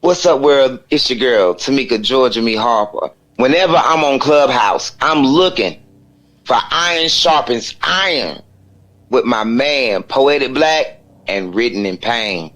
What's up, world? It's your girl, Tamika Georgia Me Harper. Whenever I'm on Clubhouse, I'm looking for Iron Sharpens Iron with my man, Poetic Black and Written in Pain.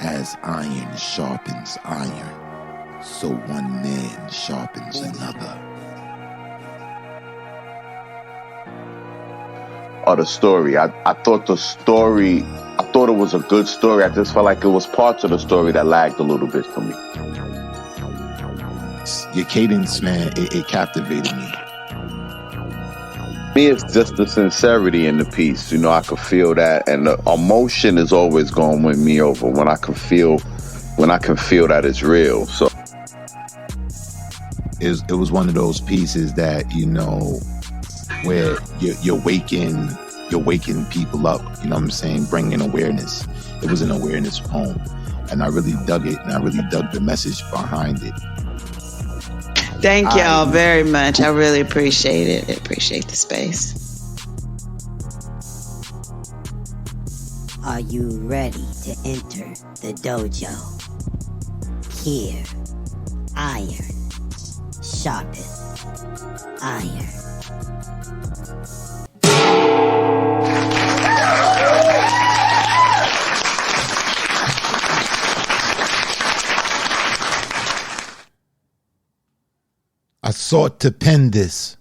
As iron sharpens iron, so one man sharpens another. Or the story. I thought the story, I thought it was a good story. I just felt like it was parts of the story that lagged a little bit for me. Your cadence, man, it captivated me. Me, it's just the sincerity in the piece. You know, I could feel that, and the emotion is always going to win me over when I can feel that it's real. So it was one of those pieces that, you know, where you're waking people up, you know what I'm saying, bringing awareness. It was an awareness poem, and I really dug it, and I really dug the message behind it. Thank y'all very much. I really appreciate it. I appreciate the space. Are you ready to enter the dojo? Here, iron, sharpeth iron. I sought to pen this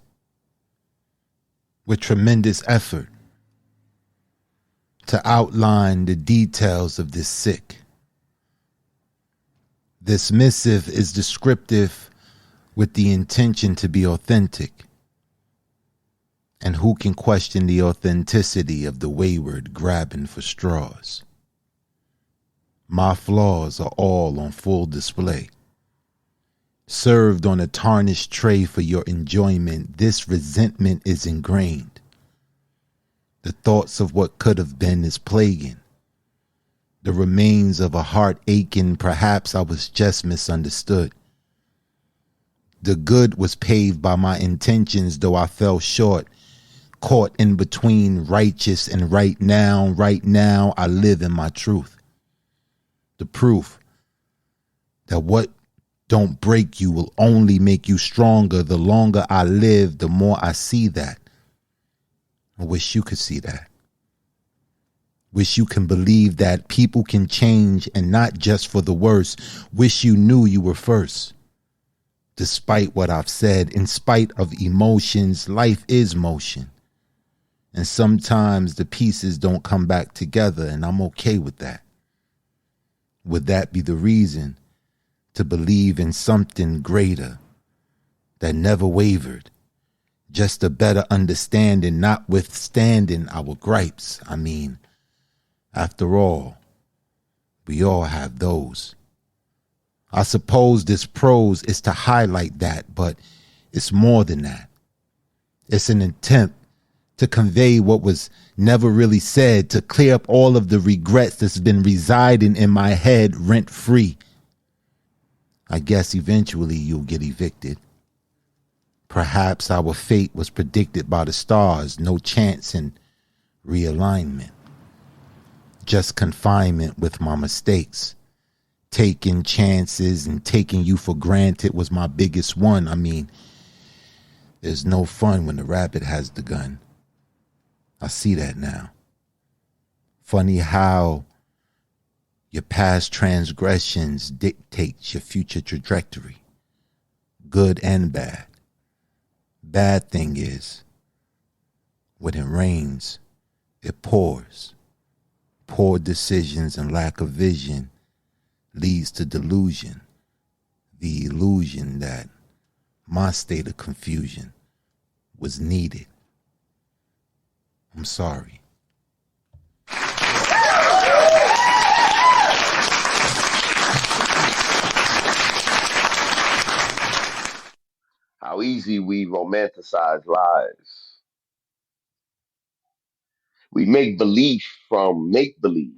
with tremendous effort to outline the details of this sick. This missive is descriptive with the intention to be authentic. And who can question the authenticity of the wayward grabbing for straws? My flaws are all on full display. Served on a tarnished tray for your enjoyment, this resentment is ingrained. The thoughts of what could have been is plaguing. The remains of a heart aching, perhaps I was just misunderstood. The good was paved by my intentions, though I fell short, caught in between righteous and right now. Right now, I live in my truth. The proof that what don't break you will only make you stronger. The longer I live, the more I see that. I wish you could see that. Wish you can believe that people can change, and not just for the worse. Wish you knew you were first. Despite what I've said, in spite of emotions, life is motion. And sometimes the pieces don't come back together, and I'm okay with that. Would that be the reason to believe in something greater that never wavered? Just a better understanding, notwithstanding our gripes. I mean, after all, we all have those. I suppose this prose is to highlight that, but it's more than that. It's an attempt to convey what was never really said, to clear up all of the regrets that's been residing in my head rent-free. I guess eventually you'll get evicted. Perhaps our fate was predicted by the stars, no chance in realignment. Just confinement with my mistakes. Taking chances and taking you for granted was my biggest one. I mean, there's no fun when the rabbit has the gun. I see that now. Funny how your past transgressions dictate your future trajectory, good and bad. Bad thing is, when it rains, it pours. Poor decisions and lack of vision leads to delusion, the illusion that my state of confusion was needed. I'm sorry. how easy we romanticize lies. We make belief from make believe.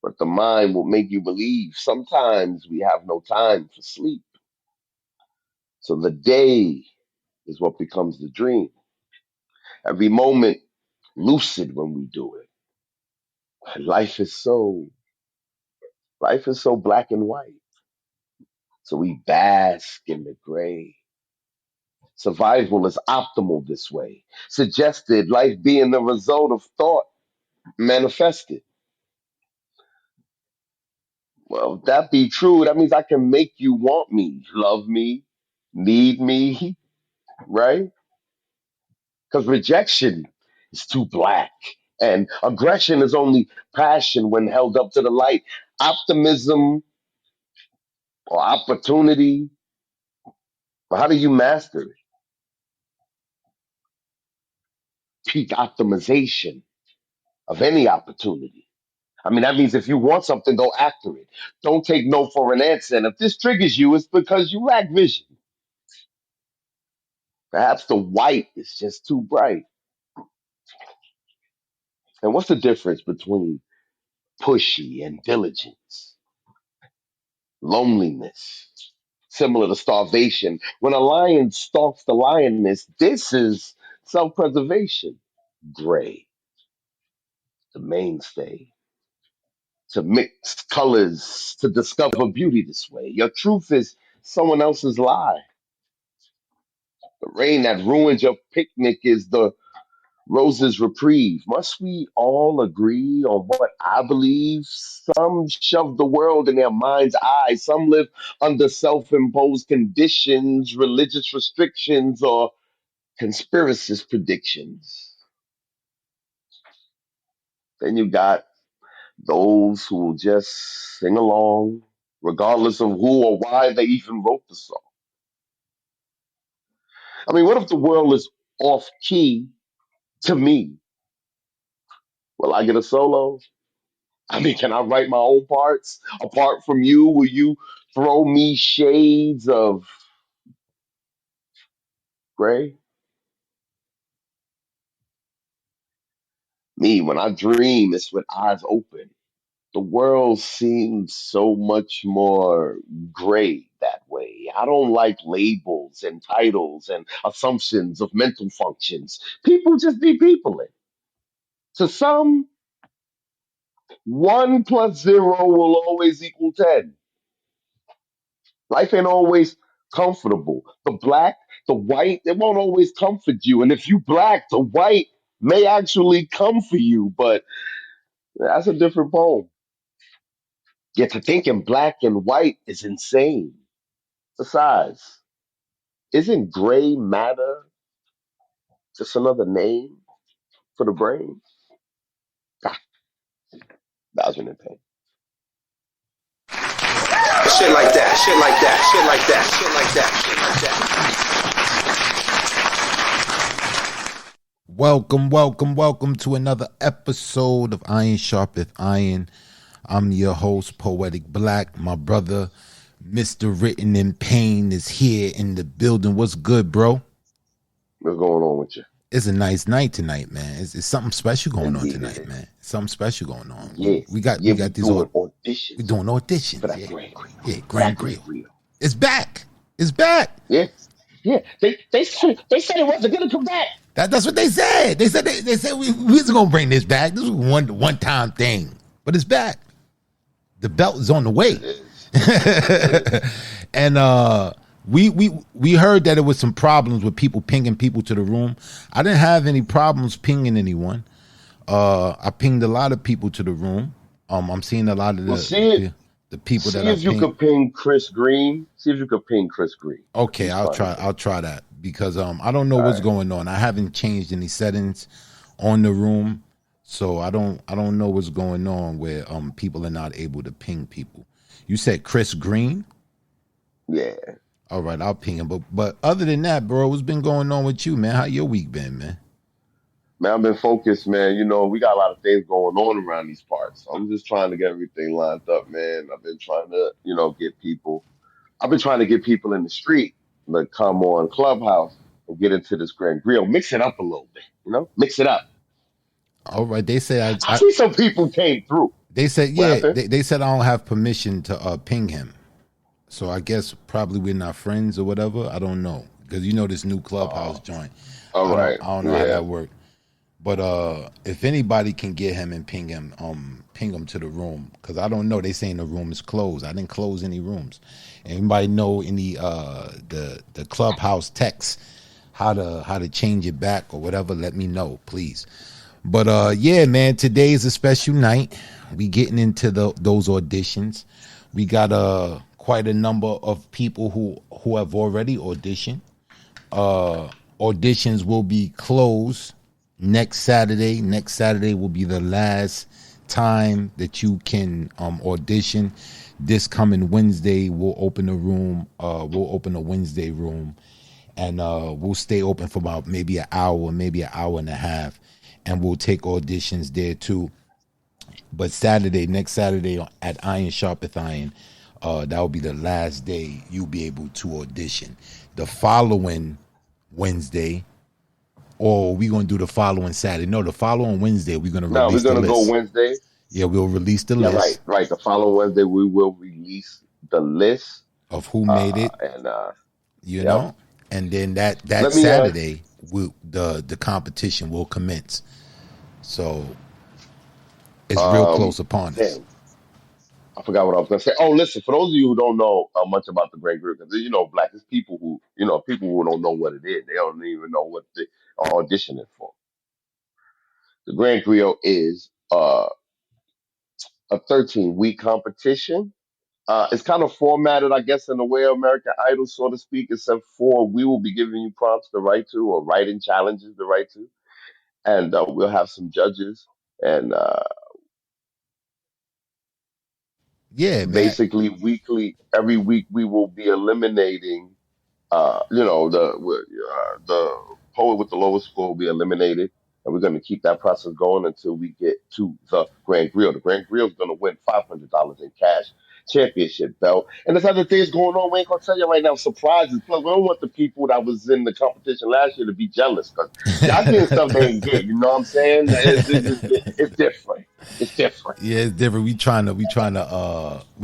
But the mind will make you believe sometimes we have no time for sleep. So the day is what becomes the dream. Every moment lucid when we do it. Life is so life is so black and white. So we bask in the gray. Survival is optimal this way. Suggested life being the result of thought manifested. Well, if that be true, that means I can make you want me, love me, need me, right? Because rejection is too black. And aggression is only passion when held up to the light. Optimism or opportunity, how do you master it? Peak optimization of any opportunity. I mean, that means if you want something, go after it. Don't take no for an answer. And if this triggers you, it's because you lack vision. Perhaps the white is just too bright. And what's the difference between pushy and diligence? Loneliness, similar to starvation. When a lion stalks the lioness, this is self preservation. Gray, the mainstay. To mix colors, to discover beauty this way. Your truth is someone else's lie. The rain that ruins your picnic is the rose's reprieve. Must we all agree on what I believe? Some shove the world in their mind's eye. Some live under self imposed conditions, religious restrictions, or conspiracist predictions. Then you got those who will just sing along, regardless of who or why they even wrote the song. I mean, what if the world is off key to me? Will I get a solo? I mean, can I write my own parts apart from you? Will you throw me shades of gray? Me, when I dream, it's with eyes open. The world seems so much more gray that way. I don't like labels and titles and assumptions of mental functions. People just be people. To some, 1 plus 0 will always equal 10. Life ain't always comfortable. The black, the white, it won't always comfort you. And if you black, the white may actually come for you, but that's a different poem. Yet to thinking black and white is insane. Besides, isn't gray matter just another name for the brain? Ah, Dodging in pain. Shit like that, shit like that, shit like that, shit like that, shit like that. Welcome to another episode of Iron Sharpeth Iron. I'm your host, Poetic Black. My brother, Mr. Written in Pain, is here in the building. What's good, bro? What's going on with you? It's a nice night tonight, man. It's something special going on Indeed tonight, man. Something special going on. Yes. We got We're these doing auditions. We're doing auditions. For that Yeah, Grand yeah, Grand Grill. Grill. It's back. It's back. Yeah. Yeah. They said it wasn't gonna come back. That's what they said. They said we wasn't gonna bring this back. This was one time thing, but it's back. The belt is on the way. And we heard that it was some problems with people pinging people to the room. I didn't have any problems pinging anyone. I pinged a lot of people to the room. I'm seeing a lot of the people that I See if you pinged. could ping Chris Green. See if you could ping Chris Green. Okay, I'll try that because I don't know what's going on. I haven't changed any settings on the room, so I don't know what's going on where people are not able to ping people. You said Chris Green? Yeah. All right, I'll ping him. But other than that, bro, what's been going on with you, man? How your week been, man? Man, I've been focused, man. You know, we got a lot of things going on around these parts. So I'm just trying to get everything lined up, man. I've been trying to, get people. I've been trying to get people in the street to come on Clubhouse and get into this Grand Grill. Mix it up a little bit, mix it up. All right, they say I see some people came through. They said, What yeah, happened? they said I don't have permission to ping him. So I guess probably we're not friends or whatever. I don't know. Because you know this new clubhouse Oh, joint. all right. I don't know how Yeah. that worked. But if anybody can get him and ping him to the room. Cause I don't know. They saying the room is closed. I didn't close any rooms. Anybody know any the clubhouse text how to change it back or whatever, let me know, please. But yeah, man, today is a special night. We getting into those auditions. We got quite a number of people who have already auditioned. Auditions will be closed next Saturday. Next Saturday will be the last time that you can audition. This coming Wednesday, we'll open a room. We'll open a Wednesday room, and we'll stay open for about maybe an hour, maybe an hour and a half, and we'll take auditions there too. But Saturday, next Saturday at Iron Sharpeth Iron, that will be the last day you'll be able to audition. The following Wednesday, or we gonna do the following Saturday? No, the following Wednesday we're gonna No, we're release the gonna go list. Wednesday. Yeah, we'll release the Yeah, right, list right. The following Wednesday we will release the list. of who made it, And you yep. know, and then that Let me Saturday the competition will commence. So it's real close upon us. damn, I forgot what I was gonna say. Oh, listen, for those of you who don't know much about the Grand Grill, because Black is people who people who don't know what it is. They don't even know what they are auditioning for. The Grand Grill is a 13-week competition. It's kind of formatted, I guess, in the way of American Idol, so to speak, except for we will be giving you prompts to write to or writing challenges to write to. And we'll have some judges. And Yeah, man. basically, every week, we will be eliminating the poet with the lowest score will be eliminated, and we're going to keep that process going until we get to the Grand Grill. The Grand Grill is going to win $500 in cash, championship belt, and there's other things going on. We ain't gonna tell you right now. Surprises. Plus, we don't want the people that was in the competition last year to be jealous because y'all getting stuff they ain't get. You know what I'm saying? It's different. It's different. Yeah, it's different. We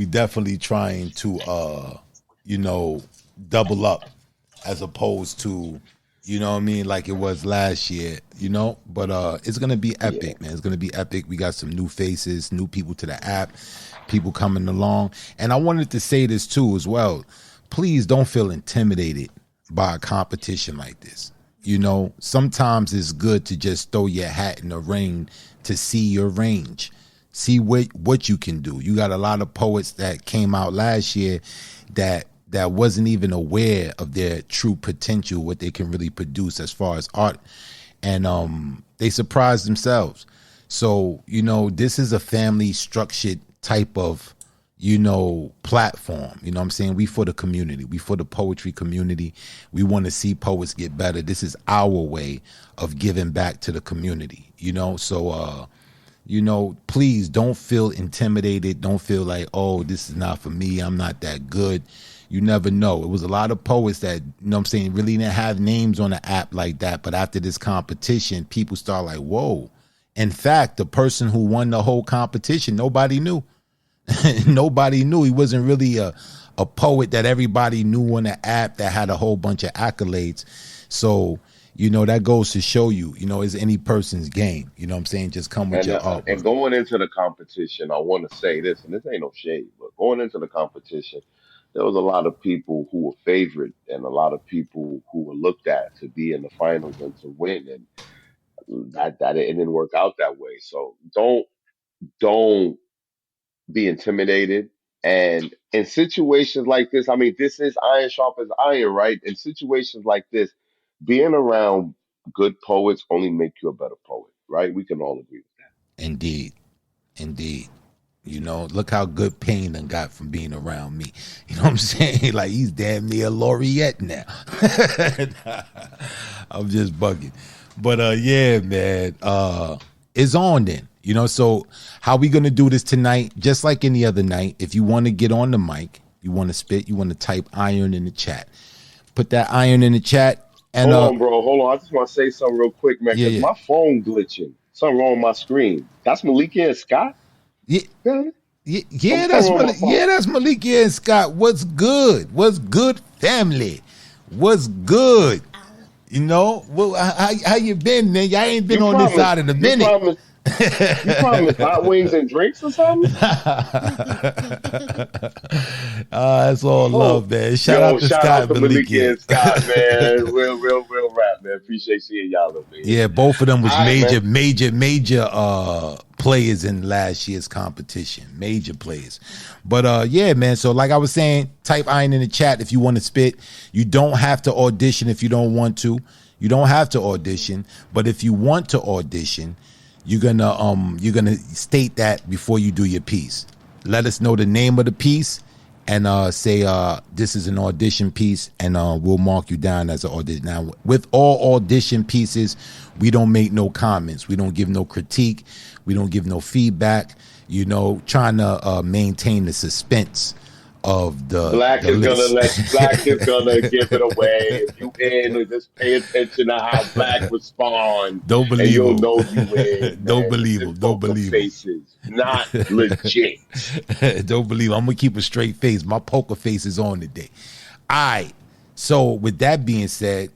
definitely trying to double up as opposed to, you know what I mean, like it was last year, But it's gonna be Yeah. epic, man. It's gonna be epic. We got some new faces, new people to the app, people coming along. And I wanted to say this too as well. Please don't feel intimidated by a competition like this. Sometimes it's good to just throw your hat in the ring to see your range, see what you can do. You got a lot of poets that came out last year that wasn't even aware of their true potential, what they can really produce as far as art, and they surprised themselves. So this is a family structured type of platform. What I'm saying? We for the community. We for the poetry community. We want to see poets get better. This is our way of giving back to the community. So please don't feel intimidated. Don't feel like, oh, this is not for me. I'm not that good. You never know. It was a lot of poets that, really didn't have names on the app like that. But after this competition, people start like, whoa. In fact, the person who won the whole competition, nobody knew. Nobody knew. He wasn't really a poet that everybody knew on the app that had a whole bunch of accolades. So, that goes to show you, it's any person's game. You know what I'm saying? Just come with your And artwork. going into the competition, I want to say this, and this ain't no shade, but going into the competition, there was a lot of people who were favored and a lot of people who were looked at to be in the finals and to win, and that it didn't work out that way. So don't be intimidated. And in situations like this, I mean, this is iron sharp as iron, right? In situations like this, being around good poets only make you a better poet, right? We can all agree. Indeed. Indeed. Look how good Payne done got from being around me. You know what I'm saying? Like, he's damn near a laureate now. I'm just bugging. But yeah, man. It's on then. So how we gonna do this tonight? Just like any other night, if you want to get on the mic, you want to spit, you want to type iron in the chat. Put that iron in the chat. And Hold on, bro. Hold on. I just want to say something real quick, man, yeah, because yeah. my phone glitching. Something wrong with my screen. That's Malika and Scott? Yeah, Okay. yeah, I'm throwing my phone. that's Malikia and Scott. What's good? What's good, family? What's good? You know, well, how you been, man? Y'all ain't been You on this promised. side in a You minute. promised. You promised hot wings and drinks or something. That's all Oh, love, man. Shout yo! out to Shout Scott out and to Malika Malikia. and Scott, man. Real rap, man. Appreciate seeing y'all up in here. Yeah, both of them was All right, man. major players in last year's competition. Major players. But yeah, man. So like I was saying, type iron in the chat if you want to spit. You don't have to audition if you don't want to. You don't have to audition, but if you want to audition, you're gonna state that before you do your piece. Let us know the name of the piece and say this is an audition piece, and we'll mark you down as an audition. Now, with all audition pieces, we don't make no comments, we don't give no critique, we don't give no feedback. You know, trying to maintain the suspense of the list. Black is gonna give it away. If you in, just pay attention to how Black respond, Don't and believe you'll him. know you in, Don't man. believe Them him. Don't poker believe him. faces, not legit. Don't believe him. I'm gonna keep a straight face. My poker face is on today. All right. So with that being said,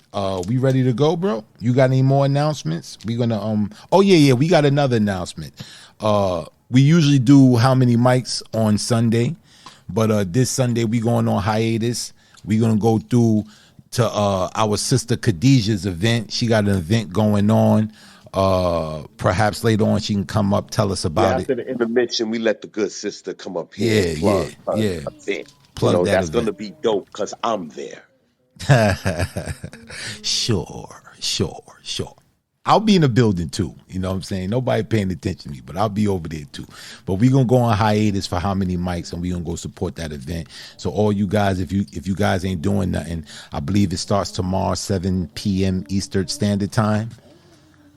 we ready to go, bro? You got any more announcements? We gonna oh yeah, we got another announcement. We usually do how many mics on Sunday, but this Sunday we going on hiatus. We gonna go through to our sister Khadijah's event. She got an event going on. Perhaps later on she can come up, tell us Yeah, about it. after the intermission, we let the good sister come up here and Yeah, plug her yeah. event. You Plug know, that that's event. gonna be dope because I'm there. Sure. I'll be in the building too. You know what I'm saying? Nobody paying attention to me, but I'll be over there too. But we gonna go on hiatus for how many mics, and we gonna go support that event. So all you guys, if you guys ain't doing nothing, I believe it starts tomorrow, 7 p.m. Eastern Standard Time.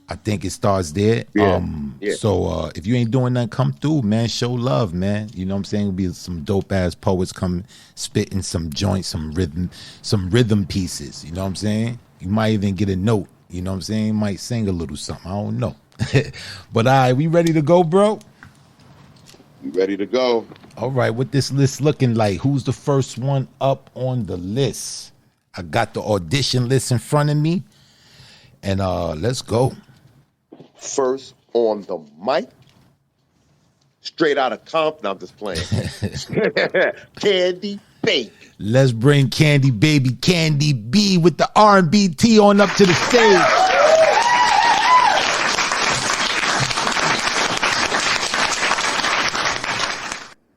I think it starts there. Yeah, yeah. So if you ain't doing nothing, come through, man. Show love, man. You know what I'm saying? It'll be some dope ass poets come spitting some joints, some rhythm pieces. You know what I'm saying? You might even get a note. You know what I'm saying? You might sing a little something. I don't know. But all right, we ready to go, bro? We ready to go. All right, what this list looking like? Who's the first one up on the list? I got the audition list in front of me. And let's go. First on the mic, straight out of Compton. I'm just playing. Candy Baby. Let's bring Candy Baby, Candy B with the R&B T on up to the stage.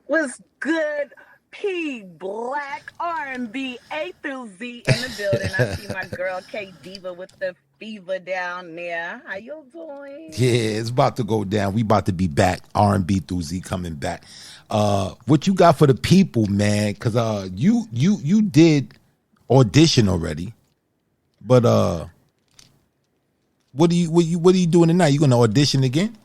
What's good? P Black R&B A through Z in the building. I see my girl K Diva with the fever down there. How you doing? Yeah, it's about to go down. We about to be back. R&B through Z coming back. What you got for the people, man? Because you did audition already, but what are you doing tonight? You gonna audition again?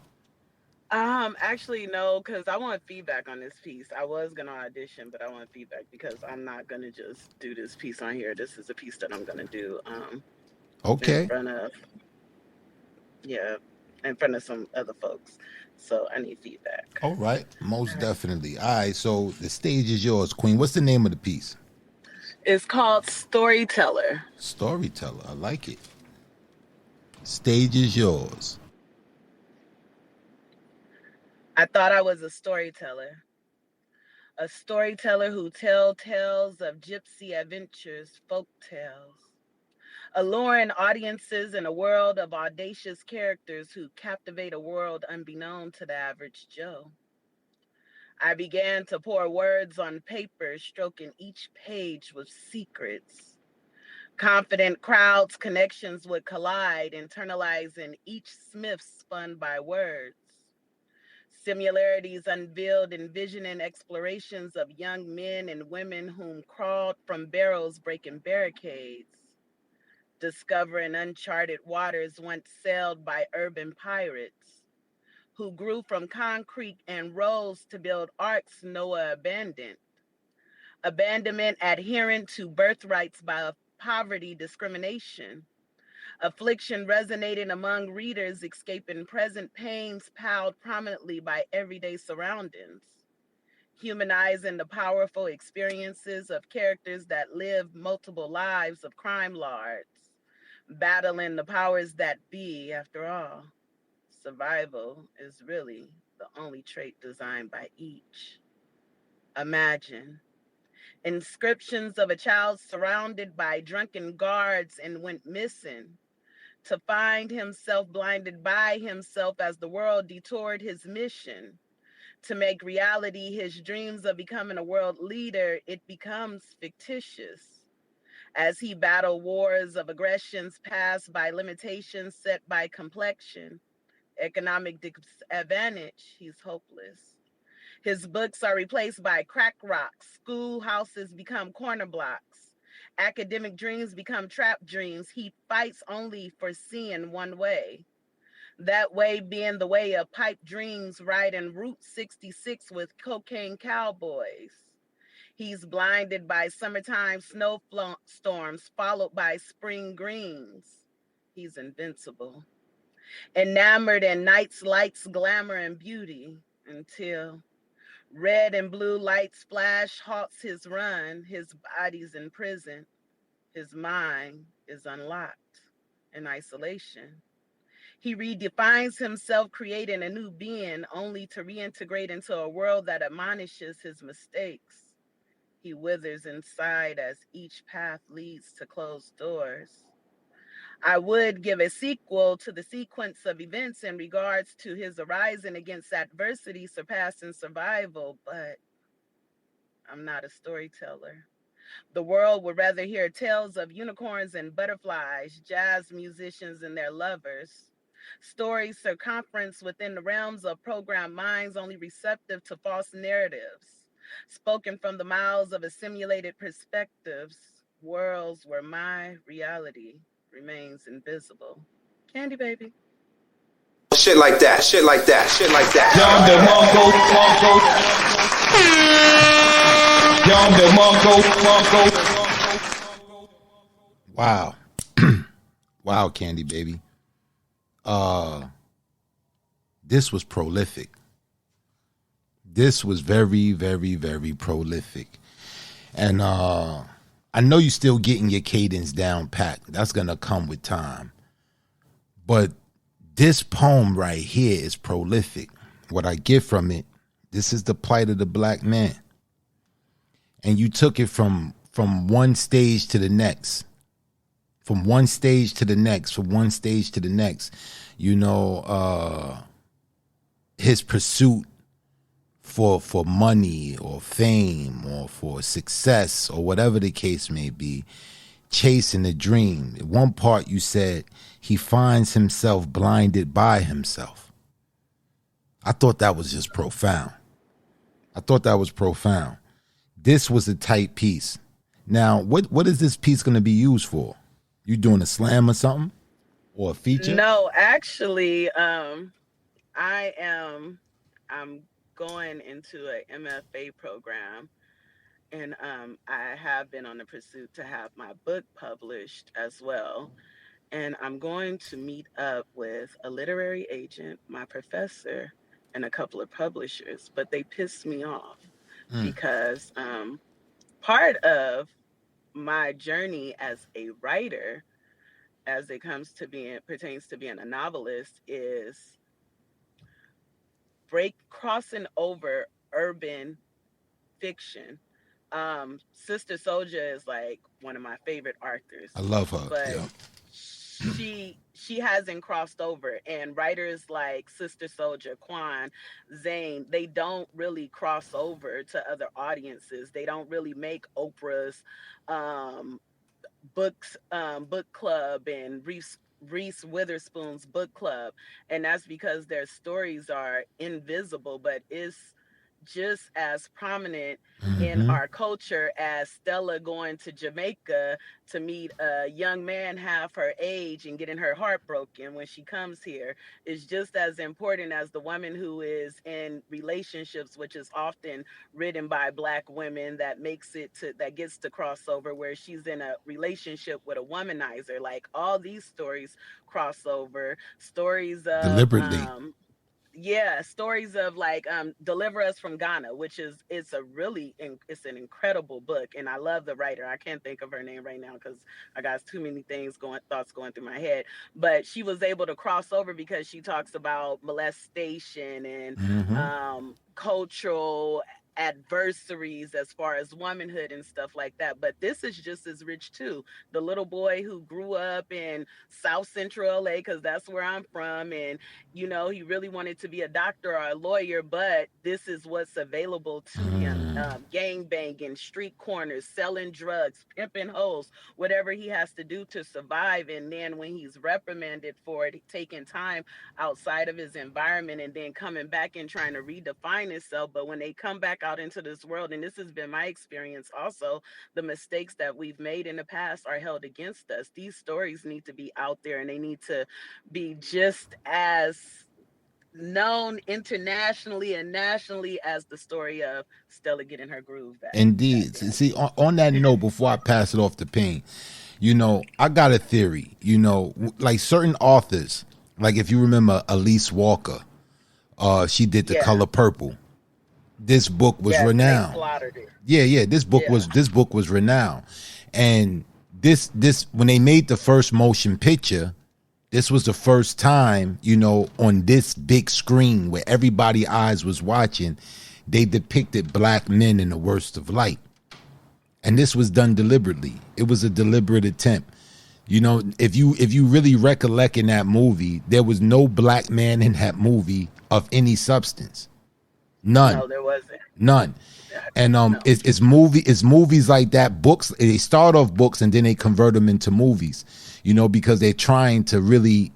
Actually, no, because I want feedback on this piece. I was gonna audition, but I want feedback because I'm not gonna just do this piece on here. This is a piece that I'm gonna do Okay. in front of some other folks. So I need feedback. All right, most definitely. All right, so the stage is yours, Queen. What's the name of the piece? It's called Storyteller. Storyteller. I like it. Stage is yours. I thought I was a storyteller who tells tales of gypsy adventures, folk tales, alluring audiences in a world of audacious characters who captivate a world unbeknown to the average Joe. I began to pour words on paper, stroking each page with secrets. Confident crowds' connections would collide, internalizing each Smith spun by words. Similarities unveiled, envisioning explorations of young men and women whom crawled from barrels breaking barricades. Discovering uncharted waters once sailed by urban pirates, who grew from concrete and rose to build arcs Noah abandoned. Abandonment adherent to birthrights by poverty discrimination. Affliction resonating among readers, escaping present pains piled prominently by everyday surroundings, humanizing the powerful experiences of characters that live multiple lives of crime lords, battling the powers that be. After all, survival is really the only trait designed by each. Imagine inscriptions of a child surrounded by drunken guards and went missing, to find himself blinded by himself as the world detoured his mission. To make reality his dreams of becoming a world leader, it becomes fictitious. As he battled wars of aggressions passed by limitations set by complexion, economic disadvantage, he's hopeless. His books are replaced by crack rocks. Schoolhouses become corner blocks. Academic dreams become trap dreams. He fights only for seeing one way. That way being the way of pipe dreams riding Route 66 with cocaine cowboys. He's blinded by summertime snowstorms followed by spring greens. He's invincible. Enamored in night's lights, glamour, and beauty until red and blue lights flash halts his run. His body's in prison. His mind is unlocked in isolation. He redefines himself, creating a new being, only to reintegrate into a world that admonishes his mistakes. He withers inside as each path leads to closed doors. I would give a sequel to the sequence of events in regards to his arising against adversity, surpassing survival, but I'm not a storyteller. The world would rather hear tales of unicorns and butterflies, jazz musicians and their lovers, stories circumference within the realms of programmed minds only receptive to false narratives, spoken from the mouths of assimilated perspectives, worlds where my reality remains invisible. Candy baby. Shit like that, shit like that, shit like that. Wow. Wow, Candy Baby. This was prolific. This was very, very, very prolific. And I know you're still getting your cadence down pat. That's gonna come with time. But this poem right here is prolific. What I get from it, this is the plight of the black man. And you took it from one stage to the next. From one stage to the next, from one stage to the next. You know, his pursuit for money or fame or for success or whatever the case may be, chasing a dream. At one part you said he finds himself blinded by himself. I thought that was just profound. This was a tight piece. Now, what is this piece going to be used for? You doing a slam or something? Or a feature? No, actually, I'm going into a MFA program, and I have been on the pursuit to have my book published as well. And I'm going to meet up with a literary agent, my professor, and a couple of publishers, but they pissed me off because part of my journey as a writer, as it pertains to being a novelist, is crossing over urban fiction. Sister Souljah is like one of my favorite authors. I love her. But yeah. she hasn't crossed over, and writers like Sister Souljah, Quan, Zane, they don't really cross over to other audiences. They don't really make Oprah's book club and Reese Witherspoon's book club, and that's because their stories are invisible, but it's just as prominent in Mm-hmm. our culture as Stella going to Jamaica to meet a young man half her age and getting her heart broken when she comes here is just as important as the woman who is in relationships, which is often written by Black women, that gets to crossover where she's in a relationship with a womanizer. Like all these stories crossover, stories of Deliberately. stories of like Deliver Us from Ghana, which is it's an incredible book, and I love the writer. I can't think of her name right now because I got too many thoughts going through my head. But she was able to cross over because she talks about molestation and Mm-hmm. cultural adversaries as far as womanhood and stuff like that. But this is just as rich too. The little boy who grew up in South Central LA, because that's where I'm from, and he really wanted to be a doctor or a lawyer, but this is what's available to him. Gang banging, street corners, selling drugs, pimping hoes, whatever he has to do to survive. And then when he's reprimanded for it, taking time outside of his environment and then coming back and trying to redefine himself. But when they come back out into this world, and this has been my experience also, the mistakes that we've made in the past are held against us. These stories need to be out there, and they need to be just as known internationally and nationally as the story of Stella getting her groove back. Indeed. See, on that note, before I pass it off to Payne, I got a theory. Like certain authors, like if you remember Elise Walker, she did The Color Purple. This book was renowned. Yeah. This book was renowned, and this when they made the first motion picture, this was the first time, on this big screen where everybody's eyes was watching, they depicted Black men in the worst of light. And this was done deliberately. It was a deliberate attempt. If you really recollect in that movie, there was no Black man in that movie of any substance. None. No, there wasn't. None. And it's movies like that. Books, they start off books and then they convert them into movies, because they're trying to really,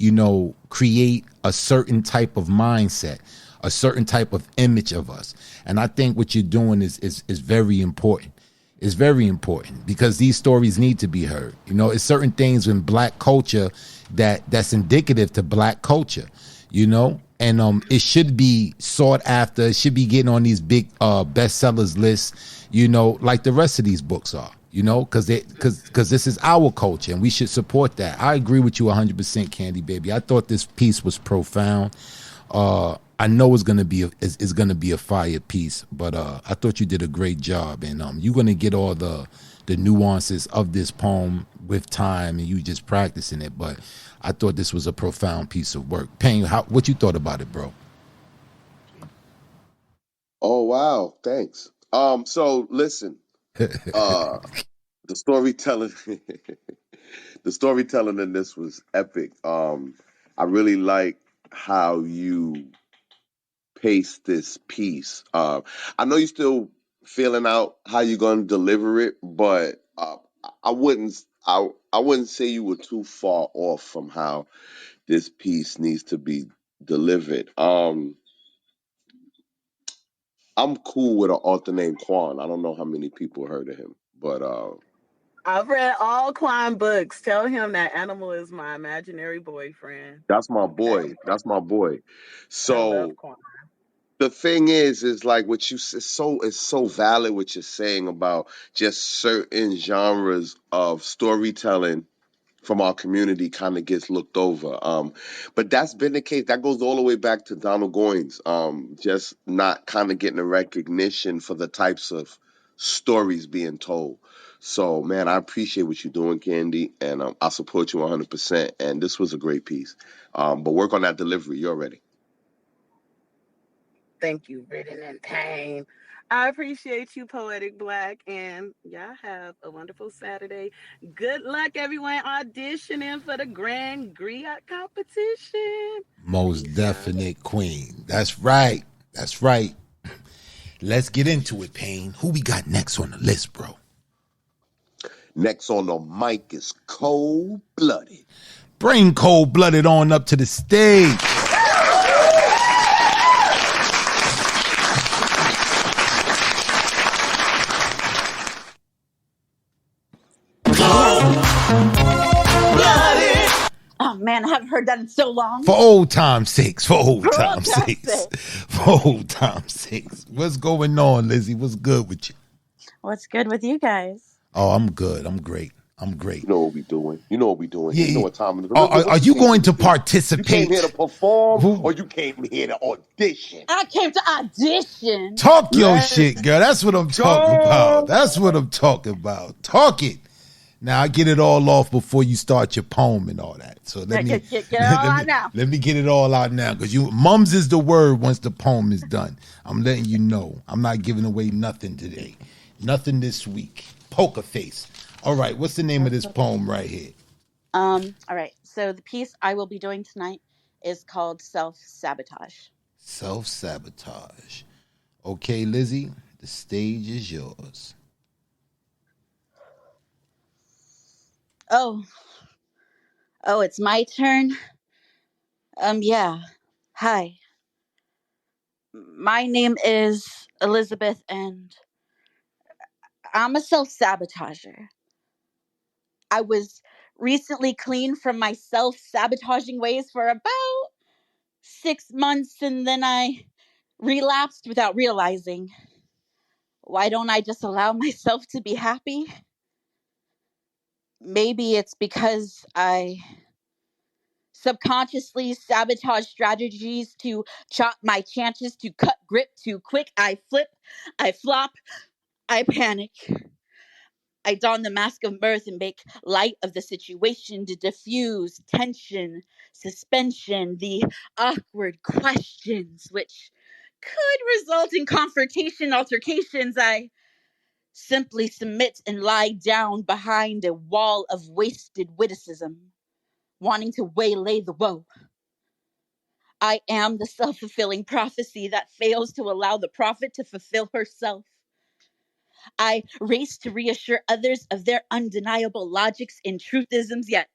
create a certain type of mindset, a certain type of image of us. And I think what you're doing is very important. It's very important because these stories need to be heard. It's certain things in Black culture that's indicative to Black culture, and it should be sought after. It should be getting on these big bestsellers lists, like the rest of these books are, because this is our culture and we should support that. I agree with you 100%, Candy Baby. I thought this piece was profound. I know it's gonna be a fire piece, but I thought you did a great job, and you're gonna get all the nuances of this poem with time and you just practicing it. But I thought this was a profound piece of work. Payne, what you thought about it, bro? Oh wow, thanks. So listen, the storytelling, the storytelling in this was epic. I really like how you pace this piece. I know you're still feeling out how you're going to deliver it, but I wouldn't. I wouldn't say you were too far off from how this piece needs to be delivered. I'm cool with an author named Quan. I don't know how many people heard of him, but I've read all Klein books. Tell him that Animal is my imaginary boyfriend. that's my Okay. boy. That's my boy. I love So Klein. the thing is like what you it's so valid what you're saying about just certain genres of storytelling from our community kind of gets looked over. But that's been the case. That goes all the way back to Donald Goines. Just not kind of getting a recognition for the types of stories being told. So, man, I appreciate what you're doing, Candy, and I support you 100%. And this was a great piece. But work on that delivery. You're ready. Thank you, Written in Pain. I appreciate you, Poetic Black, and y'all have a wonderful Saturday. Good luck, everyone, auditioning for the Grand Griot competition. Most definite queen. That's right. That's right. Let's get into it, Payne. Who we got next on the list, bro? Next on the mic is Cold Blooded. Bring Cold Blooded on up to the stage. Oh man, I haven't heard that in so long. For old time's sakes. For old time's sakes. For old time's sakes. What's going on, Lizzie? What's good with you? What's good with you guys? Oh, I'm good. I'm great. I'm great. You know what we doing. You know what we doing. Yeah, You know what time it is. Are you going to participate? You came here to perform or you came here to audition? I came to audition. Talk your shit, girl. That's what I'm talking about. That's what I'm talking about. Talk it. Now I get it all off before you start your poem and all that. So let me get it all out now. Let me get it all out now, because mums is the word once the poem is done. I'm letting you know. I'm not giving away nothing today. Nothing this week. Poker face. All right, what's the name of this poem right here? All right. So the piece I will be doing tonight is called Self-Sabotage. Self-sabotage. Okay, Lizzie, the stage is yours. Oh, it's my turn. Yeah. Hi. My name is Elizabeth, and I'm a self-sabotager. I was recently clean from my self-sabotaging ways for about 6 months, and then I relapsed without realizing. Why don't I just allow myself to be happy? Maybe it's because I subconsciously sabotage strategies to chop my chances, to cut grip too quick. I flip, I flop, I panic. I don the mask of mirth and make light of the situation to diffuse tension, suspension, the awkward questions, which could result in confrontation, altercations. I simply submit and lie down behind a wall of wasted witticism, wanting to waylay the woe. I am the self-fulfilling prophecy that fails to allow the prophet to fulfill herself. I race to reassure others of their undeniable logics and truthisms, yet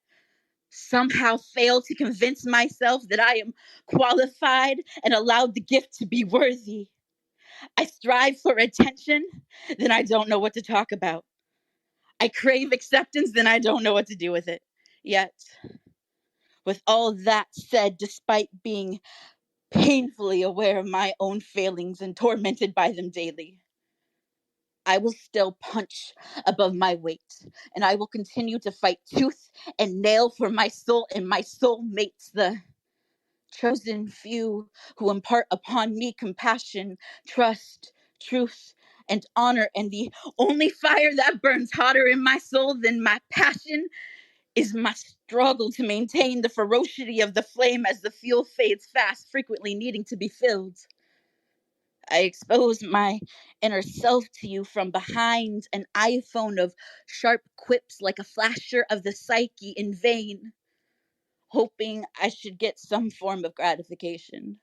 somehow fail to convince myself that I am qualified and allowed the gift to be worthy. I strive for attention, then I don't know what to talk about. I crave acceptance, then I don't know what to do with it. Yet, with all that said, despite being painfully aware of my own failings and tormented by them daily, I will still punch above my weight, and I will continue to fight tooth and nail for my soul and my soulmates, the chosen few who impart upon me compassion, trust, truth, and honor. And the only fire that burns hotter in my soul than my passion is my struggle to maintain the ferocity of the flame as the fuel fades fast, frequently needing to be filled. I expose my inner self to you from behind an iPhone of sharp quips like a flasher of the psyche in vain, hoping I should get some form of gratification.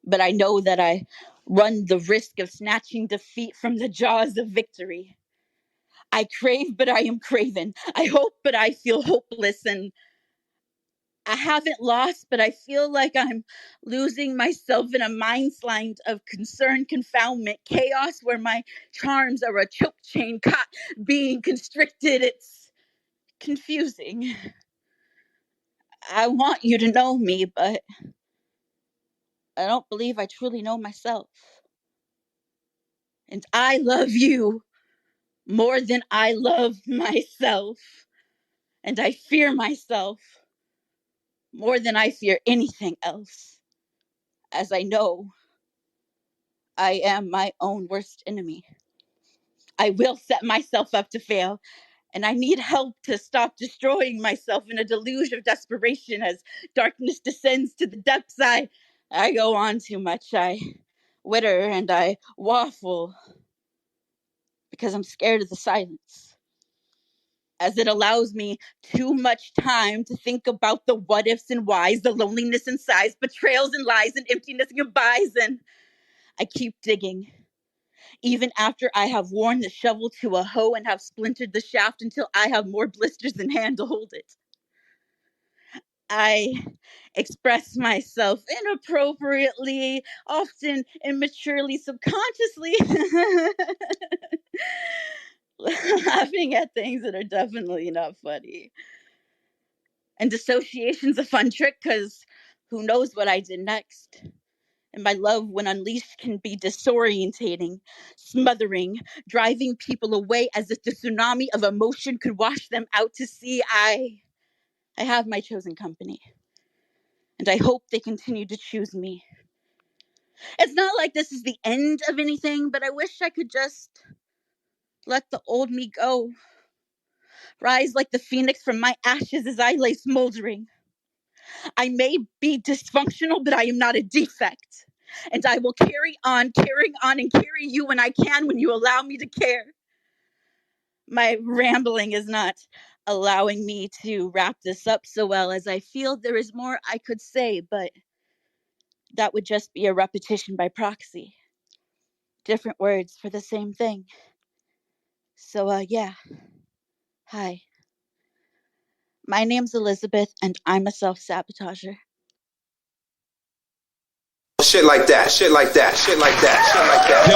But I know that I run the risk of snatching defeat from the jaws of victory. I crave, but I am craven. I hope, but I feel hopeless, and I haven't lost, but I feel like I'm losing myself in a mindslide of concern, confoundment, chaos, where my charms are a choke chain caught being constricted. It's confusing. I want you to know me, but I don't believe I truly know myself. And I love you more than I love myself. And I fear myself more than I fear anything else, as I know I am my own worst enemy. I will set myself up to fail, and I need help to stop destroying myself in a deluge of desperation as darkness descends to the depths. I go on too much. I witter and I waffle because I'm scared of the silence, as it allows me too much time to think about the what ifs and whys, the loneliness and sighs, betrayals and lies, and emptiness and goodbyes. And I keep digging, even after I have worn the shovel to a hoe and have splintered the shaft until I have more blisters than hand to hold it. I express myself inappropriately, often immaturely, subconsciously, laughing laughing at things that are definitely not funny. And dissociation's a fun trick because who knows what I did next. And my love, when unleashed, can be disorientating, smothering, driving people away as if the tsunami of emotion could wash them out to sea. I have my chosen company. And I hope they continue to choose me. It's not like this is the end of anything, but I wish I could just let the old me go. Rise like the phoenix from my ashes as I lay smoldering. I may be dysfunctional, but I am not a defect. And I will carry on, and carry you when I can, when you allow me to care. My rambling is not allowing me to wrap this up so well, as I feel there is more I could say, but that would just be a repetition by proxy. Different words for the same thing. So, yeah. Hi. My name's Elizabeth, and I'm a self-sabotager. Shit like that, shit like that, shit like that, shit like that.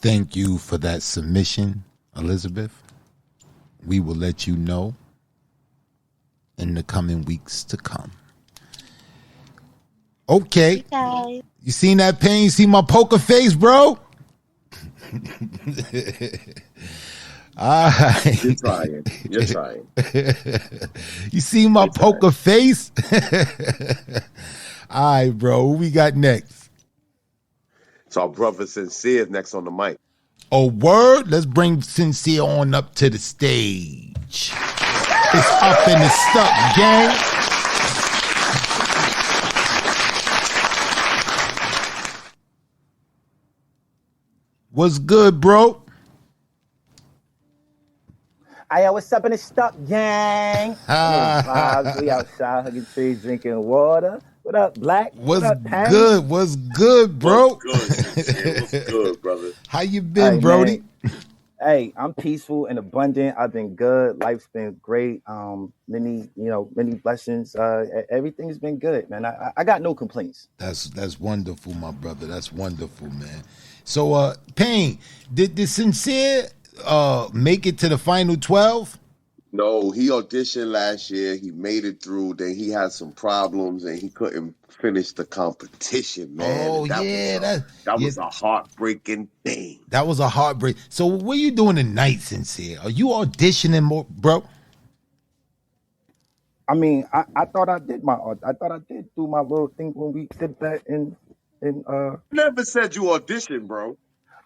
Thank you for that submission, Elizabeth. We will let you know in the coming weeks to come. Okay. Hey, You seen that pain? You see my poker face, bro? All right. You're trying. You're trying. You see my poker face? All right, bro. What we got next? So our brother Sincere is next on the mic. Oh, word? Let's bring Sincere on up to the stage. It's up in the stuck, gang. What's good, bro? Hey, what's up in the stuck, gang? Vibes, we outside hugging trees, drinking water. What up, Black? What's what up, Pang? good? What's good, bro? What's good, Sincere? What's good, brother? How you been, Hey, Brody? man. Hey, I'm peaceful and abundant. I've been good. Life's been great. Many blessings. Everything's been good, man. I got no complaints. That's wonderful, my brother. That's wonderful, man. So, Payne, did Sincere make it to the final 12? No, he auditioned last year. He made it through. Then he had some problems and he couldn't finish the competition, man. Oh, And yeah. that was a heartbreaking thing. That was a heartbreak. So what are you doing tonight, Sincere? Are you auditioning more, bro? I mean, I thought I did do my little thing when we did that in Never said you auditioned, bro.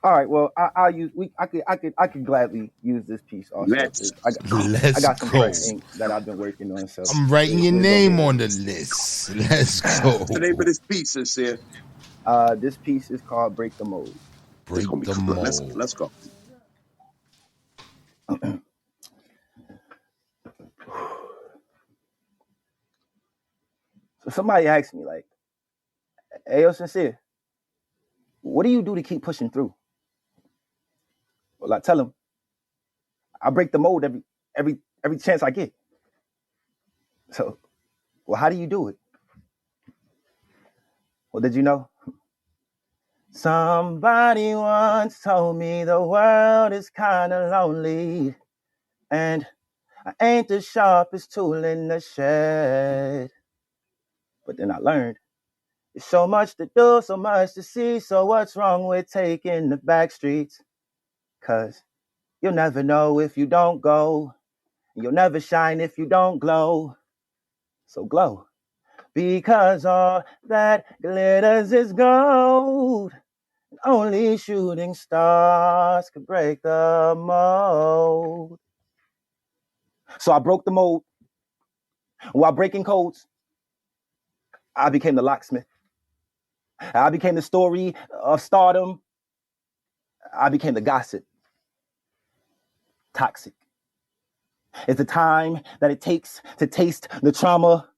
All right, well, I could gladly use this piece also. Let's I got some go. fresh ink that I've been working on. So I'm writing your name on the list. Let's go. What's the name of this piece, Sincere? This piece is called "Break the Mold." Break the mold. Let's go. So somebody asked me, like, "Hey, yo, Sincere, what do you do to keep pushing through?" Well, I tell them, I break the mold every chance I get. So, well, how do you do it? Well, did you know? Somebody once told me the world is kind of lonely, and I ain't the sharpest tool in the shed. But then I learned there's so much to do, so much to see. So what's wrong with taking the back streets? 'Cause you'll never know if you don't go. You'll never shine if you don't glow. So glow. Because all that glitters is gold. Only shooting stars could break the mold. So I broke the mold. While breaking codes, I became the locksmith. I became the story of stardom. I became the gossip. Toxic. It's the time that it takes to taste the trauma.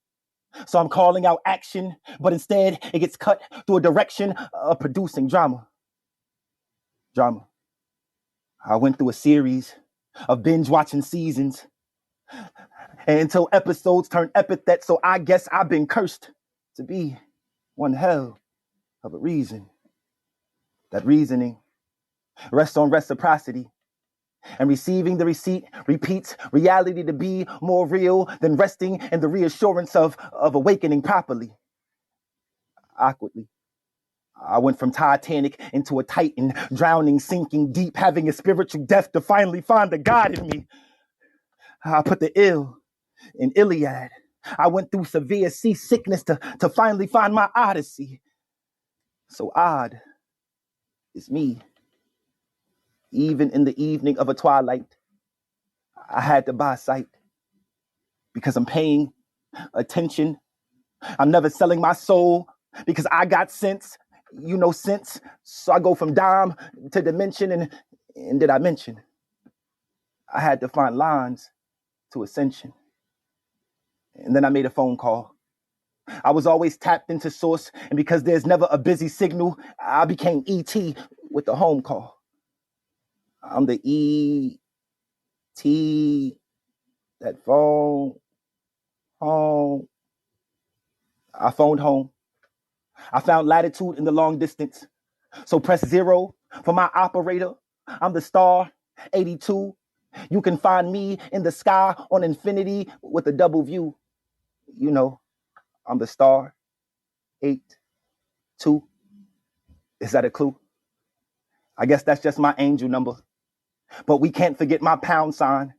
So I'm calling out action, but instead it gets cut through a direction of producing drama. Drama. I went through a series of binge watching seasons until episodes turned epithets. So I guess I've been cursed to be One hell of a reason. That reasoning rests on reciprocity, and receiving the receipt repeats reality to be more real than resting in the reassurance of awakening properly. Awkwardly, I went from Titanic into a Titan, drowning, sinking deep, having a spiritual death to finally find the God in me. I put the ill in Iliad. I went through severe seasickness to finally find my Odyssey. So odd is me. Even in the evening of a twilight, I had to buy sight because I'm paying attention. I'm never selling my soul because I got sense. You know sense. So I go from dime to dimension, and did I mention? I had to find lines to ascension. And then I made a phone call. I was always tapped into source, and because there's never a busy signal, I became ET with the home call. I'm the ET, that phone, home. I phoned home. I found latitude in the long distance. So press 0 for my operator. I'm the star, 82. You can find me in the sky on infinity with a double view. You know, I'm the star, 82. Is that a clue? I guess that's just my angel number. But we can't forget my pound sign,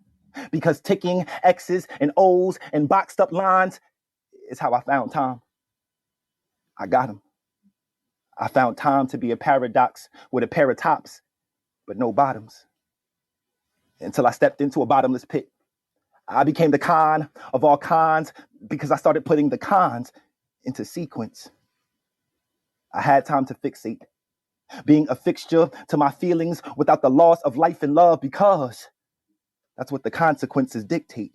because ticking X's and O's and boxed up lines is how I found time. I got him. I found time to be a paradox with a pair of tops, but no bottoms. Until I stepped into a bottomless pit. I became the con of all cons because I started putting the cons into sequence. I had time to fixate, being a fixture to my feelings without the loss of life and love, because that's what the consequences dictate.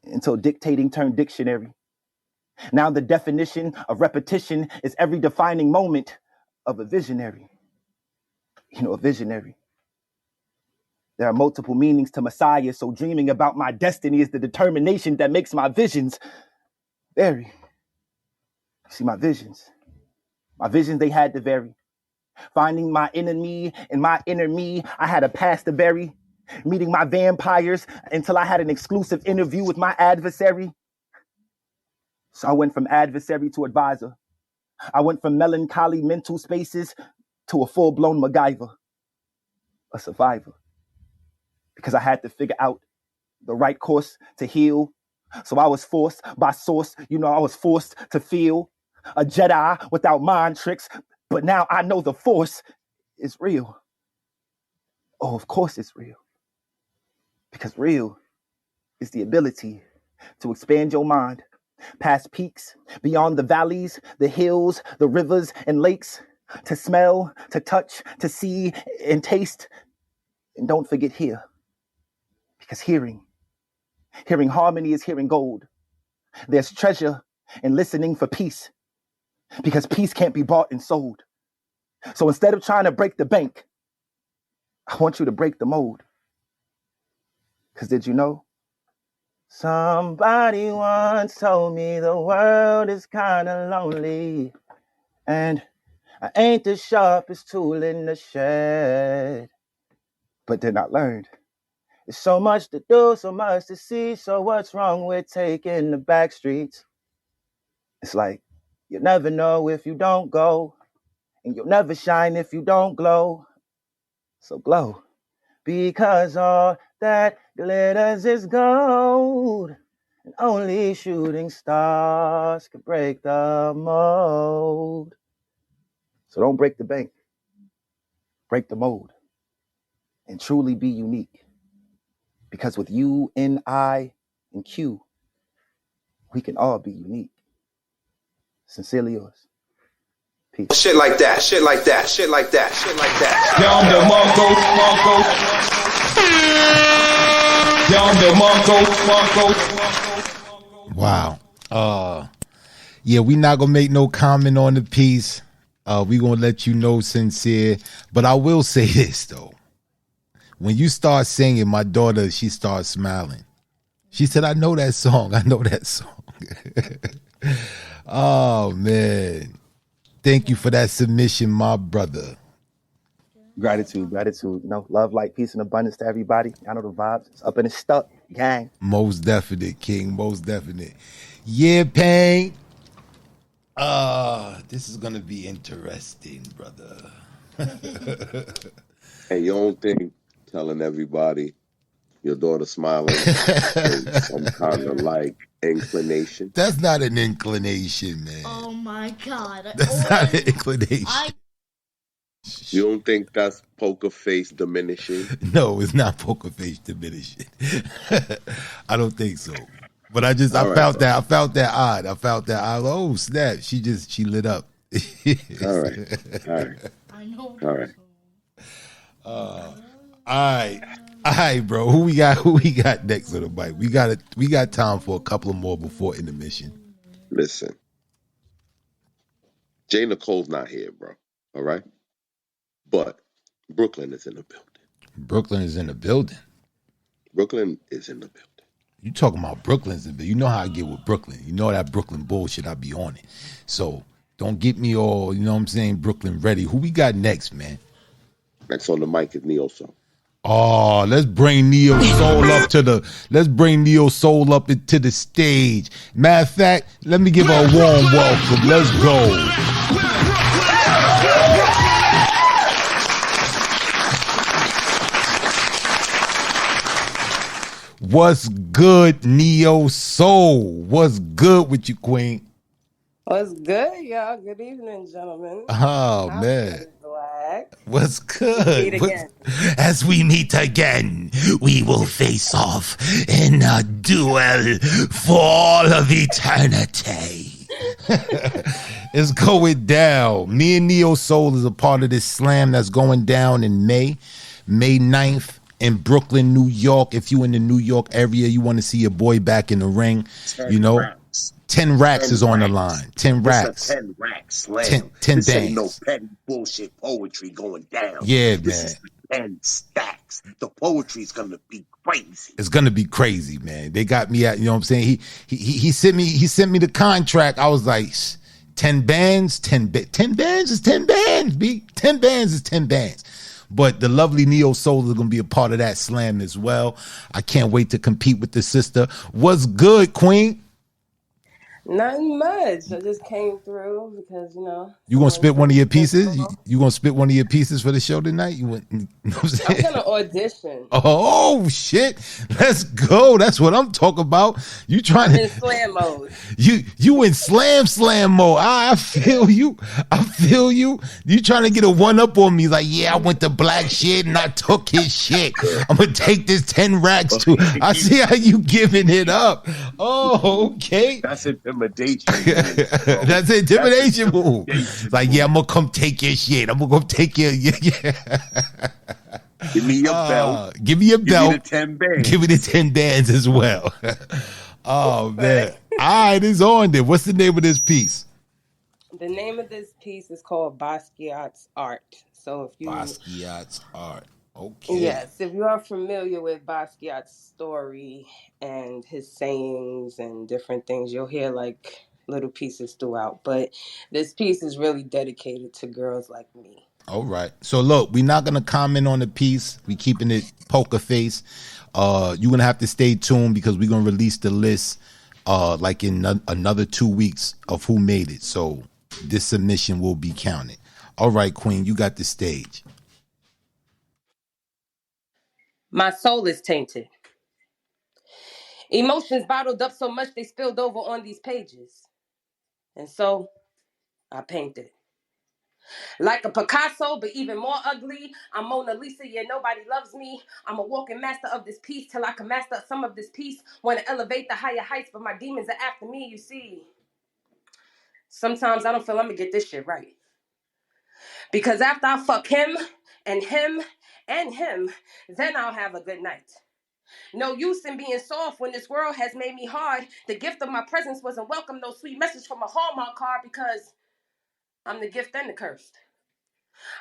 Until dictating turned dictionary. Now the definition of repetition is every defining moment of a visionary. You know, a visionary. There are multiple meanings to Messiah, so dreaming about my destiny is the determination that makes my visions vary. See, my visions, they had to vary. Finding my enemy and my inner me, I had a past to bury. Meeting my vampires until I had an exclusive interview with my adversary. So I went from adversary to advisor. I went from melancholy mental spaces to a full-blown MacGyver, a survivor. Because I had to figure out the right course to heal. So I was forced by source, I was forced to feel a Jedi without mind tricks. But now I know the force is real. Oh, of course it's real. Because real is the ability to expand your mind past peaks, beyond the valleys, the hills, the rivers and lakes, to smell, to touch, to see and taste. And don't forget hear. Because hearing harmony is hearing gold. There's treasure in listening for peace, because peace can't be bought and sold. So instead of trying to break the bank, I want you to break the mold. Because did you know? Somebody once told me the world is kind of lonely, and I ain't the sharpest tool in the shed. But then I learned there's so much to do, so much to see, so what's wrong with taking the back streets? It's like, you never know if you don't go, and you'll never shine if you don't glow. So glow, because all that glitters is gold, and only shooting stars can break the mold. So don't break the bank, break the mold, and truly be unique. Because with you and I and Q, we can all be unique. Sincerely yours. Peace. Shit like that, shit like that, shit like that, shit like that. Wow. Yeah, we not gonna make no comment on the piece. We gonna let you know sincere. But I will say this though. When you start singing, my daughter, she starts smiling. She said, I know that song. I know that song. Oh man. Thank you for that submission, my brother. Gratitude, gratitude. You know, love, light, peace, and abundance to everybody. I know the vibes. It's up and it's stuck, gang. Most definite, King. Most definite. Yeah, Pain. This is gonna be interesting, brother. And you don't think telling everybody your daughter smiling is some kind of like inclination? That's not an inclination, man. Oh my god. That's not an inclination. You don't think that's poker face diminishing? No, it's not poker face diminishing. I don't think so. But I All felt right, that. I felt that odd. I felt that odd. Oh snap! She lit up. all right, all right, I know. all right. All right, bro. Who we got next on the bike? We got time for a couple more before intermission. Listen, Jay Nicole's not here, bro. All right, but Brooklyn is in the building. Brooklyn is in the building. Brooklyn is in the building. You talking about Brooklyn's in the building. You know how I get with Brooklyn. You know that Brooklyn bullshit, I be on it. So don't get me all, you know what I'm saying, Brooklyn ready. Who we got next, man? Next on the mic is Neo Soul. Oh, let's bring Neo Soul up into the stage. Matter of fact, let me give her a warm welcome. Let's go. What's good, Neo Soul? What's good with you, Queen? What's good, y'all? Good evening, gentlemen. Oh, I'm man. Black. What's good? As we meet again, we will face off in a duel for all of eternity. It's going down. Me and Neo Soul is a part of this slam that's going down in May 9th. In Brooklyn, New York. If you in the New York area, you want to see your boy back in the ring, 10 racks is on the line. 10 racks. It's a 10 rack slam. 10 this bands. Ain't no petty bullshit poetry going down. Yeah, this man. Is 10 stacks. The poetry's gonna be crazy. It's gonna be crazy, man. They got me at, you know what I'm saying? He sent me the contract. I was like, 10 bands, 10 bands is 10 bands, B. 10 bands is 10 bands. But the lovely Neo Soul is going to be a part of that slam as well. I can't wait to compete with the sister. What's good, Queen? Nothing much. I just came through because, You going to spit one of your pieces? You going to spit one of your pieces for the show tonight? You know what I'm going to audition. Oh, shit. Let's go. That's what I'm talking about. You trying I'm in slam mode. You in slam mode. I feel you. You trying to get a one up on me like, yeah, I went to black shit and I took his shit. I'm going to take this 10 racks too. I see how you giving it up. Oh, okay. That's intimidation. That's an intimidation move. Like, yeah, I'm going to come take your shit. I'm going to go take your, yeah. Give me your belt. Give me your belt. Give me the 10 bands. Give me the 10 bands as well. Oh, man. All right, it's on there. What's the name of this piece? The name of this piece is called Basquiat's Art. So if you Basquiat's Art. Okay. Yes, if you are familiar with Basquiat's story and his sayings and different things, you'll hear like little pieces throughout. But this piece is really dedicated to girls like me. All right. So look, we're not gonna comment on the piece. We keeping it poker face. You're gonna have to stay tuned because we're gonna release the list like in another 2 weeks of who made it. So this submission will be counted. All right, Queen, you got the stage. My soul is tainted. Emotions bottled up so much they spilled over on these pages. And so I painted. Like a Picasso, but even more ugly. I'm Mona Lisa, yeah, nobody loves me. I'm a walking master of this piece till I can master some of this piece. Want to elevate the higher heights, but my demons are after me, you see. Sometimes I don't feel I'm going to get this shit right. Because after I fuck him, and him, then I'll have a good night. No use in being soft when this world has made me hard. The gift of my presence wasn't welcome. No sweet message from a Hallmark card because I'm the gift and the cursed.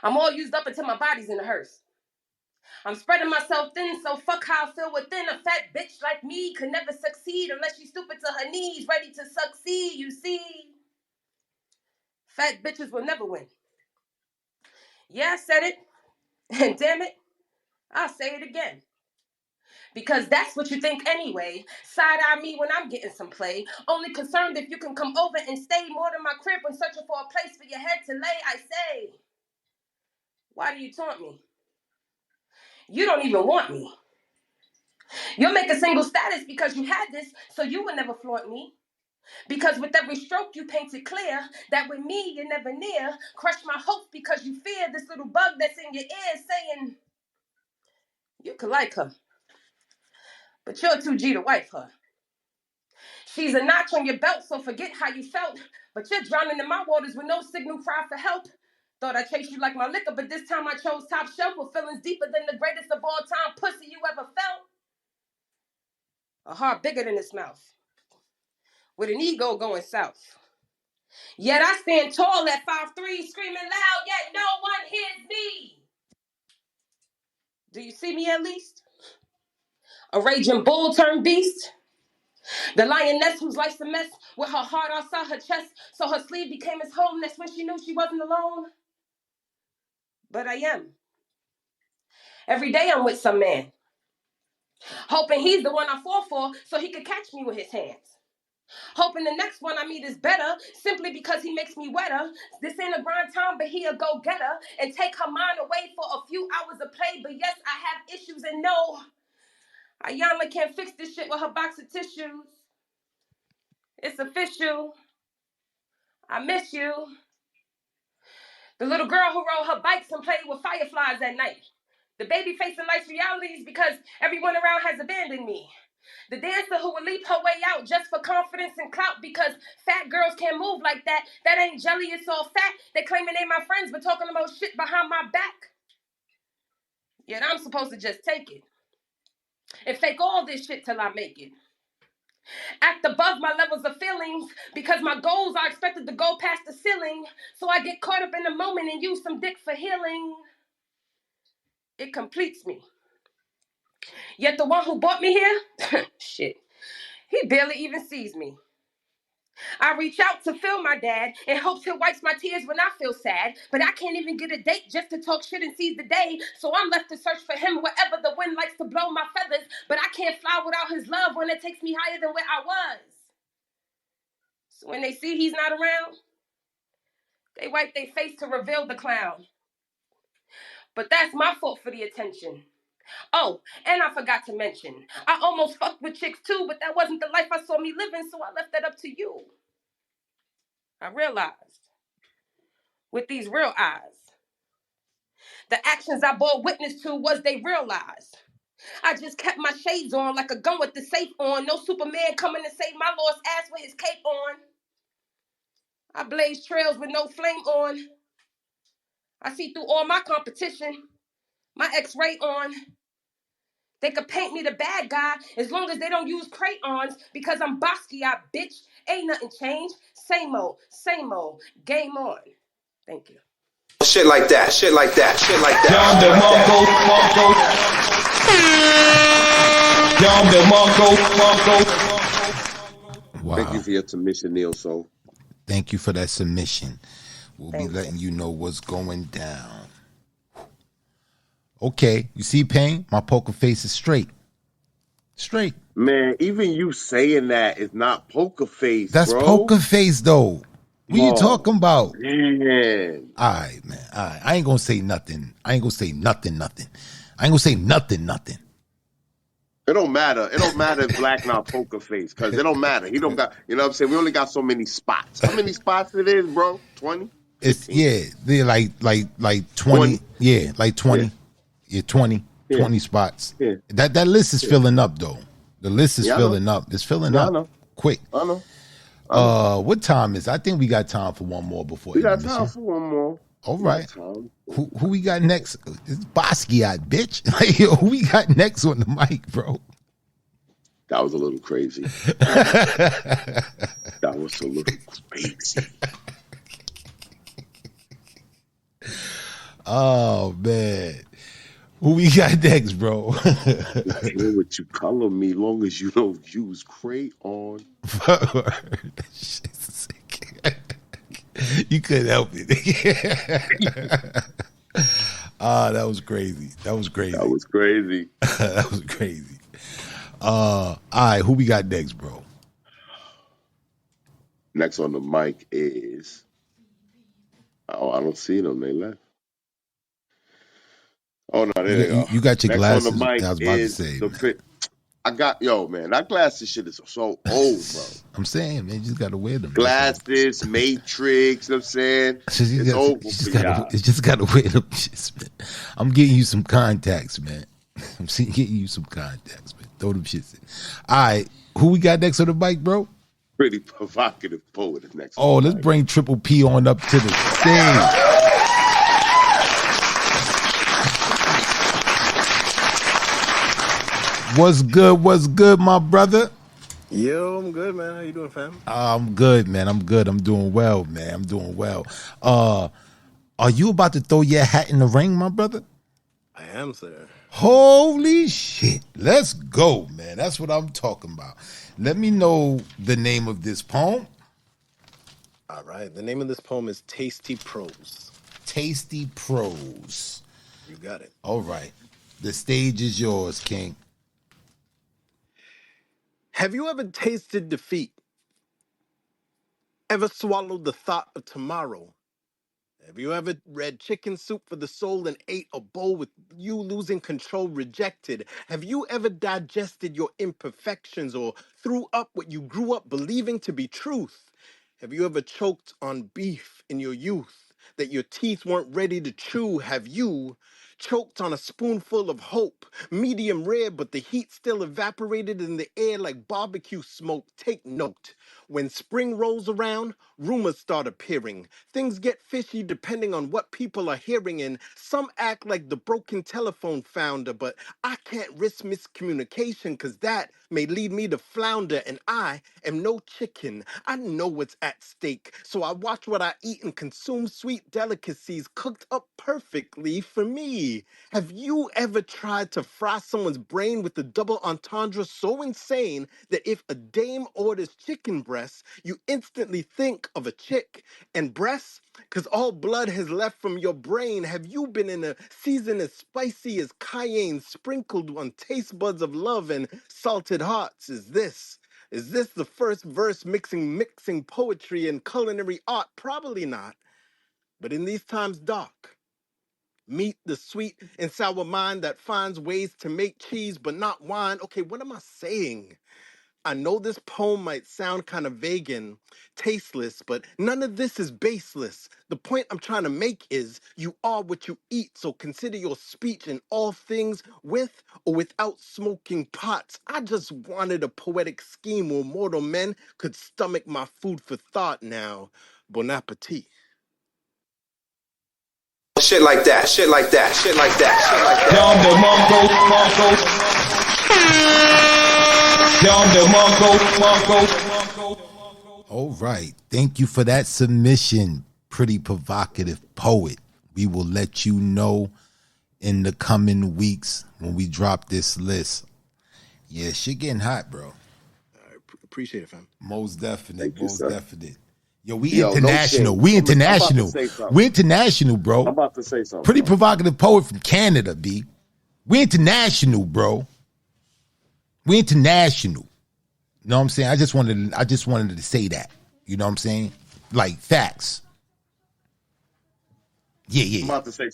I'm all used up until my body's in a hearse. I'm spreading myself thin, so fuck how I feel within. A fat bitch like me could never succeed unless she's stupid to her knees, ready to succeed, you see. Fat bitches will never win. Yeah, I said it. And damn it, I'll say it again. Because that's what you think anyway. Side-eye me when I'm getting some play. Only concerned if you can come over and stay more than my crib when searching for a place for your head to lay. I say, why do you taunt me? You don't even want me. You'll make a single status because you had this, so you would never flaunt me. Because with every stroke you paint it clear that with me you're never near. Crush my hopes because you fear this little bug that's in your ear saying, you could like her, but you're too G to wife her. She's a notch on your belt, so forget how you felt. But you're drowning in my waters with no signal cry for help. Thought I chased you like my liquor, but this time I chose top shelf with feelings deeper than the greatest of all time pussy you ever felt. A heart bigger than its mouth, with an ego going south. Yet I stand tall at 5'3", screaming loud, yet no one hears me. Do you see me at least? A raging bull turned beast? The lioness whose life's a mess, with her heart outside her chest, so her sleeve became his home. That's when she knew she wasn't alone. But I am. Every day I'm with some man, hoping he's the one I fall for so he could catch me with his hands. Hoping the next one I meet is better, simply because he makes me wetter. This ain't a grind time, but he a go-getter, and take her mind away for a few hours of play. But yes, I have issues, and no, Ayana can't fix this shit with her box of tissues. It's official. I miss you. The little girl who rode her bikes and played with fireflies at night. The baby facing life's realities because everyone around has abandoned me. The dancer who will leap her way out just for confidence and clout because fat girls can't move like that. That ain't jelly, it's all fat. They claiming they my friends but talking about shit behind my back. Yet I'm supposed to just take it and fake all this shit till I make it. Act above my levels of feelings because my goals are expected to go past the ceiling. So I get caught up in the moment and use some dick for healing. It completes me. Yet the one who brought me here, shit, he barely even sees me. I reach out to feel my dad in hopes he'll wipe my tears when I feel sad. But I can't even get a date just to talk shit and seize the day. So I'm left to search for him wherever the wind likes to blow my feathers. But I can't fly without his love when it takes me higher than where I was. So when they see he's not around, they wipe their face to reveal the clown. But that's my fault for the attention. Oh, and I forgot to mention, I almost fucked with chicks too, but that wasn't the life I saw me living, so I left that up to you. I realized, with these real eyes, the actions I bore witness to was they realized. I just kept my shades on like a gun with the safe on. No Superman coming to save my lost ass with his cape on. I blaze trails with no flame on. I see through all my competition. My X-ray on. They could paint me the bad guy as long as they don't use crayons because I'm Basquiat, bitch. Ain't nothing changed. Same old, game on. Thank you. Shit like that, shit like that, shit like that. Wow. Thank you for your submission, Neil Soul. Thank you for that submission. We'll Thank be letting you know what's going down. Okay, you see, Payne? My poker face is straight. Straight. Man, even you saying that is not poker face, That's bro. poker face, though. What you talking about? Man. All right, man. All right. I ain't gonna say nothing. I ain't gonna say nothing. I ain't gonna say nothing. It don't matter. It don't matter if Black not poker face, because it don't matter. He don't got, you know what I'm saying? We only got so many spots. How many spots it is, bro? 20? It's, yeah, they're like 20. Yeah, like 20. Yeah, 20. Yeah. 20 spots. Yeah. That list is filling up, though. The list is filling up. It's filling up. I know. Quick. I know. What time is it? I think we got time for one more before We got intermission. time for one more. All right. Who we got next? It's Basquiat, bitch. Like, yo, who we got next on the mic, bro? That was a little crazy. That was a little crazy. Oh, man. Who we got next, bro? I care what you color me, long as you don't use crayon. You couldn't help it. That was crazy. That was crazy. That was crazy. That was crazy. All right, who we got next, bro? Next on the mic is. Oh, I don't see them. They left. Oh no, there they go. You got your Next on the glasses. mic I was about to is say, the man. fit. I got man. That glasses shit is so old, bro. I'm saying, man, you just gotta wear them. Glasses, Matrix. You know what I'm saying it's over for y'all. You just gotta wear them shits, man. I'm getting you some contacts, man. I'm getting you some contacts, man. Throw them shits in. All right, who we got next on the mic, bro? Pretty provocative poet is next. Oh, let's bring Triple P on up to the stage. What's good? What's good, my brother? Yo, I'm good, man. How you doing, fam? I'm good, man. I'm good. I'm doing well, man. I'm doing well. Are you about to throw your hat in the ring, my brother? I am, sir. Holy shit. Let's go, man. That's what I'm talking about. Let me know the name of this poem. All right. The name of this poem is Tasty Prose. Tasty Prose. You got it. All right. The stage is yours, King. Have you ever tasted defeat? Ever swallowed the thought of tomorrow? Have you ever read Chicken Soup for the Soul and ate a bowl with you losing control rejected? Have you ever digested your imperfections or threw up what you grew up believing to be truth? Have you ever choked on beef in your youth that your teeth weren't ready to chew? Have you choked on a spoonful of hope, medium rare, but the heat still evaporated in the air like barbecue smoke? Take note. When spring rolls around, rumors start appearing. Things get fishy depending on what people are hearing, and some act like the broken telephone founder, but I can't risk miscommunication because that may lead me to flounder, and I am no chicken. I know what's at stake, so I watch what I eat and consume sweet delicacies cooked up perfectly for me. Have you ever tried to fry someone's brain with the double entendre so insane that if a dame orders chicken breasts, you instantly think of a chick and breasts? Because all blood has left from your brain. Have you been in a season as spicy as cayenne, sprinkled on taste buds of love and salted hearts? Is this the first verse mixing poetry and culinary art? Probably not. But in these times dark, meet the sweet and sour mind that finds ways to make cheese but not wine. Okay, what am I saying? I know this poem might sound kind of vague and tasteless, but none of this is baseless. The point I'm trying to make is you are what you eat, so consider your speech in all things with or without smoking pots. I just wanted a poetic scheme where mortal men could stomach my food for thought now. Bon appetit. Shit like that, shit like that, shit like that, shit like that. All right. Thank you for that submission, pretty provocative poet. We will let you know in the coming weeks when we drop this list. Yeah, shit getting hot, bro. I appreciate it, fam. Most definite. Most definite. Yo, we international. No we international. We international, bro. I'm about to say something. Pretty provocative poet from Canada, B. We international, bro. We international. You know what I'm saying? I just wanted to say that. You know what I'm saying? Like facts. Yeah. I'm about to say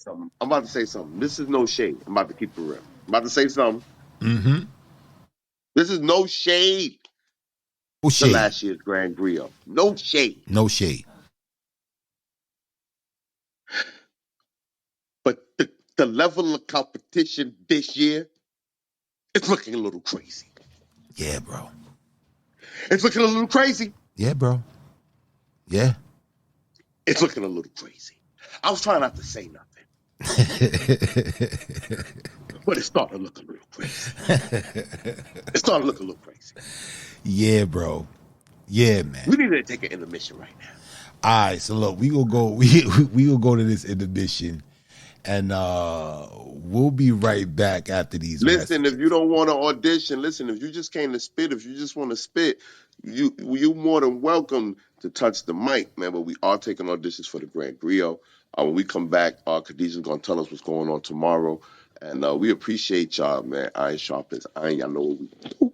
something. This is no shade. I'm about to keep it real. I'm about to say something. Mm-hmm. This is no shade. No shade. Last year's Grand Griot. No shade. No shade. But the level of competition this year, it's looking a little crazy. Yeah, bro. It's looking a little crazy. Yeah, bro. Yeah. It's looking a little crazy. I was trying not to say nothing. But it started to look a little crazy. Yeah, bro. Yeah, man. We need to take an intermission right now. All right, so look, we gonna go to this intermission, and we'll be right back after these. Listen, if you don't want to audition, if you just came to spit, if you just want to spit, you more than welcome to touch the mic, man. But we are taking auditions for the Grand Griot. When we come back, Khadijah's gonna tell us what's going on tomorrow, and we appreciate y'all, man. Iron sharpens iron. Y'all know what we do.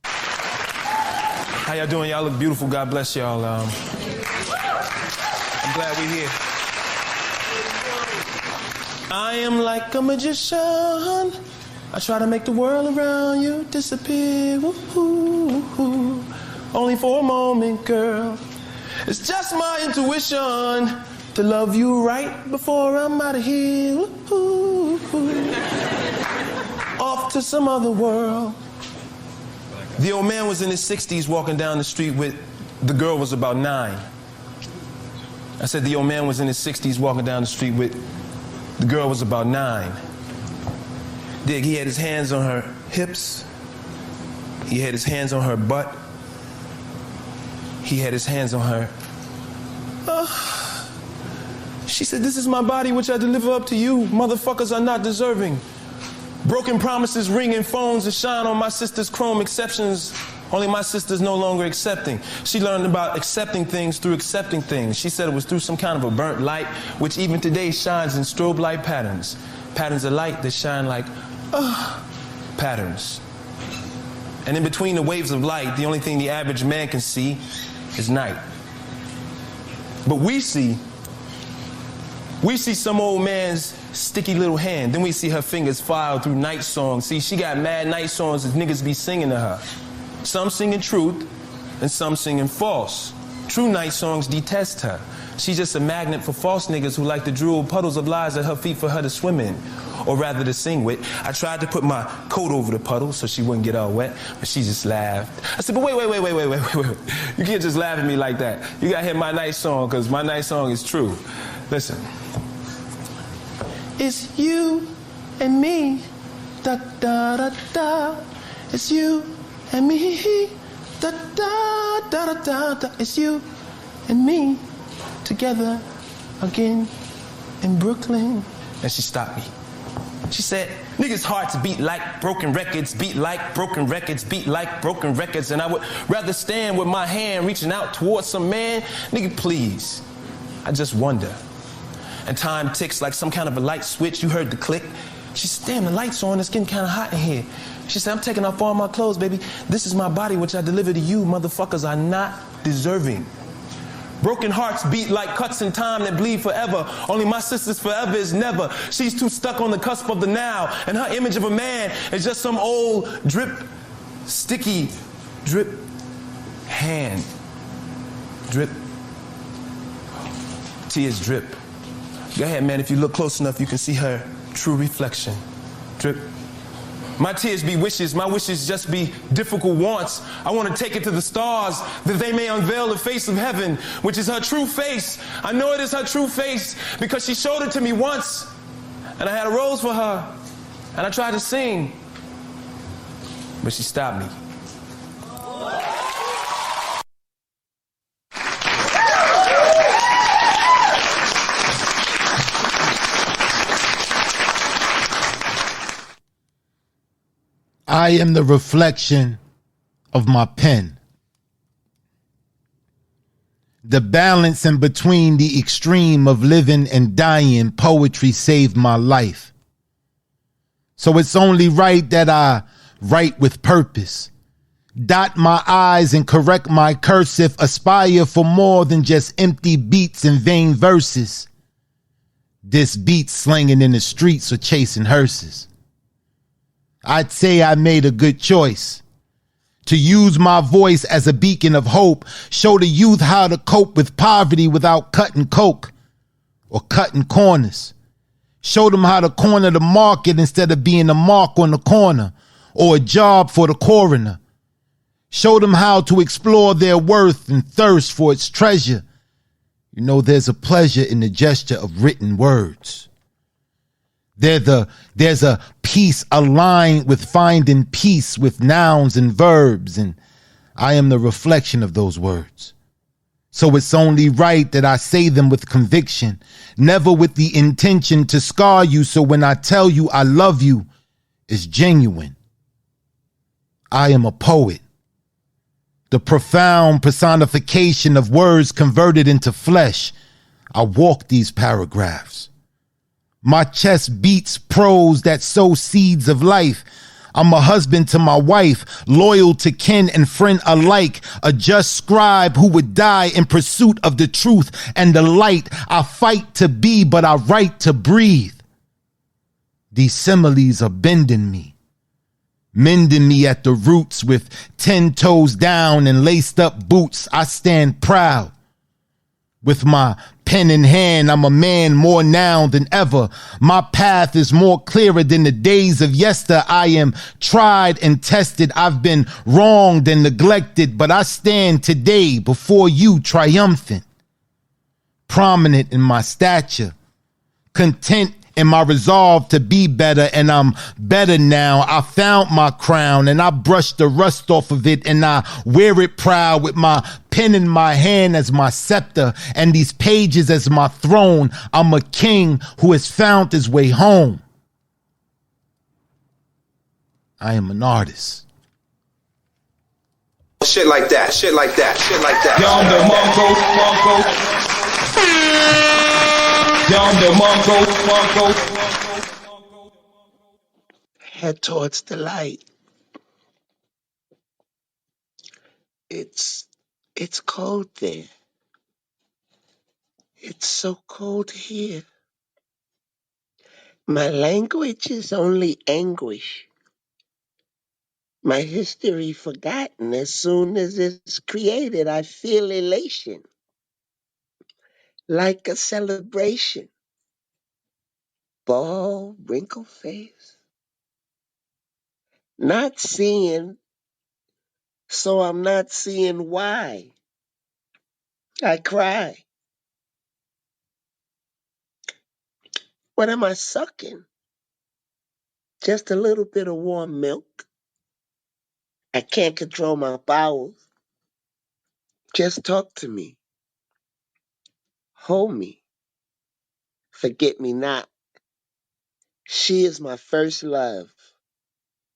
How y'all doing? Y'all look beautiful. God bless y'all. I'm glad we're here. I am like a magician. I try to make the world around you disappear. Woo-hoo. Only for a moment, girl. It's just my intuition to love you right before I'm out of here. Woo-hoo. Off to some other world. The old man was in his 60s walking down the street with, the girl was about 9. I said the old man was in his 60s walking down the street with, the girl was about 9. Dig, he had his hands on her hips. He had his hands on her butt. He had his hands on her. She said, this is my body which I deliver up to you. Motherfuckers are not deserving. Broken promises ring in phones and shine on my sister's chrome exceptions. Only my sister's no longer accepting. She learned about accepting things through accepting things. She said it was through some kind of a burnt light, which even today shines in strobe light patterns. Patterns of light that shine like, patterns. And in between the waves of light, the only thing the average man can see is night. But we see some old man's sticky little hand. Then we see her fingers file through night songs. See, she got mad night songs that niggas be singing to her. Some singing truth and some singing false. True night songs detest her. She's just a magnet for false niggas who like to drool puddles of lies at her feet for her to swim in, or rather to sing with. I tried to put my coat over the puddle so she wouldn't get all wet, but she just laughed. I said, but wait. You can't just laugh at me like that. You gotta hear my night song, because my night song is true. Listen. It's you and me, da da da da. It's you and me, da da da da da. It's you and me together again in Brooklyn. And she stopped me. She said, niggas' hearts beat like broken records, beat like broken records, beat like broken records. And I would rather stand with my hand reaching out towards some man. Nigga, please. I just wonder. And time ticks like some kind of a light switch. You heard the click. She said, damn, the light's on. It's getting kind of hot in here. She said, I'm taking off all my clothes, baby. This is my body, which I deliver to you. Motherfuckers are not deserving. Broken hearts beat like cuts in time that bleed forever. Only my sister's forever is never. She's too stuck on the cusp of the now. And her image of a man is just some old drip, sticky, drip hand. Drip. Tears drip. Go ahead, man. If you look close enough, you can see her true reflection. Drip. My tears be wishes. My wishes just be difficult wants. I want to take it to the stars that they may unveil the face of heaven, which is her true face. I know it is her true face because she showed it to me once. And I had a rose for her. And I tried to sing. But she stopped me. I am the reflection of my pen. The balance in between the extreme of living and dying, poetry saved my life. So it's only right that I write with purpose. Dot my I's and correct my cursive. Aspire for more than just empty beats and vain verses. This beat slinging in the streets or chasing hearses. I'd say I made a good choice to use my voice as a beacon of hope, show the youth how to cope with poverty without cutting coke or cutting corners, show them how to corner the market instead of being a mark on the corner or a job for the coroner, show them how to explore their worth and thirst for its treasure. You know, there's a pleasure in the gesture of written words. There's a peace aligned with finding peace with nouns and verbs, and I am the reflection of those words. So it's only right that I say them with conviction, never with the intention to scar you, so when I tell you I love you, it's genuine. I am a poet. the profound personification of words converted into flesh. I walk these paragraphs. My chest beats prose that sow seeds of life. I'm a husband to my wife, loyal to kin and friend alike, a just scribe who would die in pursuit of the truth and the light. I fight to be, but I write to breathe. These similes are bending me, mending me at the roots with 10 toes down and laced up boots. I stand proud. With my pen in hand, I'm a man more now than ever. My path is more clearer than the days of yester. I am tried and tested. I've been wronged and neglected, but I stand today before you triumphant, prominent in my stature, content in my resolve to be better, and I'm better now. I found my crown and I brushed the rust off of it, and I wear it proud with my pen in my hand as my scepter and these pages as my throne. I'm a king who has found his way home. I am an artist. Shit like that, shit like that, shit like that. Head towards the light. It's cold there. It's so cold here. My language is only anguish. My history forgotten. As soon as it's created, I feel elation, like a celebration. Bald, wrinkled face. Not seeing, so I'm not seeing why. I cry. What am I sucking? Just a little bit of warm milk. I can't control my bowels. Just talk to me. Hold me. Forget me not. She is my first love,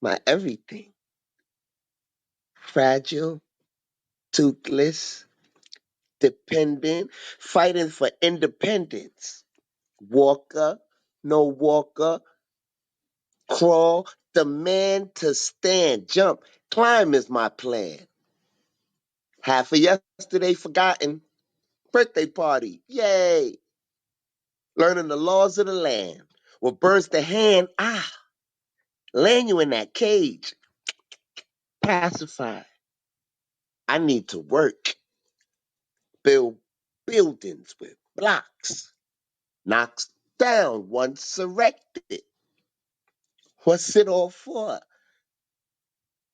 my everything. Fragile, toothless, dependent, fighting for independence. Walker, no walker, crawl, demand to stand, jump, climb is my plan. Half of yesterday forgotten. Birthday party, yay. Learning the laws of the land. What burns the hand, land you in that cage. Pacify. I need to work. Build buildings with blocks. Knocks down once erected. What's it all for?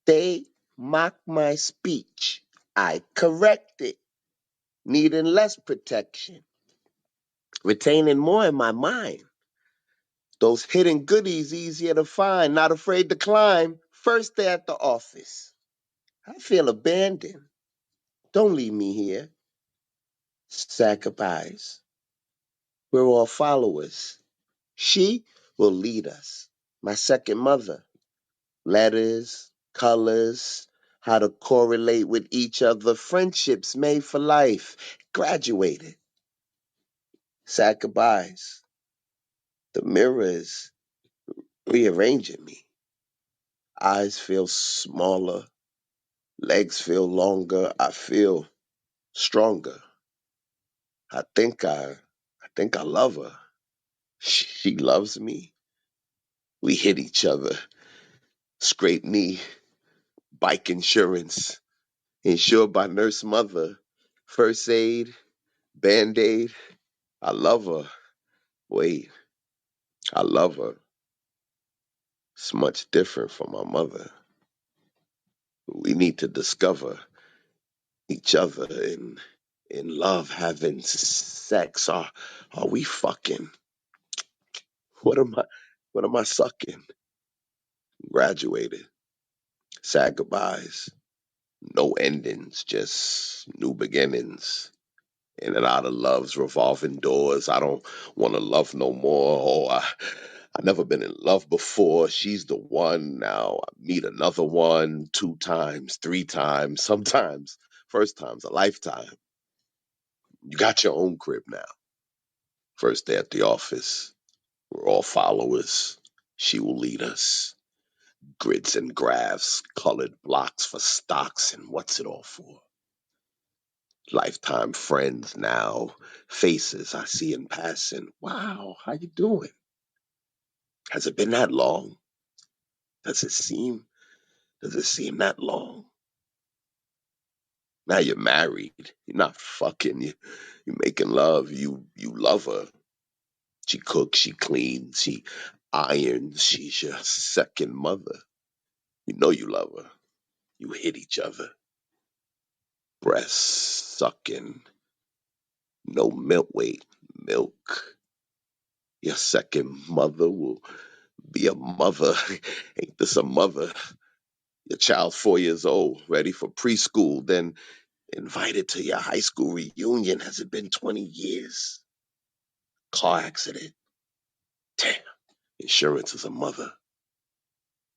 They mock my speech. I correct it. Needing less protection. Retaining more in my mind. Those hidden goodies easier to find. Not afraid to climb. First day at the office. I feel abandoned. Don't leave me here. Sacrifice. We're all followers. She will lead us. My second mother. Letters, colors, how to correlate with each other. Friendships made for life. Graduated. Sad goodbyes. The mirror is rearranging me. Eyes feel smaller. Legs feel longer. I feel stronger. I think I love her. She loves me. We hit each other. Scrape knee, bike insurance, insured by nurse mother, first aid, band-aid. I love her. Wait, I love her. It's much different from my mother. We need to discover each other in love, having sex. Are we fucking? What am I sucking? Graduated. Sad goodbyes. No endings, just new beginnings. In and out of love's revolving doors. I don't want to love no more. I never been in love before. She's the one. Now I meet another one 2 times, 3 times, sometimes first time's a lifetime. You got your own crib now. First day at the office. We're all followers. She will lead us. Grids and graphs, colored blocks for stocks, and what's it all for? Lifetime friends now, faces I see in passing. Wow, how you doing? Has it been that long? Does it seem? Does it seem that long? Now you're married. You're not fucking. You're making love. You love her. She cooks. She cleans. She irons. She's your second mother. You know you love her. You hit each other. Breast sucking. No milk. Wait, milk. Your second mother will be a mother. Ain't this a mother? Your child's 4 years old, ready for preschool, then invited to your high school reunion. Has it been 20 years? Car accident. Damn. Insurance is a mother.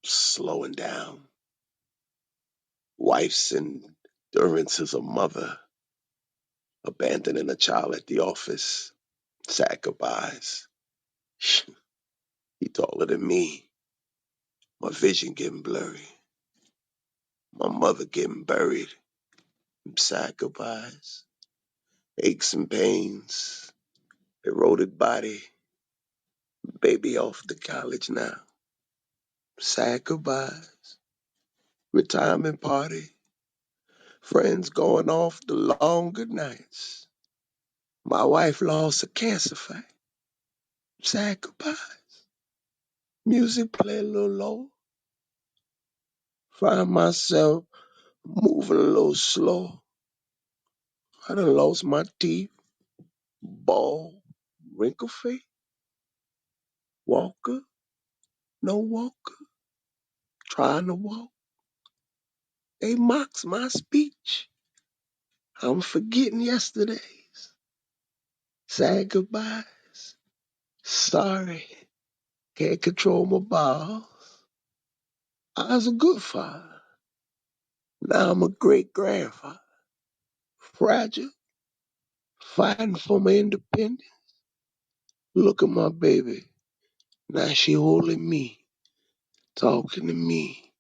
Slowing down. Wife's endurance is a mother. Abandoning a child at the office. Sad goodbyes. He taller than me. My vision getting blurry. My mother getting buried. Sad goodbyes. Aches and pains. Eroded body. Baby off to college now. Sad goodbyes. Retirement party. Friends going off the long good nights. My wife lost a cancer fight. Sad goodbyes. Music play a little low. Find myself moving a little slow. I done lost my teeth. Bald. Wrinkle face. Walker. No walker. Trying to walk. They mocks my speech. I'm forgetting yesterdays. Sad goodbyes. Sorry. Can't control my bowels. I was a good father. Now I'm a great grandfather. Fragile. Fighting for my independence. Look at my baby. Now she holding me. Talking to me.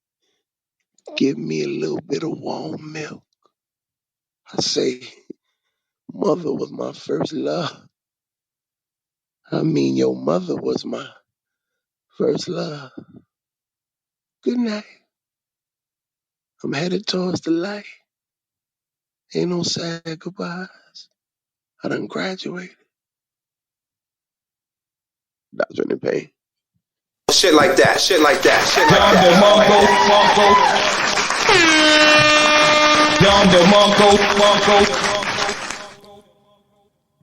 Give me a little bit of warm milk. I say, mother was my first love. I mean, your mother was my first love. Good night. I'm headed towards the light. Ain't no sad goodbyes. I done graduated. Dr. in pain. Shit like that, shit like that, shit like that.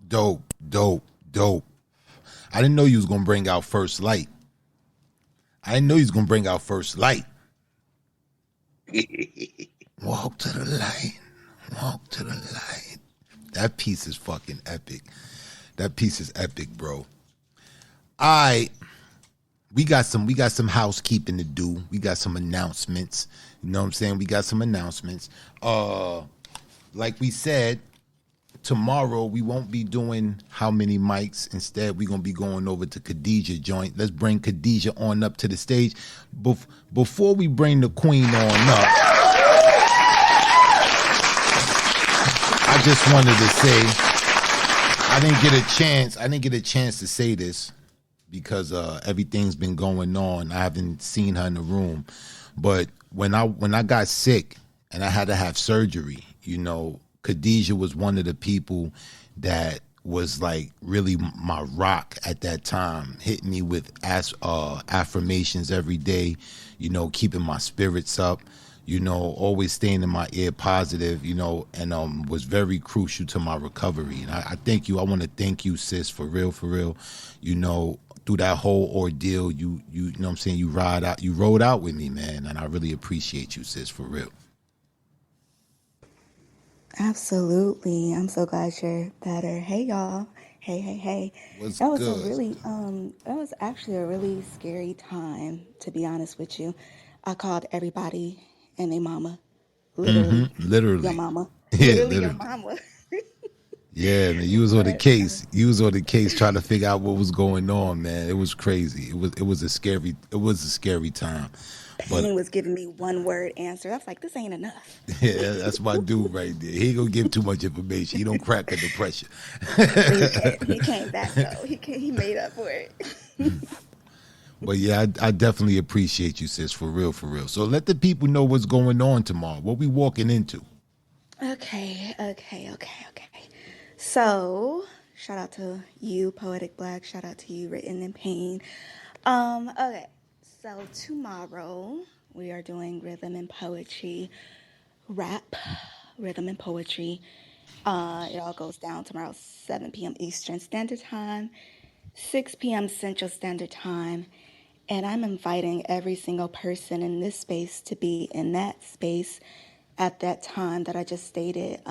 Dope, dope, dope. I didn't know you was gonna bring out First Light. I didn't know you was gonna bring out First Light. Walk to the light. Walk to the light. That piece is fucking epic. That piece is epic, bro. We got some housekeeping to do. We got some announcements. You know what I'm saying? We got some announcements. Like we said, tomorrow we won't be doing How Many Mics. Instead, we're gonna be going over to Khadijah joint. Let's bring Khadijah on up to the stage. Before we bring the queen on up, I just wanted to say I didn't get a chance to say this because everything's been going on. I haven't seen her in the room. But when I got sick and I had to have surgery, you know, Khadijah was one of the people that was like really my rock at that time, hitting me with affirmations every day, you know, keeping my spirits up, you know, always staying in my ear positive, you know, and was very crucial to my recovery. And I thank you. I want to thank you, sis, for real, you know, through that whole ordeal, you know what I'm saying, you rode out with me, man, and I really appreciate you, sis, for real. Absolutely. I'm so glad you're better. Hey, y'all. Hey. What's That was a good? really, that was actually a really scary time, to be honest with you. I called everybody and their mama, Mm-hmm. literally, your Literally. mama, Yeah, literally your literally. mama. Yeah, man. You was on the But case. You was on the case trying to figure out what was going on, man. It was crazy. It was a scary time. But Penny was giving me one word answer. I was like, this ain't enough. yeah, that's my dude right there. He ain't gonna give too much information. He don't crack under pressure. But he came back though. He made up for it. But yeah, I definitely appreciate you, sis, for real, for real. So let the people know what's going on tomorrow. What we walking into. Okay. So, shout out to you, Poetic Black. Shout out to you, Written in Pain. Okay. So tomorrow we are doing rhythm and poetry, rap, rhythm and poetry. It all goes down tomorrow, 7 p.m. Eastern Standard Time, 6 p.m. Central Standard Time. And I'm inviting every single person in this space to be in that space at that time that I just stated.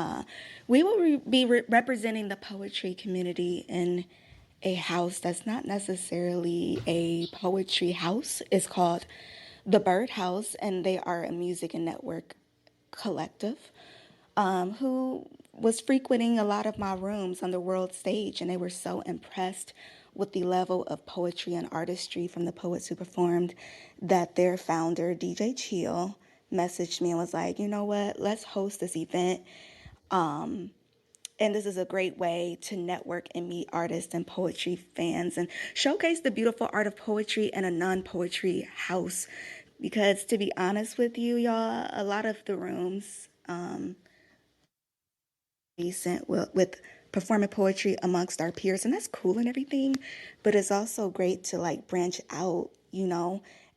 We will be representing the poetry community in a house that's not necessarily a poetry house. It's called the Bird House, and they are a music and network collective who was frequenting a lot of my rooms on the world stage, and they were so impressed with the level of poetry and artistry from the poets who performed that their founder, DJ Chill, messaged me and was like, you know what, let's host this event. And this is a great way to network and meet artists and poetry fans and showcase the beautiful art of poetry in a non poetry house. Because to be honest with you, y'all, a lot of the rooms decent with performing poetry amongst our peers, and that's cool and everything, but it's also great to like branch out,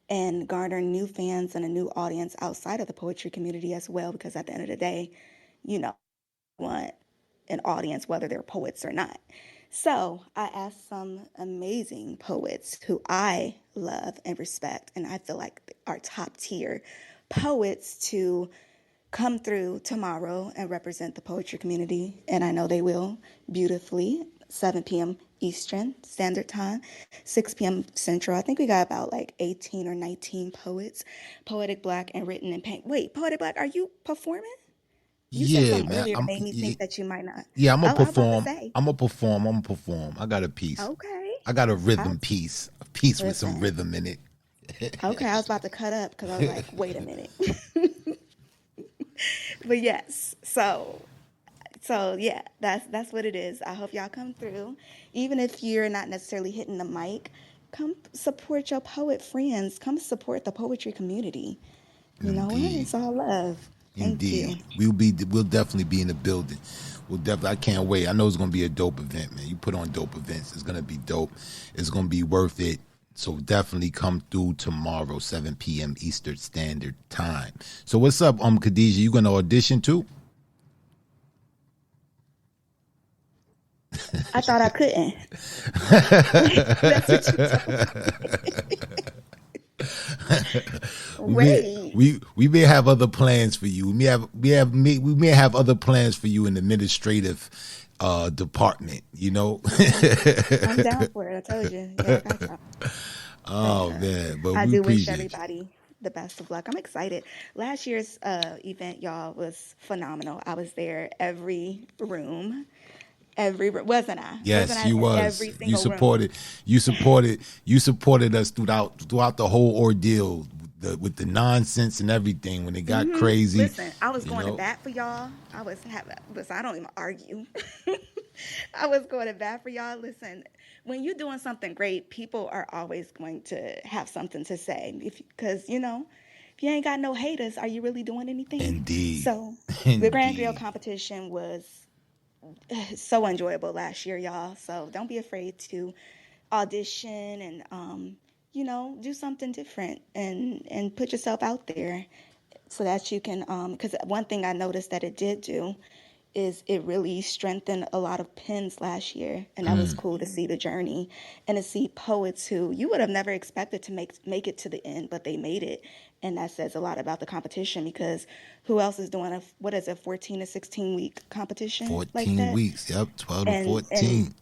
and garner new fans and a new audience outside of the poetry community as well, because at the end of the day, you want an audience whether they're poets or not. So I asked some amazing poets who I love and respect, and I feel like are top tier poets to come through tomorrow and represent the poetry community. And I know they will beautifully. 7 p.m. Eastern Standard Time, 6 p.m. Central. I think we got about like 18 or 19 poets, Poetic Black and Written in Paint. Wait, Poetic Black, are you performing? You said Yeah, something man. earlier that made me think that you might not. Yeah, I'm gonna Oh, I was about to perform. say. I'm gonna perform. I'm gonna perform. I got a piece. Okay. I got a I, rhythm piece. A piece with some listen. rhythm in it. Okay, I was about to cut up because I was like, wait a minute. But yes, so yeah, that's what it is. I hope y'all come through. Even if you're not necessarily hitting the mic, come support your poet friends. Come support the poetry community. You know what? Indeed. It's all love. Thank you. Indeed. We'll definitely be in the building. I can't wait. I know it's gonna be a dope event, man. You put on dope events. It's gonna be dope. It's gonna be worth it. So definitely come through tomorrow, 7 p.m. Eastern Standard Time. So what's up, Khadijah? You gonna audition too? I thought I couldn't. That's what you told me. Wait. We may have other plans for you. We may have other plans for you in the administrative department. I'm down for it. I told you. Yeah, I got y'all. Oh man, but I we do wish appreciate you. everybody the best of luck. I'm excited. Last year's event, y'all, was phenomenal. I was there every room. Wasn't I? Wasn't Yes, I you in was. every single room? You supported us throughout the whole ordeal, with the nonsense and everything when it got crazy. Listen, I was going to bat for y'all. Listen, I don't even argue. I was going to bat for y'all. Listen, when you're doing something great, people are always going to have something to say. Because, if you ain't got no haters, are you really doing anything? Indeed. So the Grand Grill Indeed. competition was so enjoyable last year, y'all. So don't be afraid to audition and do something different and put yourself out there so that you can because one thing I noticed that it did do is it really strengthened a lot of pens last year, and that was cool to see the journey and to see poets who you would have never expected to make it to the end, but they made it. And that says a lot about the competition, because who else is doing a 14 to 16 week competition like 14 that? weeks. Yep, 12 to And 14.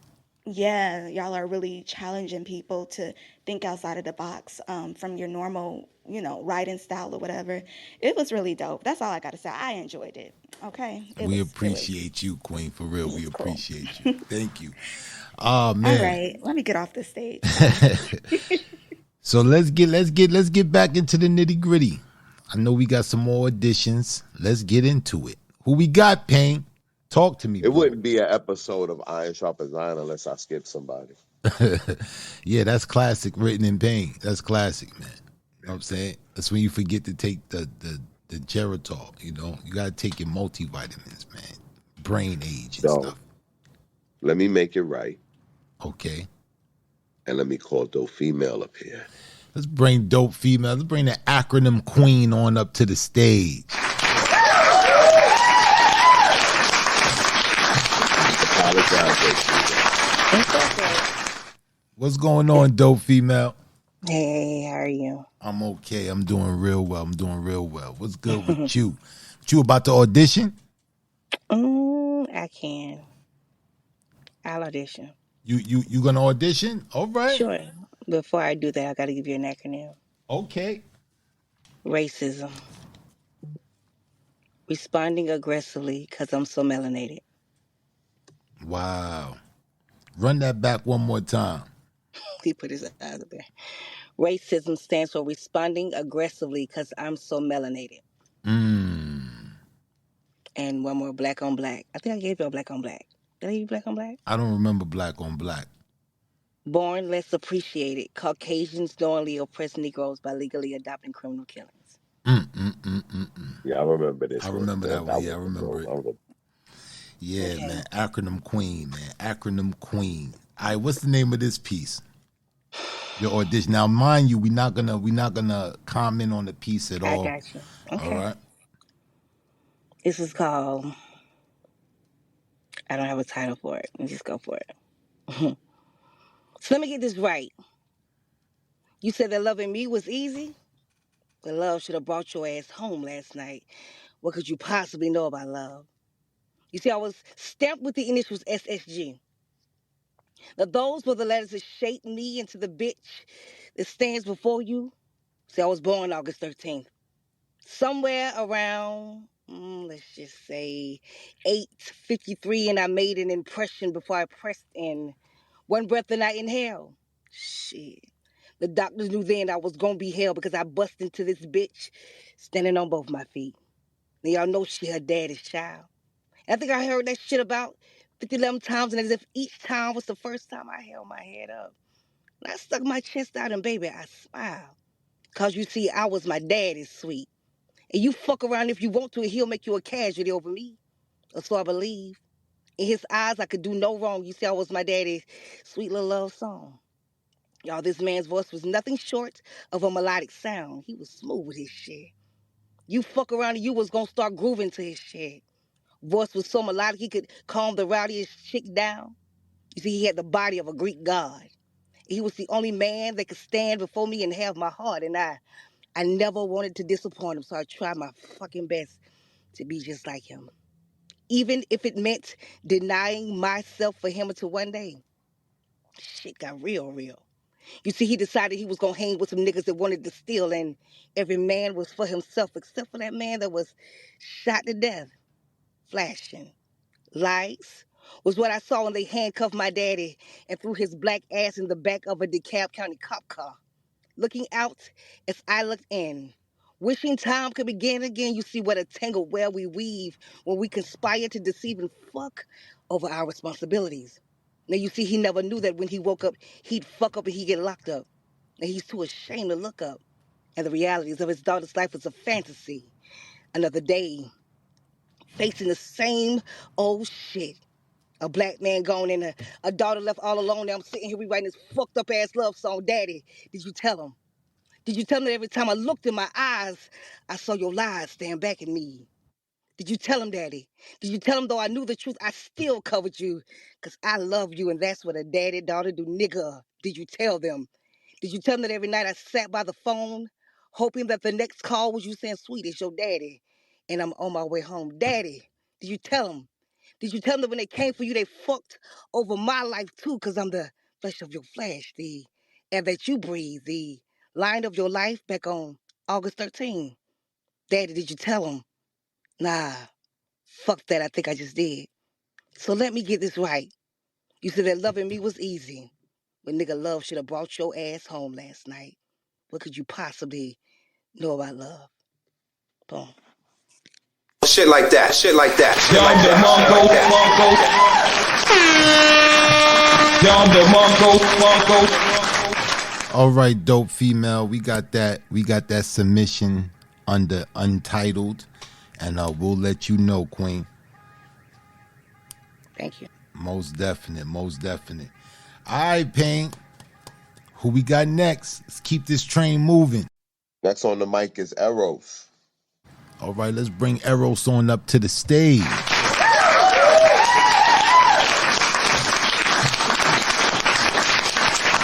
Yeah, y'all are really challenging people to think outside of the box from your normal, writing style or whatever. It was really dope. That's all I got to say. I enjoyed it. Okay, We it was appreciate you, Queen. For real, it we was cool. appreciate you. Thank you. Oh All man. right, let me get off the stage. Bye. So let's get back into the nitty gritty. I know we got some more auditions. Let's get into it. Who we got, Payne? Talk to me, It bro. wouldn't be an episode of Iron Sharpeth Iron unless I skipped somebody. Yeah, that's classic. Written in pain. That's classic, man. You know what I'm saying? That's when you forget to take the Geritol. You gotta take your multivitamins, man. Brain age and So stuff. let me make it right, Okay. and let me call dope female up here. Let's bring dope female. Let's bring the acronym queen on up to the stage. It's okay. What's going on, dope female? Hey, how are you? I'm okay. I'm doing real well. What's good with you? You about to audition? I can. I'll audition. You gonna audition? All right. Sure. Before I do that, I got to give you an acronym. Okay. Racism. Responding aggressively because I'm so melanated. Wow. Run that back one more time. He put his eyes up there. Racism stands for responding aggressively because I'm so melanated. And one more, black on black. I think I gave you a black on black. Did I give you black on black? I don't remember black on black. Born less appreciated. Caucasians knowingly oppress Negroes by legally adopting criminal killings. Yeah, I remember this I one. remember that one. Yeah, I remember it. Yeah, Okay. man. Acronym queen, man. Acronym queen. All right, what's the name of this piece? Your audition. Now, mind you, we're not gonna comment on the piece at I all. got you. Okay. All right. This is called, I don't have a title for it. Let me just go for it. So let me get this right. You said that loving me was easy? Well, love should have brought your ass home last night. What could you possibly know about love? You see, I was stamped with the initials SSG. Now, those were the letters that shaped me into the bitch that stands before you. See, I was born August 13th. Somewhere around, let's just say 8:53, and I made an impression before I pressed in. One breath and I inhale. Shit. The doctors knew then I was gonna be hell because I bust into this bitch standing on both my feet. Now y'all know she her daddy's child. And I think I heard that shit about 50 times, and as if each time was the first time I held my head up. And I stuck my chest out, and baby, I smiled. Cause you see, I was my daddy's sweet. And you fuck around if you want to, and he'll make you a casualty over me. Or so I believe. In his eyes, I could do no wrong. You see, I was my daddy's sweet little love song. Y'all, this man's voice was nothing short of a melodic sound. He was smooth with his shit. You fuck around and you was gonna start grooving to his shit. Voice was so melodic he could calm the rowdiest chick down. You see, he had the body of a Greek god. He was the only man that could stand before me and have my heart. And I never wanted to disappoint him, so I tried my fucking best to be just like him. Even if it meant denying myself for him until one day, shit got real, real. You see, he decided he was gonna hang with some niggas that wanted to steal, and every man was for himself except for that man that was shot to death. Flashing lights was what I saw when they handcuffed my daddy and threw his black ass in the back of a DeKalb County cop car. Looking out as I looked in, wishing time could begin again. You see what a tangled web we weave when we conspire to deceive and fuck over our responsibilities. Now you see, he never knew that when he woke up, he'd fuck up and he'd get locked up. And he's too ashamed to look up. And the realities of his daughter's life was a fantasy. Another day, facing the same old shit. A black man gone and a daughter left all alone. Now I'm sitting here rewriting this fucked up ass love song. Daddy, did you tell him? Did you tell him that every time I looked in my eyes, I saw your lies staring back at me? Did you tell him, Daddy? Did you tell him, though I knew the truth, I still covered you? Because I love you, and that's what a daddy-daughter do, nigga. Did you tell them? Did you tell them that every night I sat by the phone, hoping that the next call was you saying, sweet, it's your daddy, and I'm on my way home? Daddy, did you tell him? Did you tell them when they came for you, they fucked over my life too? Cause I'm the flesh of your flesh, the air that you breathe, the line of your life back on August 13th. Daddy, did you tell them? Nah, fuck that. I think I just did. So let me get this right. You said that loving me was easy. But nigga, love should have brought your ass home last night. What could you possibly know about love? Boom. Shit like that. Shit like that. Shit like that. All right, dope female. We got that submission under Untitled, and we'll let you know, Queen. Thank you. Most definite. All right, Payne. Who we got next? Let's keep this train moving. Next on the mic is Eros. All right, let's bring Eros on up to the stage.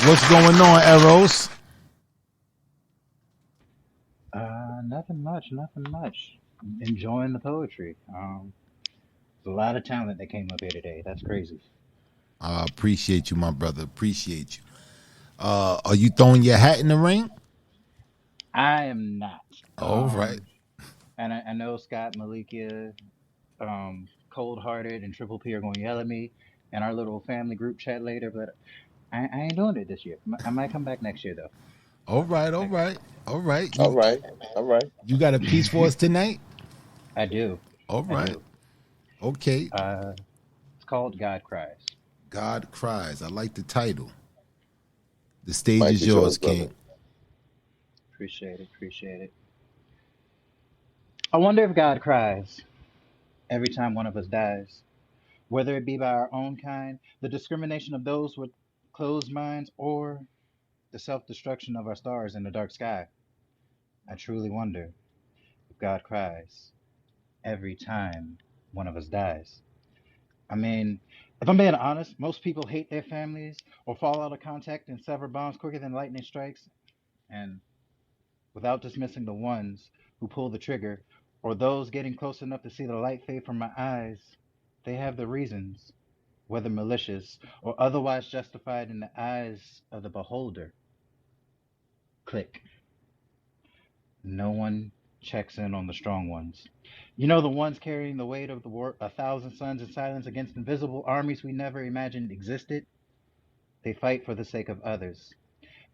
What's going on, Eros? Nothing much. Enjoying the poetry. There's a lot of talent that came up here today. That's crazy. I appreciate you, my brother. Appreciate you. Are you throwing your hat in the ring? I am not. All right. And I know Scott, Malikia, Cold Hearted, and Triple P are going to yell at me in our little family group chat later, but I ain't doing it this year. I might come back next year, though. All right. You got a piece for us tonight? I do. All right. Okay. It's called God Cries. God Cries. I like the title. The stage is yours, King. Appreciate it. I wonder if God cries every time one of us dies, whether it be by our own kind, the discrimination of those with closed minds, or the self-destruction of our stars in the dark sky. I truly wonder if God cries every time one of us dies. I mean, if I'm being honest, most people hate their families or fall out of contact and sever bonds quicker than lightning strikes. And without dismissing the ones who pull the trigger or those getting close enough to see the light fade from my eyes, they have the reasons, whether malicious or otherwise justified in the eyes of the beholder. Click. No one checks in on the strong ones. You know, the ones carrying the weight of the 1,000 suns in silence against invisible armies we never imagined existed. They fight for the sake of others,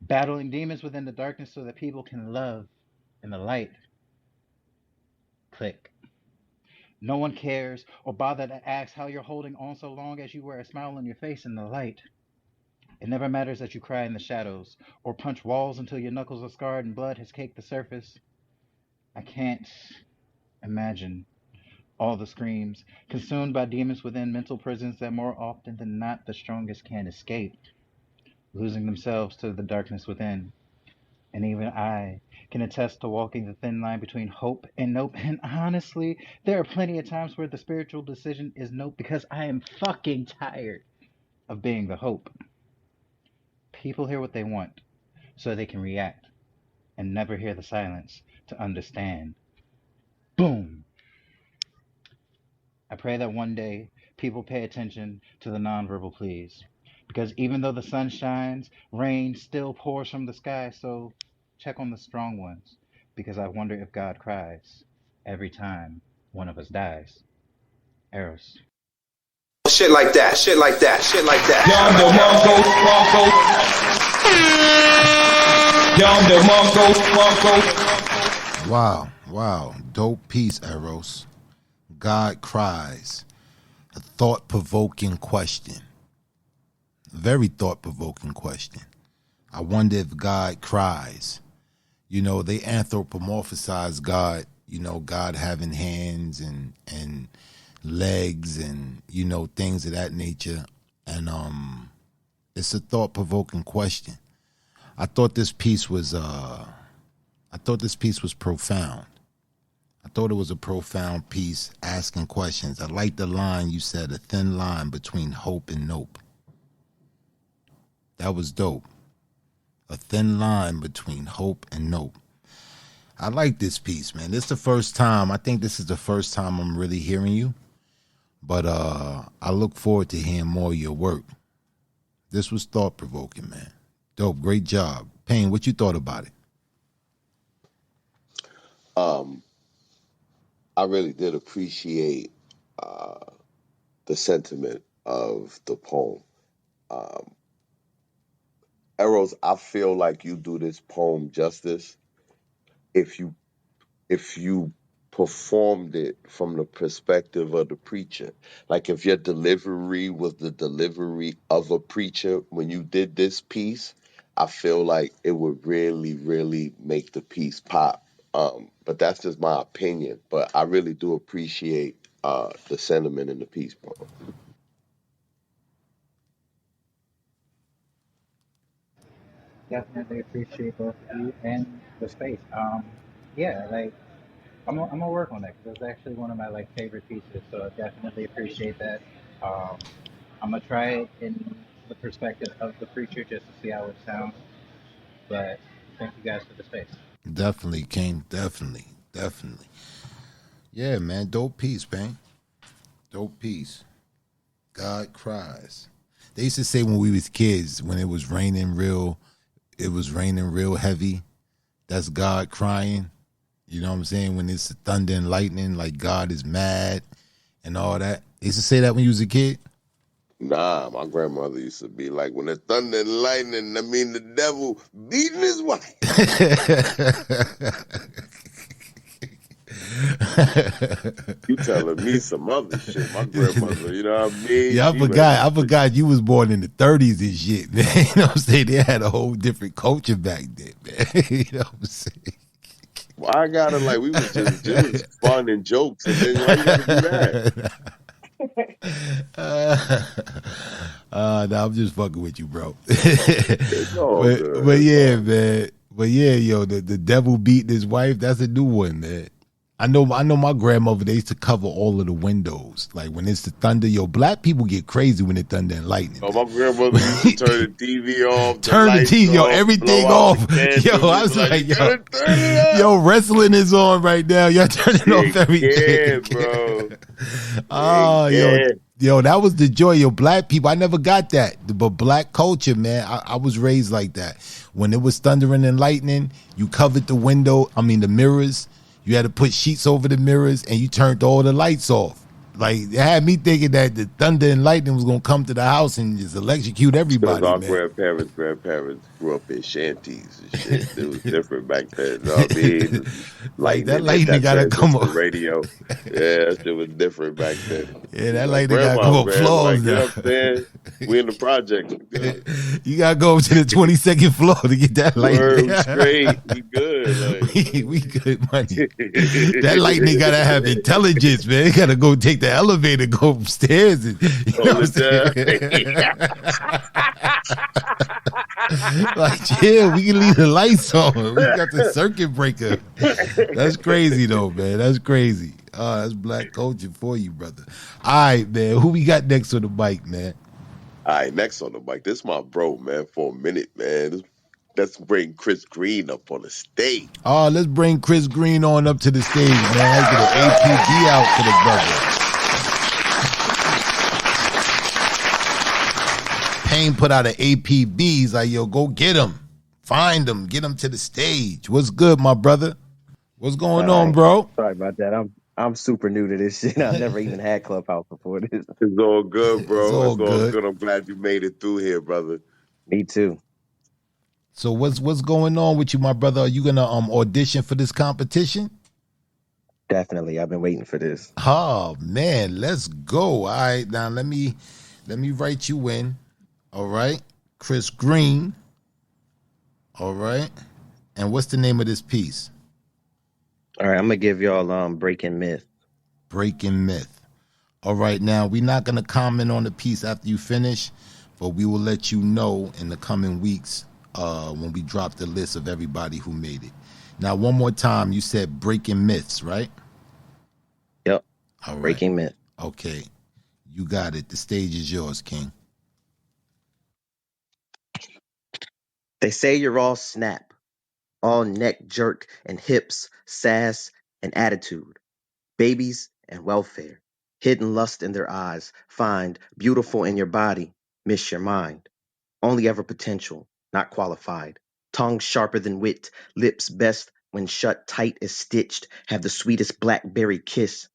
battling demons within the darkness so that people can love in the light. Click. No one cares or bother to ask how you're holding on so long as you wear a smile on your face in the light. It never matters that you cry in the shadows or punch walls until your knuckles are scarred and blood has caked the surface. I can't imagine all the screams, consumed by demons within mental prisons that more often than not the strongest can't escape, losing themselves to the darkness within. And even I can attest to walking the thin line between hope and nope. And honestly, there are plenty of times where the spiritual decision is nope because I am fucking tired of being the hope. People hear what they want so they can react and never hear the silence to understand. Boom. I pray that one day people pay attention to the nonverbal pleas. Because even though the sun shines, rain still pours from the sky. So check on the strong ones. Because I wonder if God cries every time one of us dies. Eros. Shit like that. Wow. Dope piece, Eros. God Cries. A thought-provoking question. Very thought-provoking question. I wonder if God cries. You know, they anthropomorphize God, you know, God having hands and legs and, you know, things of that nature. And it's a thought-provoking question. I thought this piece was profound. I thought it was a profound piece asking questions. I like the line you said, a thin line between hope and nope. That was dope. A thin line between hope and nope. I like this piece, man. I think this is the first time I'm really hearing you. But I look forward to hearing more of your work. This was thought provoking, man. Dope, great job. Payne, what you thought about it? Um, I really did appreciate uh, the sentiment of the poem. Um, Eros, I feel like you do this poem justice if you performed it from the perspective of the preacher. Like if your delivery was the delivery of a preacher when you did this piece, I feel like it would really, really make the piece pop. But that's just my opinion. But I really do appreciate the sentiment in the piece, bro. Definitely appreciate both of you and the space. Yeah, like I'm gonna work on that because it's actually one of my like favorite pieces. So I definitely appreciate that. Um, I'm gonna try it in the perspective of the preacher just to see how it sounds. But thank you guys for the space. Definitely, King. Definitely. Definitely. Yeah, man. Dope piece, Payne. Dope piece. God cries. They used to say when we was kids, when it was raining real heavy. That's God crying. You know what I'm saying? When it's thunder and lightning, like God is mad and all that. They used to say that when you was a kid. Nah, my grandmother used to be like, when it's thunder and lightning, I mean the devil beating his wife. You telling me some other shit. My grandmother, you know what I mean? Yeah, She read I forgot you was born in the 30s and shit, man. You know what I'm saying? They had a whole different culture back then, man. You know what I'm saying? Well, I gotta like we was just it was fun and jokes, and then why you gotta do that? No, I'm just fucking with you, bro. It's all good. but It's yeah, all man. But yeah, yo, the devil beating his wife, that's a new one, man. I know my grandmother, they used to cover all of the windows. Like when it's the thunder, yo, black people get crazy when it's thunder and lightning, oh, man. my grandmother used to turn the TV off, the Turn the lights TV, yo, off, blow everything out the off. Yo, candles. I She'd be was like, "You like, yo, gotta turn it up." yo, wrestling is on right now. Y'all turning off Shit everything. can, bro. It Oh, can. yo, that was the joy. Yo, black people, I never got that. But black culture, man, I was raised like that. When it was thundering and lightning, you covered the window, the mirrors. You had to put sheets over the mirrors and you turned all the lights off. Like, it had me thinking that the thunder and lightning was going to come to the house and just electrocute Because everybody, our man. grandparents grew up in shanties and shit. It was different back then. You know what I mean? Like, that Lightning hit lightning that got to come transistor up. radio. Yeah, that shit was different back then. Yeah, She's that like, lightning got to grandma, come up man, floors like, get now. upstairs. We in the project. We good. You got to go up to the 22nd floor to get that lightning. Word straight. We good. we good money. Like, That lightning gotta have intelligence, man. It gotta go take the elevator, go upstairs, and you know hold what it down. I'm saying? Like, chill, we can leave the lights on. We got the circuit breaker. That's crazy though, man. That's crazy. That's black culture for you, brother. All right, man. Who we got next on the mic, man? All right, next on the mic. This my bro, man, for a minute, man. Let's bring Chris Green up on the stage. Let's bring Chris Green on up to the stage, man. Let's get an APB out for the brother. Payne put out an APB. He's like, yo, go get him. Find him. Get him to the stage. What's good, my brother? What's going All on, right. bro? Sorry about that. I'm super new to this shit. I never even had Clubhouse before this. It's all good, It's bro. all It's all good. good. I'm glad you made it through here, brother. Me too. So what's going on with you, my brother? Are you gonna audition for this competition? Definitely. I've been waiting for this. Oh man, let's go. All right, now let me write you in. All right, Chris Green. All right, and what's the name of this piece? All right, I'm gonna give y'all Breaking Myth. Breaking Myth. All right, now we're not gonna comment on the piece after you finish, but we will let you know in the coming weeks when we drop the list of everybody who made it. Now, one more time, you said Breaking Myths, right? Yep. All right. Breaking Myth. Okay. You got it. The stage is yours, King. They say you're all snap, all neck jerk and hips, sass and attitude, babies and welfare, Hidden lust in their eyes, find beautiful in your body, miss your mind. Only ever potential, not qualified. Tongue sharper than wit, lips best when shut tight as stitched, have the sweetest blackberry kiss.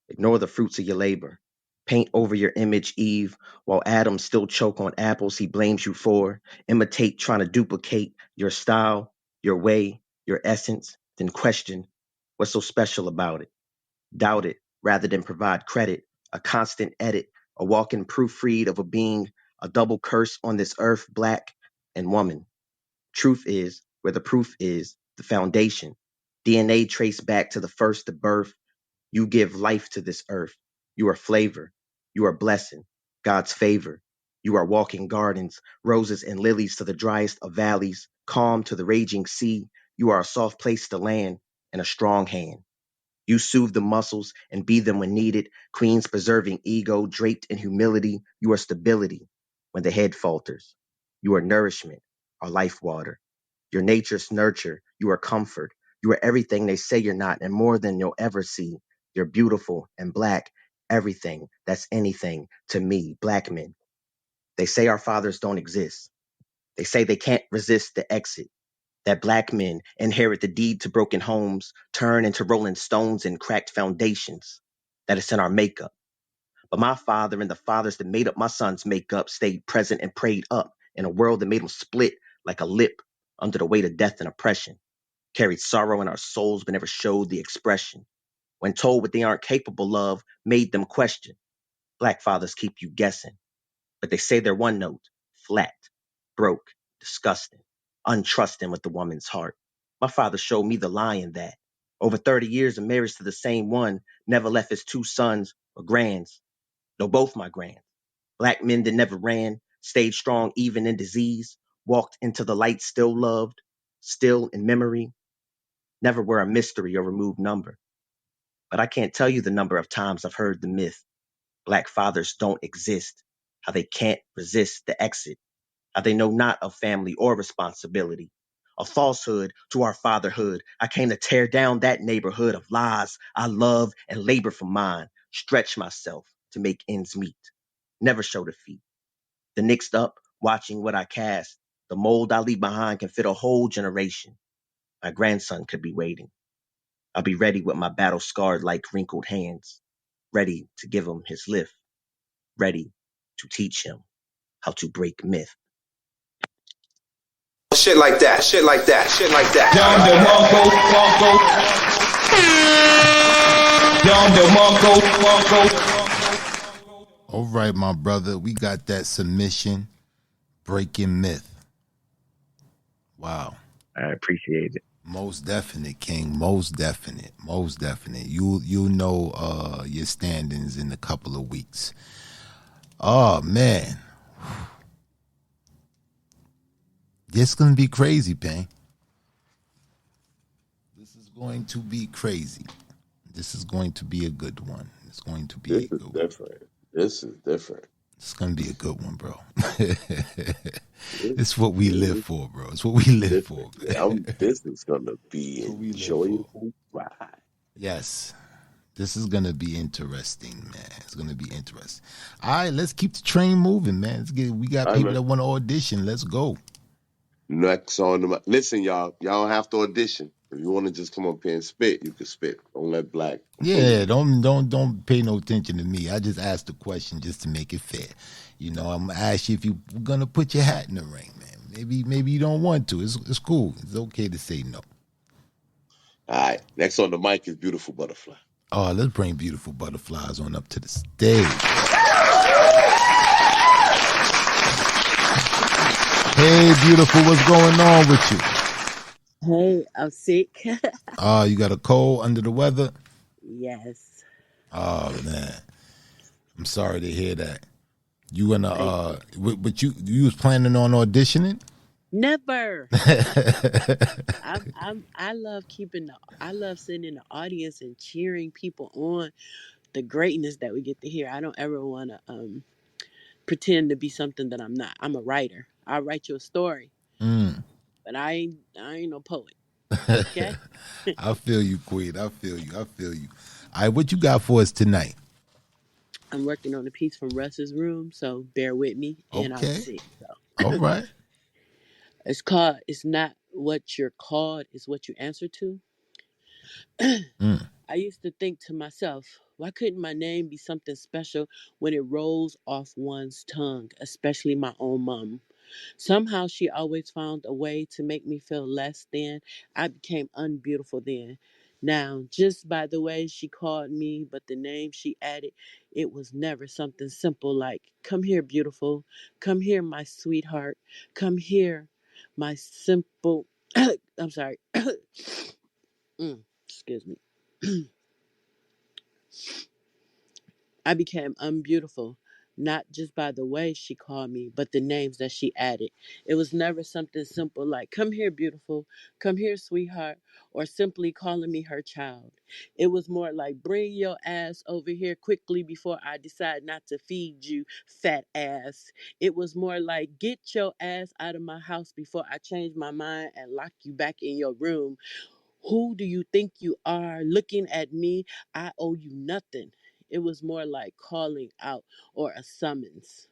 Ignore the fruits of your labor. Paint over your image, Eve, while Adam still choke on apples he blames you for. Imitate trying to duplicate your style, your way, your essence, then question what's so special about it. Doubt it rather than provide credit, a constant edit, a walking proofread of a being, a double curse on this earth, black and woman. Truth is where the proof is, the foundation. DNA traced back to the first of birth. You give life to this earth. You are flavor. You are blessing. God's favor. You are walking gardens, roses and lilies to the driest of valleys, calm to the raging sea. You are a soft place to land and a strong hand. You soothe the muscles and be them when needed. Queens preserving ego, draped in humility. You are stability when the head falters. You are nourishment, our life water. Your nature's nurture. You are comfort. You are everything they say you're not and more than you'll ever see. You're beautiful and black. Everything that's anything to me, black men. They say our fathers don't exist. They say they can't resist the exit that black men inherit the deed to broken homes, turn into rolling stones and cracked foundations, that it's in our makeup. But my father and the fathers that made up my son's makeup stayed present and prayed up in a world that made them split like a lip under the weight of death and oppression, carried sorrow in our souls but never showed the expression. When told what they aren't capable of, made them question. Black fathers keep you guessing but they say they're one note, flat, broke, disgusting, untrusting with the woman's heart. My father showed me the lie in that. Over 30 years of marriage to the same one, never left his two sons or grands. No, both my grands. Black men that never ran, stayed strong even in disease, walked into the light still loved, still in memory, never were a mystery or removed number. But I can't tell you the number of times I've heard the myth. Black fathers don't exist, how they can't resist the exit they know not of family or responsibility. A falsehood to our fatherhood. I came to tear down that neighborhood of lies. I love and labor for mine. Stretch myself to make ends meet. Never show defeat. The next up, watching what I cast. The mold I leave behind can fit a whole generation. My grandson could be waiting. I'll be ready with my battle scarred like wrinkled hands. Ready to give him his lift. Ready to teach him how to break myth. Shit like that, shit like that, shit like that. All right, my brother, we got that submission, breaking myth. Wow. I appreciate it. Most definite, King. Most definite. Most definite. You know your standings in a couple of weeks. Oh man. This gonna be crazy, Payne. This is going to be crazy. This is going to be a good one. It's going to be a good one. Different. This is different. It's gonna be a good one, bro. It's what we live for, bro. It's what we live for, man. This is gonna be enjoyable ride. Yes. This is gonna be interesting, man. It's gonna be interesting. All right, let's keep the train moving, man. We got people that want to audition. Let's go. Next on the listen, y'all. Y'all don't have to audition. If you want to just come up here and spit, you can spit. Don't let black. Yeah, don't pay no attention to me. I just asked the question just to make it fair. You know, I'm gonna ask you if you're gonna put your hat in the ring, man. Maybe you don't want to. It's cool. It's okay to say no. All right. Next on the mic is Beautiful Butterfly. Oh, let's bring Beautiful Butterflies on up to the stage. Hey, Beautiful, what's going on with you? Hey, I'm sick. Oh, you got a cold, under the weather? Yes. Oh man, I'm sorry to hear that. You gonna but you was planning on auditioning? Never. I love I love sitting in the audience and cheering people on, the greatness that we get to hear. I don't ever want to pretend to be something that I'm not. I'm a writer. I'll write you a story. But I ain't no poet. Okay? I feel you, Queen. I feel you. All right, what you got for us tonight? I'm working on a piece from Russ's room, so bear with me and I'll Okay. sing. All right. It's called It's Not What You're Called, It's What You Answer To. Mm. I used to think to myself, why couldn't my name be something special when it rolls off one's tongue, especially my own mom? Somehow she always found a way to make me feel less than. I became unbeautiful then. Now, just by the way she called me, but the name she added, it was never something simple like, come here, beautiful. Come here, my sweetheart. Come here, my simple. I'm sorry. Excuse me. I became unbeautiful, not just by the way she called me, but the names that she added. It was never something simple like, come here, beautiful, come here, sweetheart, or simply calling me her child. It was more like, bring your ass over here quickly before I decide not to feed you, fat ass. It was more like, get your ass out of my house before I change my mind and lock you back in your room. Who do you think you are? Looking at me, I owe you nothing. It was more like calling out or a summons.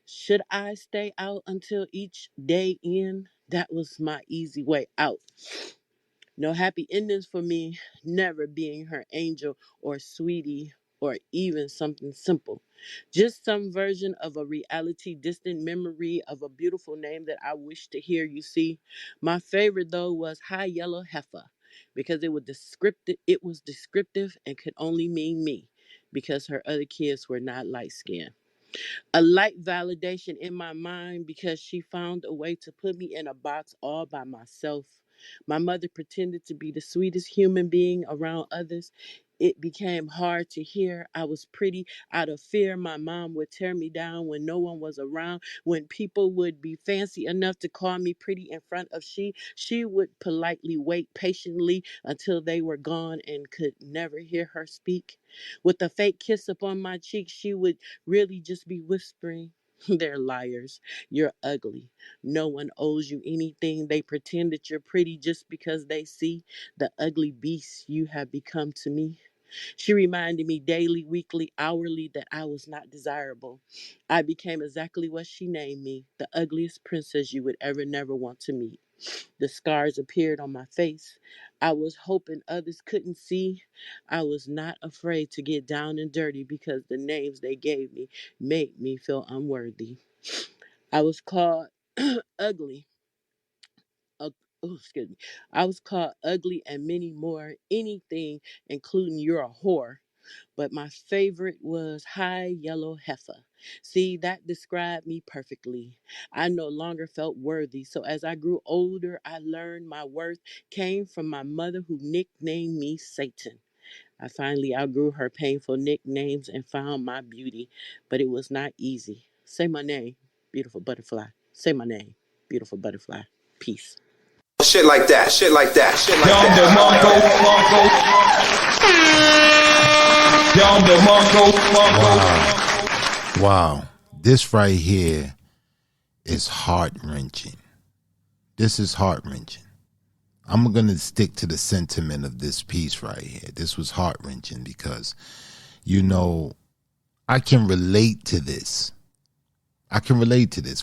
Should I stay out until each day end? That was my easy way out. No happy endings for me, never being her angel or sweetie or even something simple. Just some version of a reality, distant memory of a beautiful name that I wish to hear you see. My favorite though was High Yellow Heifer because it was descriptive and could only mean me because her other kids were not light skinned. A light validation in my mind because she found a way to put me in a box all by myself. My mother pretended to be the sweetest human being around others. It became hard to hear. I was pretty out of fear. My mom would tear me down when no one was around. When people would be fancy enough to call me pretty in front of she would politely wait patiently until they were gone and could never hear her speak. With a fake kiss upon my cheek, she would really just be whispering. They're liars. You're ugly. No one owes you anything. They pretend that you're pretty just because they see the ugly beast you have become to me. She reminded me daily, weekly, hourly that I was not desirable. I became exactly what she named me, the ugliest princess you would ever never want to meet. The scars appeared on my face. I was hoping others couldn't see. I was not afraid to get down and dirty because the names they gave me made me feel unworthy. I was called ugly. uh, excuse me. I was called ugly and many more, anything, including you're a whore. But my favorite was High Yellow Heifer. See, that described me perfectly. I no longer felt worthy, so as I grew older, I learned my worth came from my mother who nicknamed me Satan. I finally outgrew her painful nicknames and found my beauty, but it was not easy. Say my name, beautiful butterfly. Say my name, beautiful butterfly. Peace. Shit like that, shit like that, shit like that. Wow. This right here is heart-wrenching. This is heart-wrenching. I'm going to stick to the sentiment of this piece right here. This was heart-wrenching because, I can relate to this.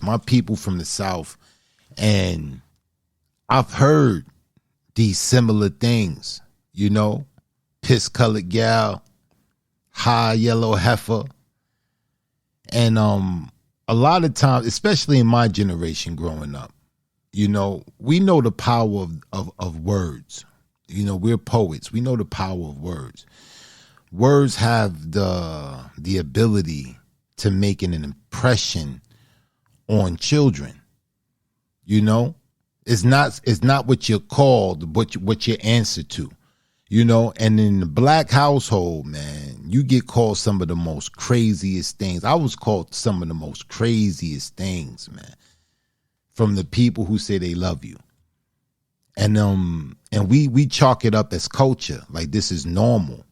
My people from the South, and I've heard these similar things, piss-colored gal, high yellow heifer. And a lot of times, especially in my generation growing up, we know the power of words. We're poets. We know the power of words. Words have the ability to make an impression on children. It's not what you're called, but what you answer to. And in the black household, man, you get called some of the most craziest things. I was called some of the most craziest things, man, from the people who say they love you. And we chalk it up as culture, like this is normal.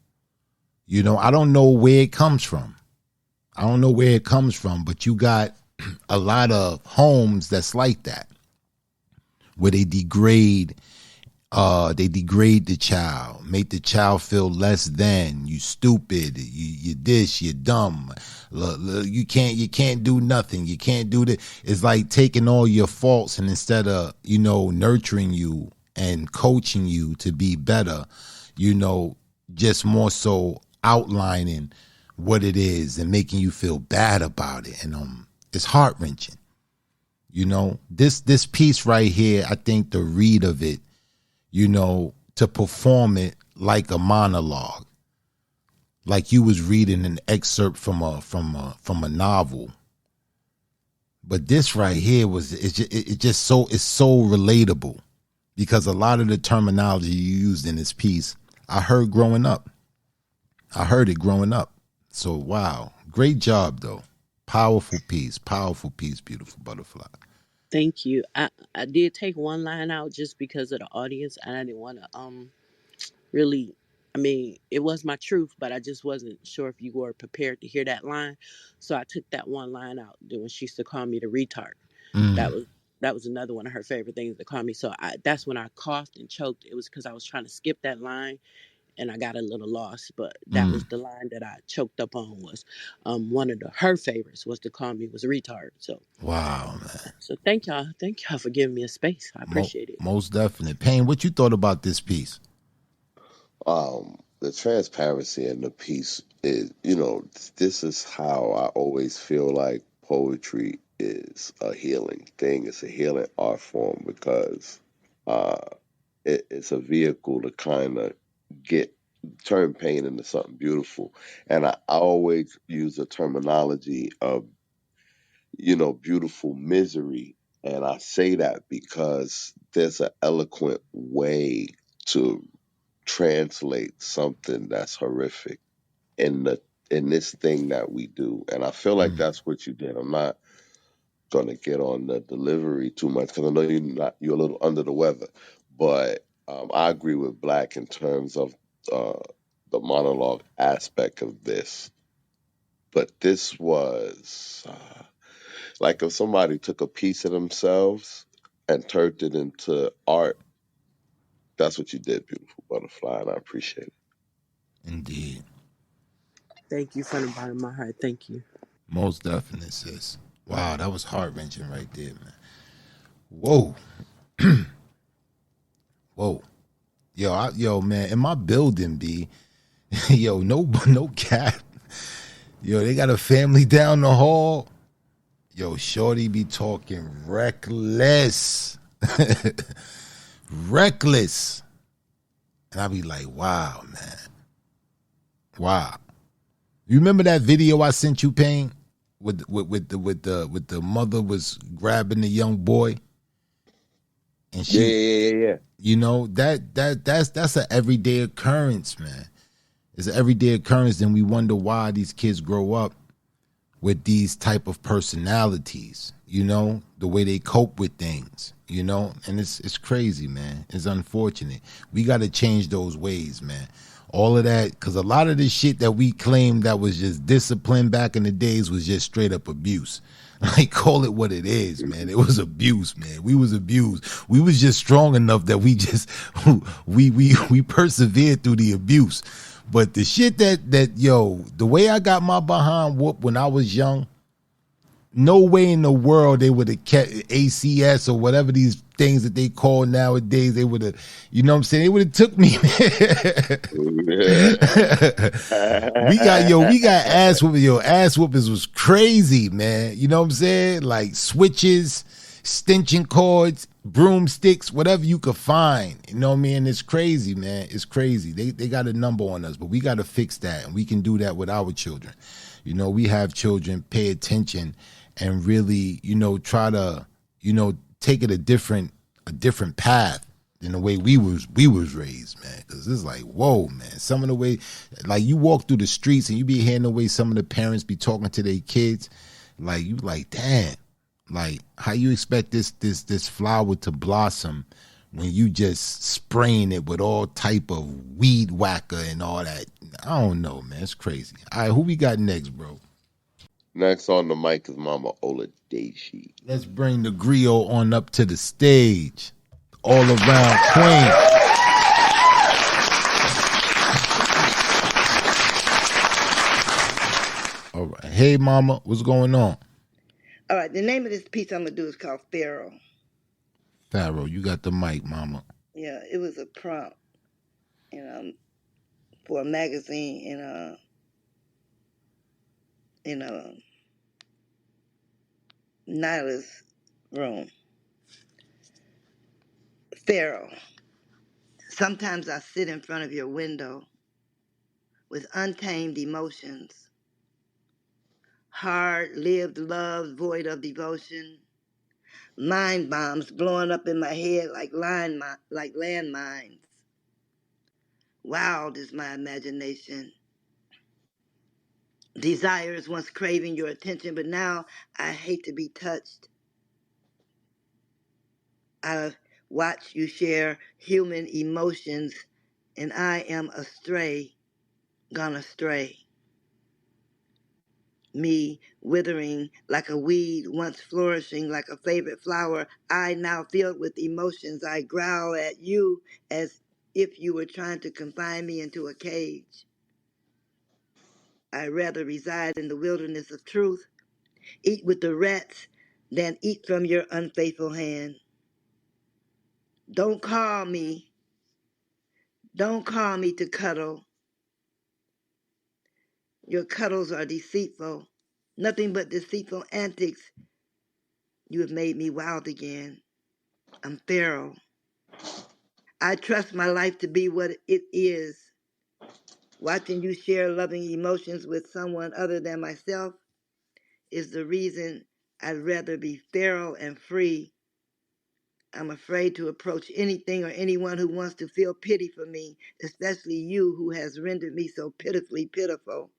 I don't know where it comes from. But you got a lot of homes that's like that, where they degrade They degrade the child, make the child feel less than. You stupid, you this, you dumb. You can't do nothing. You can't do that. It's like taking all your faults and instead of, nurturing you and coaching you to be better, just more so outlining what it is and making you feel bad about it. And it's heart wrenching. This piece right here, I think the read of it, to perform it like a monologue, like you was reading an excerpt from a novel. But this right here it's so relatable because a lot of the terminology you used in this piece, I heard growing up. I heard it growing up. So wow, great job though. Powerful piece, beautiful butterfly. Thank you. I did take one line out just because of the audience, and I didn't want to really. I mean, it was my truth, but I just wasn't sure if you were prepared to hear that line, so I took that one line out. When she used to call me the retard, that was another one of her favorite things to call me. So that's when I coughed and choked. It was because I was trying to skip that line, and I got a little lost. But that was the line that I choked up on. Was one of her favorites was to call me was a retard. So wow, man. So thank y'all for giving me a space. I appreciate it. Most definite. Payne, what you thought about this piece? The transparency in the piece is, this is how I always feel like poetry is a healing thing. It's a healing art form because it's a vehicle to kind of turn pain into something beautiful. And I always use the terminology of, beautiful misery. And I say that because there's an eloquent way to translate something that's horrific in this thing that we do. And I feel like that's what you did. I'm not gonna get on the delivery too much because I know you're a little under the weather. But I agree with Black in terms of uh, the monologue aspect of this. But this was like if somebody took a piece of themselves and turned it into art. That's what you did, beautiful butterfly, and I appreciate it. Indeed. Thank you from the bottom of my heart. Thank you. Most definitely, sis. Wow, that was heart wrenching right there, man. Whoa. Whoa. Yo, man, in my building, B, no cap. Yo, they got a family down the hall. Yo, shorty be talking reckless. Reckless. And I be like, wow, man. Wow. You remember that video I sent you, Payne? With the mother was grabbing the young boy? And she Yeah. That's an everyday occurrence, man. It's an everyday occurrence, and we wonder why these kids grow up with these type of personalities, the way they cope with things, and it's crazy, man. It's unfortunate. We got to change those ways, man. All of that, because a lot of this shit that we claim that was just discipline back in the days was just straight up abuse. Like, call it what it is, man. It was abuse, man. We was abused. We was just strong enough that we just we persevered through the abuse. But the shit that the way I got my behind whooped when I was young, no way in the world they would have kept ACS or whatever these things that they call nowadays. They would have, what I'm saying? They would have took me. we got ass whooping. Ass whoopings was crazy, man. You know what I'm saying? Like switches, stenching cords, broomsticks, whatever you could find. You know what I mean? It's crazy, man. It's crazy. They got a number on us, but we got to fix that, and we can do that with our children. We have children, pay attention and really, try to, take it a different path than the way we was raised, man. Because it's like, whoa, man. Some of the way, like you walk through the streets and you be hearing the way some of the parents be talking to their kids, like you like, damn, like how you expect this flower to blossom when you just spraying it with all type of weed whacker and all that. I don't know, man. It's crazy. All right, who we got next, bro? Next on the mic is Mama Oladeji. Let's bring the griot on up to the stage. All around queen. Hey, mama, what's going on? All right, the name of this piece I'm gonna do is called Pharaoh. Pharaoh, you got the mic, mama. Yeah, it was a prompt, for a magazine in a Nyla's room. Pharaoh. Sometimes I sit in front of your window with untamed emotions, hard-lived love void of devotion, mind bombs blowing up in my head like landmines. Wild is my imagination. Desires once craving your attention, but now I hate to be touched. I watch you share human emotions, and I am astray, gone astray. Me withering like a weed, once flourishing like a favorite flower, I now filled with emotions. I growl at you as if you were trying to confine me into a cage. I'd rather reside in the wilderness of truth, eat with the rats, than eat from your unfaithful hand. Don't call me. Don't call me to cuddle. Your cuddles are deceitful. Nothing but deceitful antics. You have made me wild again. I'm feral. I trust my life to be what it is. Watching you share loving emotions with someone other than myself is the reason I'd rather be feral and free. I'm afraid to approach anything or anyone who wants to feel pity for me, especially you who has rendered me so pitifully pitiful.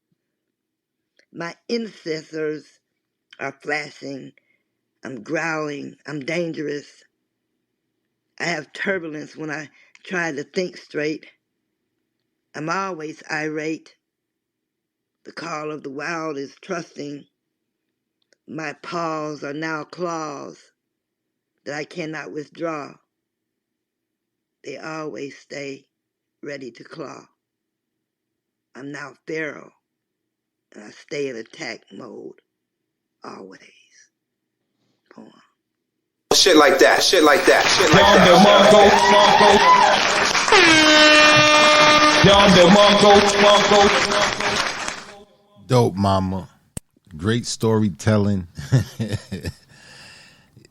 My intercessors are flashing. I'm growling. I'm dangerous. I have turbulence when I try to think straight. I'm always irate. The call of the wild is trusting. My paws are now claws that I cannot withdraw. They always stay ready to claw. I'm now feral, and I stay in attack mode always. Poem. Shit like that, shit like that, shit like that. Dope, mama. Great storytelling.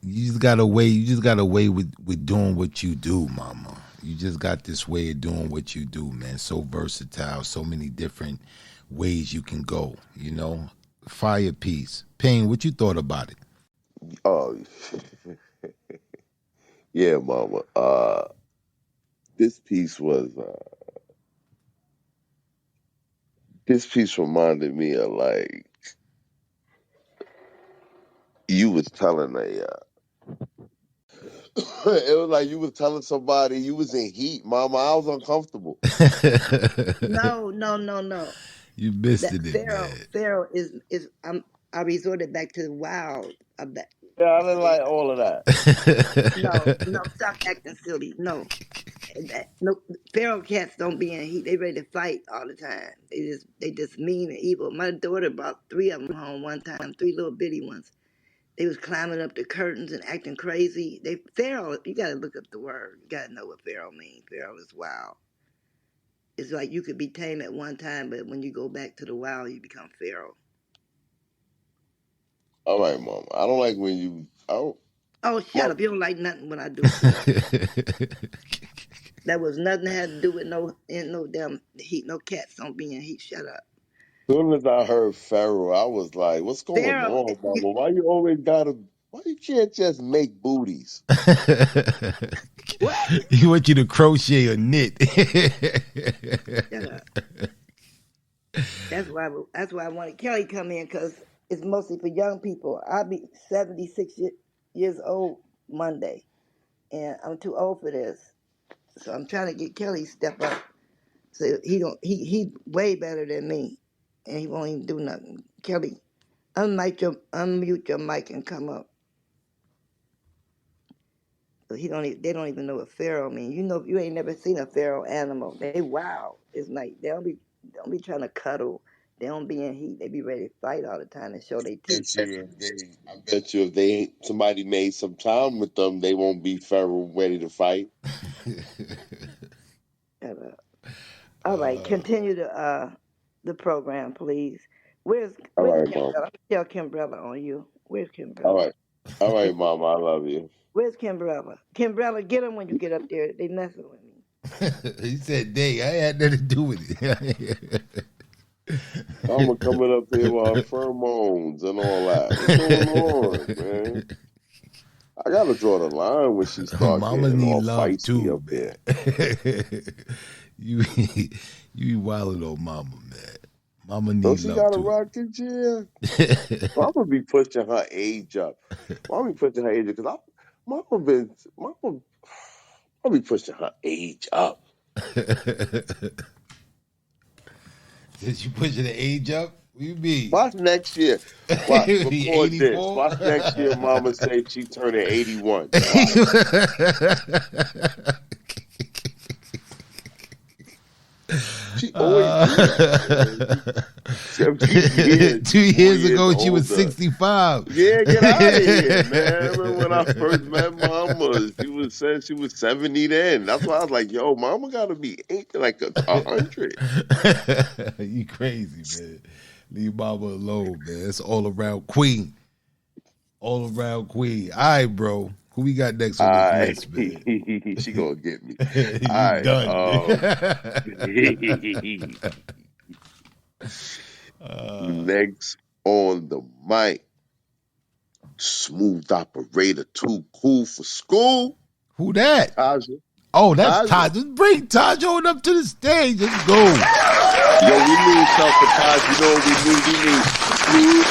You just got a way. You just got a way with doing what you do, mama. You just got this way of doing what you do, man. So versatile. So many different ways you can go. You know, fire piece. Pain. What you thought about it? Oh, yeah, mama. This piece was this piece reminded me of like you was telling it was like you was telling somebody you was in heat, mama. I was uncomfortable. No, no, no, no. You missed That it, feral is I resorted back to the wild. Yeah, I didn't like all of that. No, man. no, stop acting silly. No, no, feral cats don't be in heat. They ready to fight all the time. They just mean and evil. My daughter brought 3 of them home one time, 3 little bitty ones. They was climbing up the curtains and acting crazy. They feral. You gotta look up the word. You gotta know what feral means. Feral is wild. It's like you could be tame at one time, but when you go back to the wild, you become feral. All right, mama. I don't like when you. I don't. Oh, shut Mom, up! You don't like nothing when I do. Shut up. That was nothing that had to do with no damn heat. No cats don't be in heat. Shut up. soon as I heard Pharaoh, I was like, "What's going Feral. on, mama? Why you always gotta? Why you can't just make booties?" What? He want you to crochet or knit. Shut up. That's why I wanted Kelly to come in because it's mostly for young people. I'll be 76 years old Monday, and I'm too old for this. So I'm trying to get Kelly to step up. So he way better than me, and he won't even do nothing. Kelly, unmute your mic and come up. So they don't even know what feral means. You know, you ain't never seen a feral animal. They wild. It's like they don't be trying to cuddle. They don't be in heat. They be ready to fight all the time and show their teeth. I bet you if they ain't somebody made some time with them, they won't be feral ready to fight. All right, continue the program, please. Where's All right, Kimbrella? mom. I'm gonna tell Kimbrella on you. Where's All Kimbrella? right. All right, mom. I love you. Where's Kimbrella? Kimbrella, get him when you get up there. They messing with me. He said, "Day, I had nothing to do with it." I'm coming up here with her pheromones and all that. What's going on, man? I gotta draw the line when she start Mamas getting need all love feisty too, up here. man. you you wildin' on mama, man. Mama Don't need she love got a too. rocket chair? Mama be pushing her age up. Mama be pushing her age up because Mama be pushing her age up. Did you pushing the age up? What you mean? Watch next year. Watch, record this. 84? Watch next year. Mama say she turning 81. Watch. She always do that. 2 years ago, she was 65. Yeah, get out of here, man. I remember when I first met Mama, said she was 70 then. That's why I was like, yo, Mama gotta be like 100. You crazy, man. Leave Mama alone, man. It's all around queen. All around queen. All right, bro. Who we got next on this list, man? She gonna get me. You done. Next on the mic, smooth operator, too cool for school. Who that? Taja. Oh, that's Taj. Just bring Taj on up to the stage. Let's go. Yo, we need something for Taj. You know what we need? We need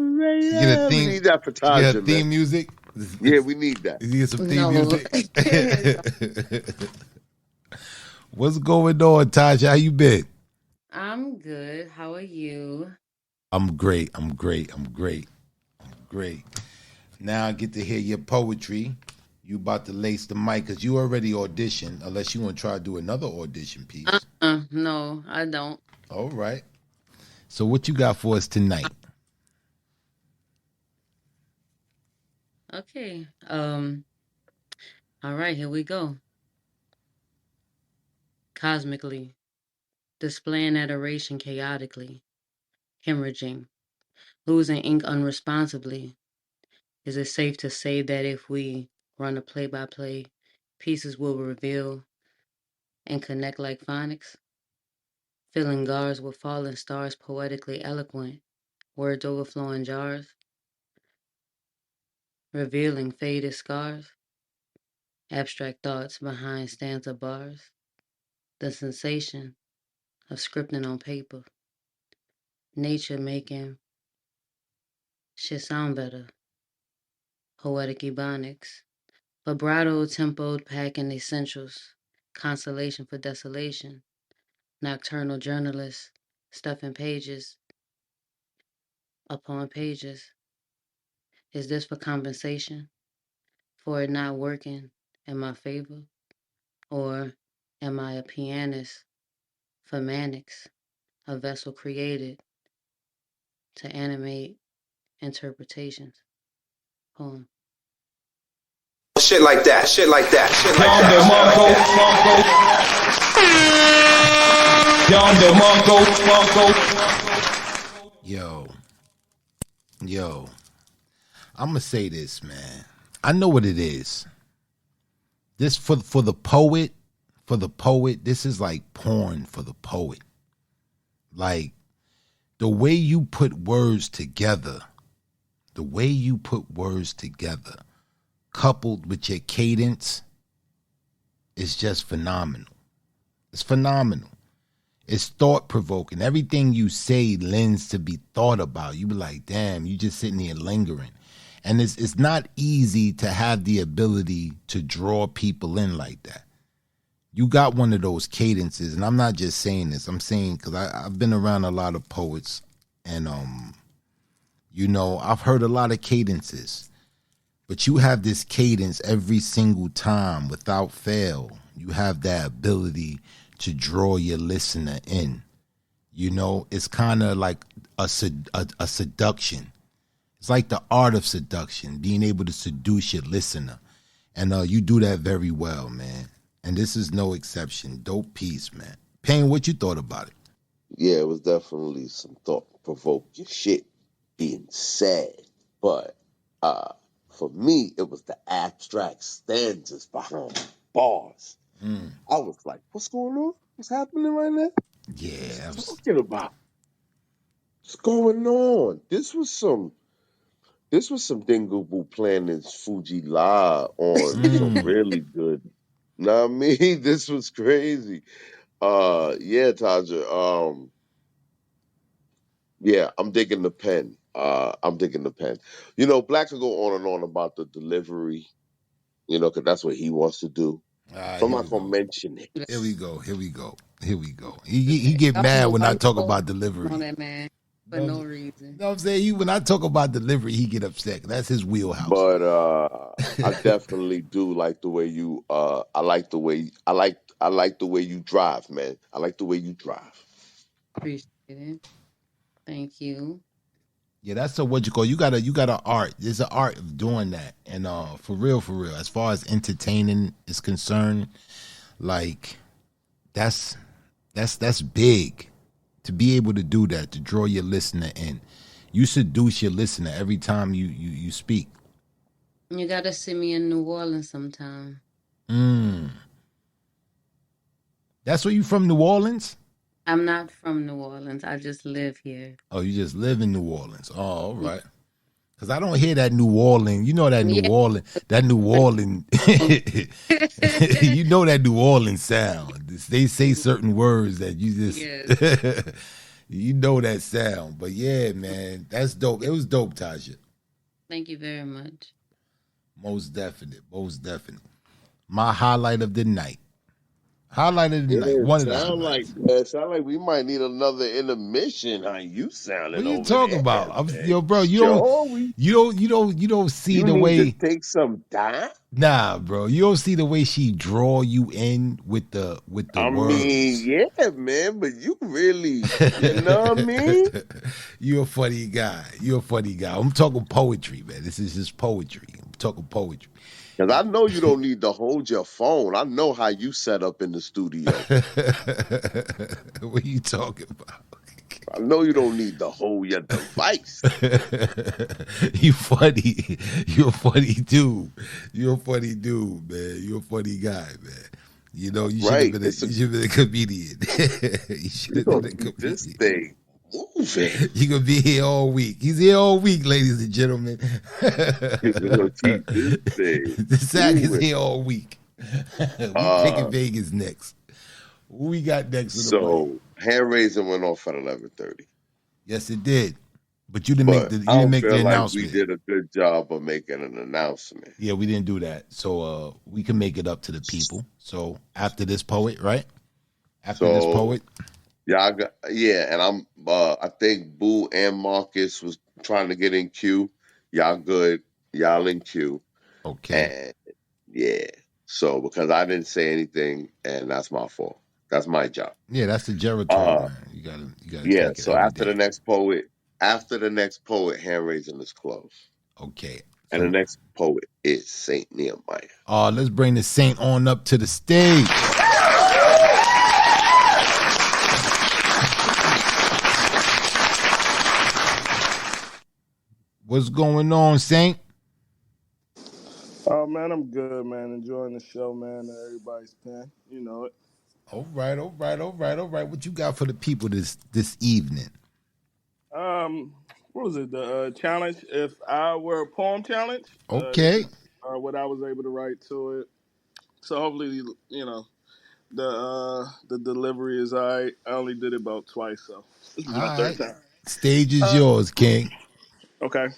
You get a theme. We need that for Taja, you get a theme music. Yeah, we need that. You get some theme music. What's going on, Tasha? How you been? I'm good. How are you? I'm great. I'm great. I'm great. I'm great. Now I get to hear your poetry. You about to lace the mic because you already auditioned, unless you want to try to do another audition piece. No, I don't. All right. So what you got for us tonight? Okay. All right, here we go. Cosmically, displaying adoration chaotically, hemorrhaging, losing ink unresponsibly. Is it safe to say that if we run a play-by-play, pieces will reveal and connect like phonics? Filling guards with fallen stars, poetically eloquent, words overflowing jars, revealing faded scars, abstract thoughts behind stanza bars, the sensation of scripting on paper, nature making shit sound better, poetic ebonics, vibrato tempoed packing essentials, consolation for desolation, nocturnal journalists stuffing pages upon pages. Is this for compensation for it not working in my favor? Or am I a pianist for manics, a vessel created to animate interpretations? Poem. Shit like that, shit like that, shit like that. Yo, I'm gonna say this, man. I know what it is. This for the poet, this is like porn for the poet. Like the way you put words together, coupled with your cadence, is just phenomenal. It's phenomenal. It's thought-provoking. Everything you say lends to be thought about. You be like, damn, you just sitting here lingering. And it's not easy to have the ability to draw people in like that. You got one of those cadences, and I'm not just saying this. I'm saying because I've been around a lot of poets, and I've heard a lot of cadences. But you have this cadence every single time without fail. You have that ability to draw your listener in. You know, it's kind of like a seduction. It's like the art of seduction, being able to seduce your listener. And you do that very well, man. And this is no exception. Dope piece, man. Payne, what you thought about it? Yeah, it was definitely some thought provoking shit being said. But for me, it was the abstract stanzas behind bars. I was like, what's going on? What's happening right now? Yeah, What's that he was, talking about? What's going on? This was some Dingleable Planets Fuji La on some really good. Know what I mean? This was crazy. Yeah, Taja. Yeah, I'm digging the pen. I'm digging the pen. Black could go on and on about the delivery, because that's what he wants to do. So I'm here not we gonna go. mention it. Here we go. Here we go. Here we go. He get Y'all mad know when I white talk folks about on delivery. that man for You know, no you reason. know what I'm saying? When I talk about delivery, he get upset. That's his wheelhouse. But I definitely do like the way you. I like the way you drive, man. I like the way you drive. Appreciate it. Thank you. Yeah, that's a what you call. You got a art. There's an art of doing that, and for real, as far as entertaining is concerned, like that's that's big to be able to do that, to draw your listener in. You seduce your listener every time you speak. You gotta see me in New Orleans sometime. Mm. That's where you from, New Orleans? I'm not from New Orleans. I just live here. Oh, you just live in New Orleans. Oh, all right. Cause I don't hear that New Orleans. You know that New Yeah. Orleans. That New Orleans. You know that New Orleans sound. They say certain words that you Yes. just. You know that sound. But yeah, man, that's dope. It was dope, Tasha. Thank you very much. Most definite. Most definite. My highlight of the night. Highlight of the night. Yeah, One of the highlights. sound like we might need another intermission. How you What sounding you over talking there, about? man? Yo, bro, Sure, we. you don't see You the need to way. take some time. Nah, bro, you don't see the way she draw you in with the I mean, words. yeah, man, but you really, you know what I mean? You're a funny guy. You're a funny guy. I'm talking poetry, man. This is just poetry. I'm talking poetry. Because I know you don't need to hold your phone. I know how you set up in the studio. What are you talking about? I know you don't need to hold your device. You funny. You're a funny dude. You're a funny dude, man. You're a funny guy, man. You know, Right. you should have been a comedian. You should We're have been going a to keep this comedian. thing moving. You gonna be here all week. He's here all week, ladies and gentlemen. We're going to keep this thing The sack is moving. here all week. We picking Uh, Vegas next. Who we got next in the mic? so hand raising went off at 11:30. Yes, it did. But you didn't make But the I you didn't don't make the feel like we announcement. did a good job of making an announcement. Yeah, we didn't do that. So we can make it up to the people. So after this poet, right? After this So poet. and I think Boo and Marcus was trying to get in queue. Y'all good. Y'all in queue. Okay. And yeah. So because I didn't say anything and that's my fault. That's my job. Yeah, that's the territory, Uh man. You gotta yeah, take it so every day. after the next poet, hand raising is closed. Okay. And the So next poet is Saint Nehemiah. let's bring the Saint on up to the stage. What's going on, Saint? Oh man, I'm good, man. Enjoying the show, man. Everybody's pen, you know it. All right, all right, all right, all right. What you got for the people this evening? What was it? The challenge? If I were a poem challenge. This Okay. is what I was able to write to it. So hopefully, the delivery is alright. I only did it about twice, so this is All my third right. time. Stage is Uh, yours, King. okay.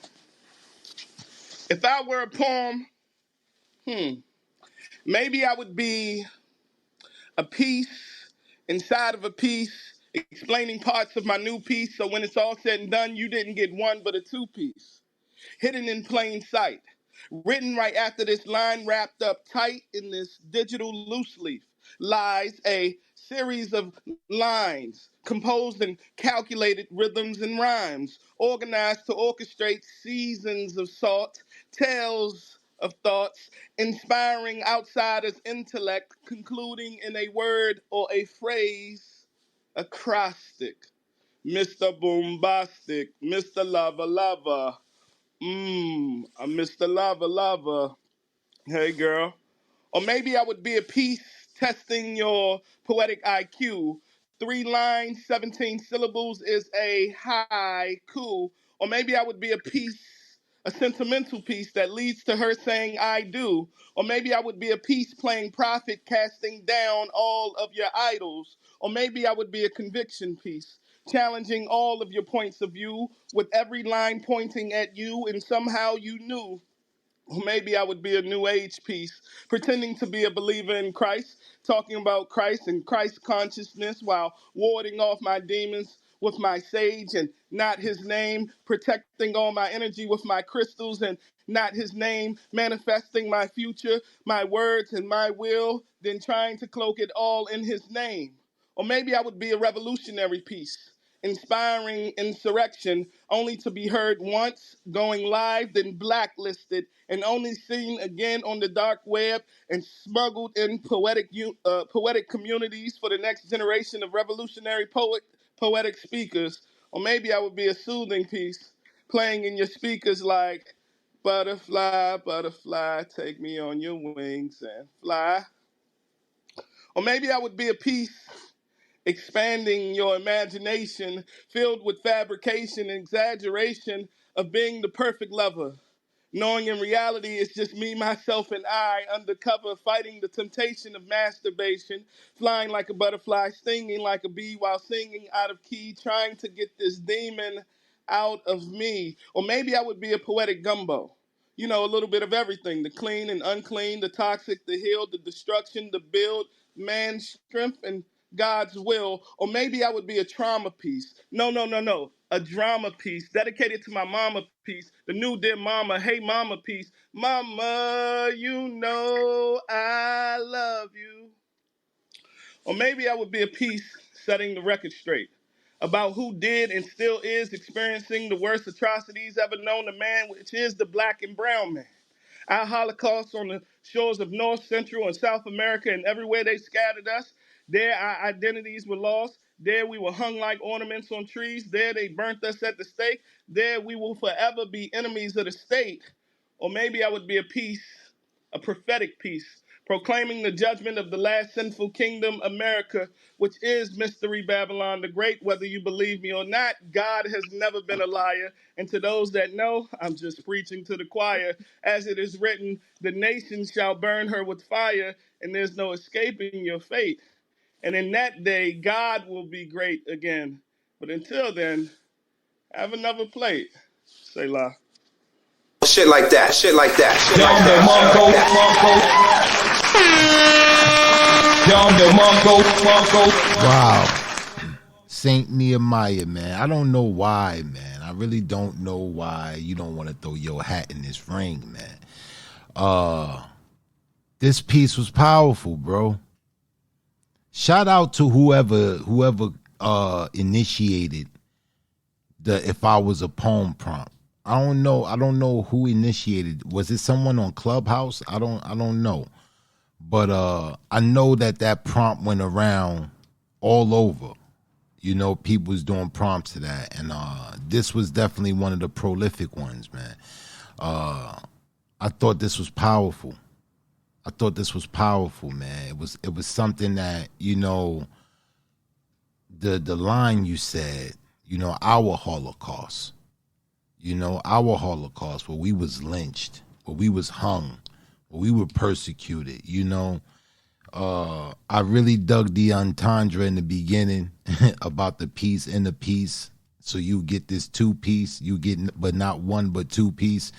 If I were a poem, maybe I would be a piece inside of a piece, explaining parts of my new piece. So when it's all said and done, you didn't get one but a two piece, hidden in plain sight. Written right after this line, wrapped up tight in this digital loose leaf, lies a series of lines composed in calculated rhythms and rhymes, organized to orchestrate seasons of salt, tales of thoughts, inspiring outsiders' intellect, concluding in a word or a phrase, acrostic. Mr. Boombastic, Mr. Lover Lover. I'm Mr. Lava Lava. Hey, girl. Or maybe I would be a piece testing your poetic IQ. 3 lines, 17 syllables is a haiku. Or maybe I would be a piece, a sentimental piece that leads to her saying I do. Or maybe I would be a piece playing prophet, casting down all of your idols. Or maybe I would be a conviction piece, challenging all of your points of view, with every line pointing at you, and somehow you knew. Or maybe I would be a new age piece, pretending to be a believer in Christ, talking about Christ and Christ consciousness while warding off my demons with my sage and not his name, protecting all my energy with my crystals and not his name, manifesting my future, my words, and my will, then trying to cloak it all in his name. Or maybe I would be a revolutionary piece, inspiring insurrection, only to be heard once, going live, then blacklisted, and only seen again on the dark web and smuggled in poetic communities for the next generation of revolutionary poetic speakers. Or maybe I would be a soothing piece, playing in your speakers like, butterfly, butterfly, take me on your wings and fly. Or maybe I would be a piece expanding your imagination, filled with fabrication and exaggeration of being the perfect lover, knowing in reality it's just me, myself, and I, undercover, fighting the temptation of masturbation, flying like a butterfly, stinging like a bee while singing out of key, trying to get this demon out of me. Or maybe I would be a poetic gumbo. You know, a little bit of everything: the clean and unclean, the toxic, the healed, the destruction, the build, man's strength, and God's will. Or maybe I would be a trauma piece. No, no, no, no. A drama piece dedicated to my mama piece, the new dear mama, hey mama piece. Mama, you know I love you. Or maybe I would be a piece setting the record straight about who did and still is experiencing the worst atrocities ever known to man, which is the black and brown man. Our Holocaust on the shores of North, Central, and South America, and everywhere they scattered us. There our identities were lost. There we were hung like ornaments on trees. There they burnt us at the stake. There we will forever be enemies of the state. Or maybe I would be a piece, a prophetic piece, proclaiming the judgment of the last sinful kingdom, America, which is Mystery Babylon the Great. Whether you believe me or not, God has never been a liar. And to those that know, I'm just preaching to the choir. As it is written, the nations shall burn her with fire, and there's no escaping your fate. And in that day, God will be great again. But until then, have another plate. Selah. Shit like that, shit like that, shit like that. Wow. Saint Nehemiah, man. I don't know why, man. I really don't know why you don't want to throw your hat in this ring, man. This piece was powerful, bro. Shout out to whoever initiated the "If I Was a Poem" prompt. I don't know who initiated. Was it someone on Clubhouse? I don't know. But I know that prompt went around all over. You know, people was doing prompts to that, and this was definitely one of the prolific ones, man. I thought this was powerful. Man. It was something that, you know, the line you said, you know, our Holocaust, where we was lynched, where we was hung, where we were persecuted, you know. I really dug the entendre in the beginning about the piece in the piece. So you get this 2-piece, you get but not 1 but 2-piece.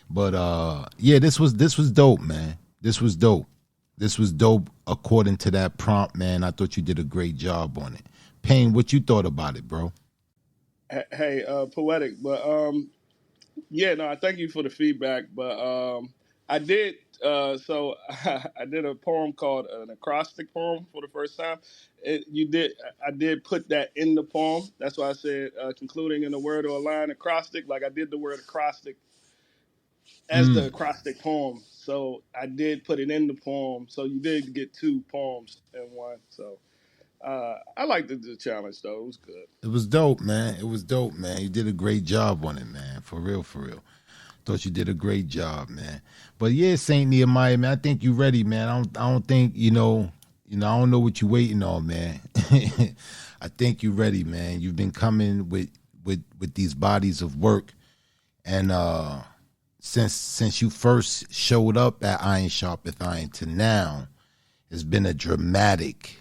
But yeah, this was dope, man. This was dope according to that prompt, man. I thought you did a great job on it. Payne, what you thought about it, bro? Hey, poetic, but Yeah, no, I thank you for the feedback, but I did. So I did a poem called an acrostic poem for the first time. You did. I did put that in the poem. That's why I said concluding in a word or a line acrostic. Like I did the word acrostic as the Mm. acrostic poem. So I did put it in the poem. So you did get two poems in one. So I liked the challenge though. It was good. It was dope, man. It was dope, man. You did a great job on it, man. For real, for real. Thought you did a great job, man. But yeah, Saint Nehemiah, man, I think you ready, man. I don't think, I don't know what you waiting on, man. I think you ready, man. You've been coming with these bodies of work. And since you first showed up at Iron Sharpeth Iron to now, it's been a drastic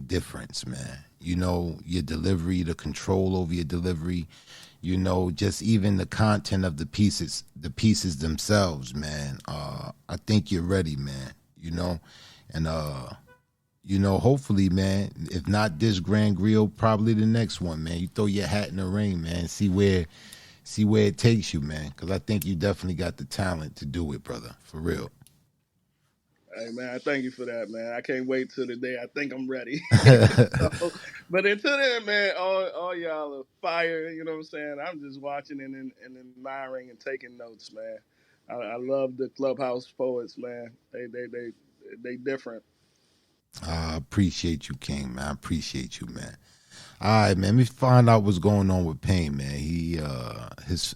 difference, man. Your delivery, the control over your delivery, just even the content of the pieces themselves, man. I think you're ready, man. And hopefully, man, if not this Grand Griot, probably the next one, man. You throw your hat in the ring, man. See where it takes you, man. Because I think you definitely got the talent to do it, brother. For real. Hey man, I thank you for that, man. I can't wait till the day I think I'm ready. So, but until then, man, all y'all are fire. You know what I'm saying? I'm just watching and admiring and taking notes, man. I love the clubhouse poets, man. They different. I appreciate you, King, man. I appreciate you, man. All right, man. Let me find out what's going on with Pain, man. His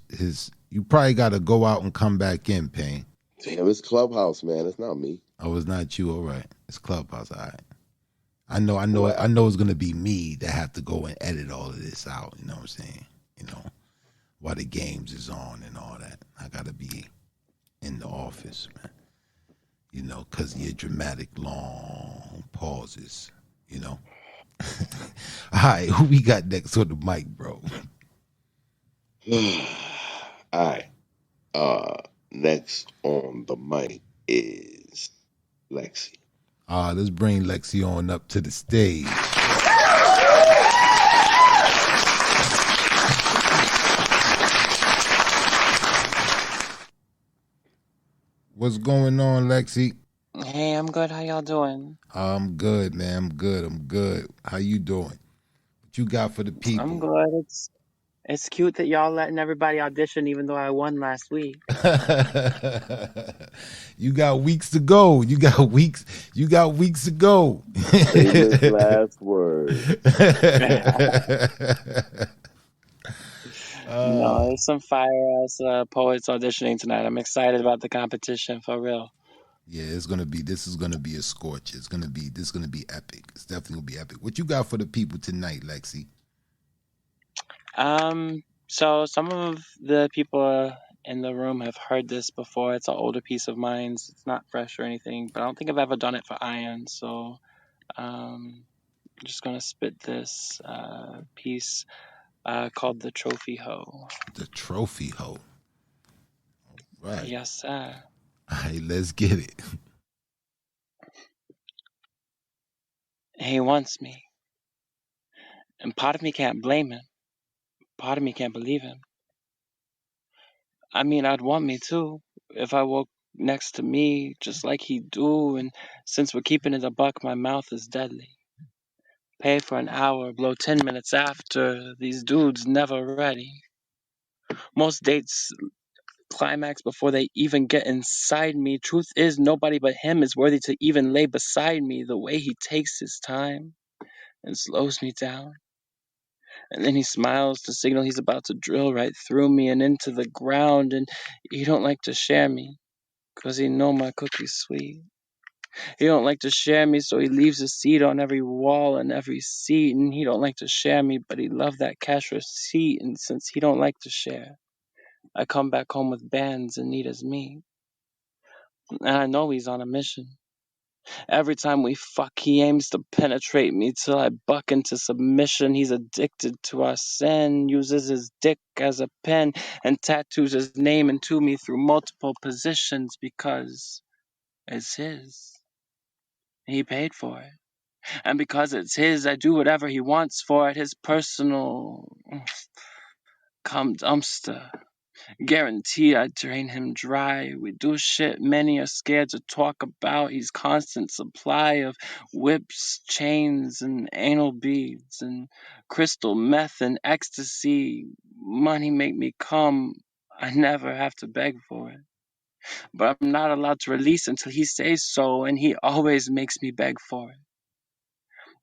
you probably gotta go out and come back in, Pain. Damn, it's Clubhouse, man. It's not me. Oh, it's not you, all right. It's Clubhouse, all right. I Wow. know it's gonna be me that have to go and edit all of this out, you know what I'm saying? You know, while the games is on and all that. I gotta be in the office, man. Cause of your dramatic long pauses, you know. All right, who we got next on the mic, bro? All right. Next on the mic is Lexi. Let's bring Lexi on up to the stage. What's going on, Lexi? Hey, I'm good. How y'all doing? I'm good, man. I'm good. I'm good. How you doing? What you got for the I'm people? good. It's cute that y'all letting everybody audition even though I won last week. You got weeks to go. You got weeks to go. Famous last words. No, there's some fire ass poets auditioning tonight. I'm excited about the competition for real. Yeah, this is gonna be a scorcher. This is gonna be epic. It's definitely gonna be epic. What you got for the people tonight, Lexi? So some of the people in the room have heard this before. It's an older piece of mine. It's not fresh or anything, but I don't think I've ever done it for Iron. So I'm just gonna spit this piece called "The Trophy Hoe." The trophy hoe. Right. Yes, sir. All right, let's get it. He wants me, and part of me can't blame him. Part of me can't believe him. I mean, I'd want me too if I woke next to me just like he do. And since we're keeping it a buck, my mouth is deadly. Pay for an hour, blow 10 minutes after. These dudes never ready. Most dates climax before they even get inside me. Truth is, nobody but him is worthy to even lay beside me. The way he takes his time and slows me down. And then he smiles to signal he's about to drill right through me and into the ground. And he don't like to share me, 'cause he know my cookie's sweet. He don't like to share me, so he leaves a seed on every wall and every seat. And he don't like to share me, but he love that cash receipt. And since he don't like to share, I come back home with bands and neat as me. And I know he's on a mission. Every time we fuck, he aims to penetrate me till I buck into submission. He's addicted to our sin, uses his dick as a pen, and tattoos his name into me through multiple positions because it's his. He paid for it. And because it's his, I do whatever he wants for it. His personal cum dumpster. Guarantee I drain him dry. We do shit many are scared to talk about. He's constant supply of whips, chains, and anal beads, and crystal meth and ecstasy. Money make me come. I never have to beg for it. But I'm not allowed to release until he says so, and he always makes me beg for it.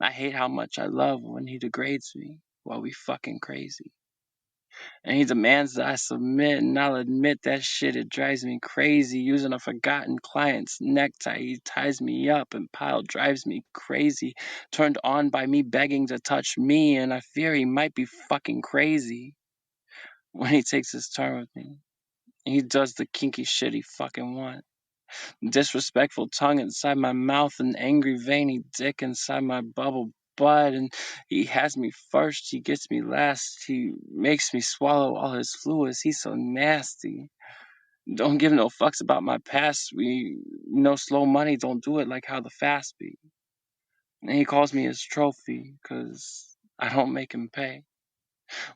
I hate how much I love when he degrades me while we fucking crazy. And he demands that I submit, and I'll admit that shit, it drives me crazy. Using a forgotten client's necktie, he ties me up, and pile drives me crazy. Turned on by me begging to touch me, and I fear he might be fucking crazy when he takes his turn with me. He does the kinky shit he fucking wants. Disrespectful tongue inside my mouth, and angry veiny dick inside my bubble butt, and he has me first, he gets me last, he makes me swallow all his fluids, he's so nasty. Don't give no fucks about my past, we know slow money don't do it like how the fast be. And he calls me his trophy, 'cause I don't make him pay.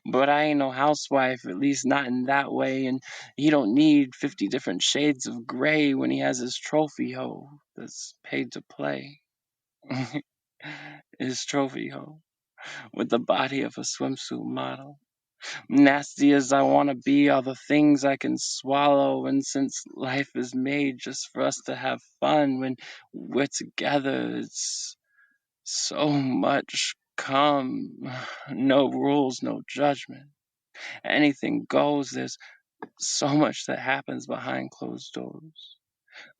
But I ain't no housewife, at least not in that way, and he don't need 50 different shades of gray when he has his trophy hoe that's paid to play. His trophy hoe, with the body of a swimsuit model. Nasty as I want to be are the things I can swallow, and since life is made just for us to have fun when we're together, it's so much calm, no rules, no judgment. Anything goes. There's so much that happens behind closed doors.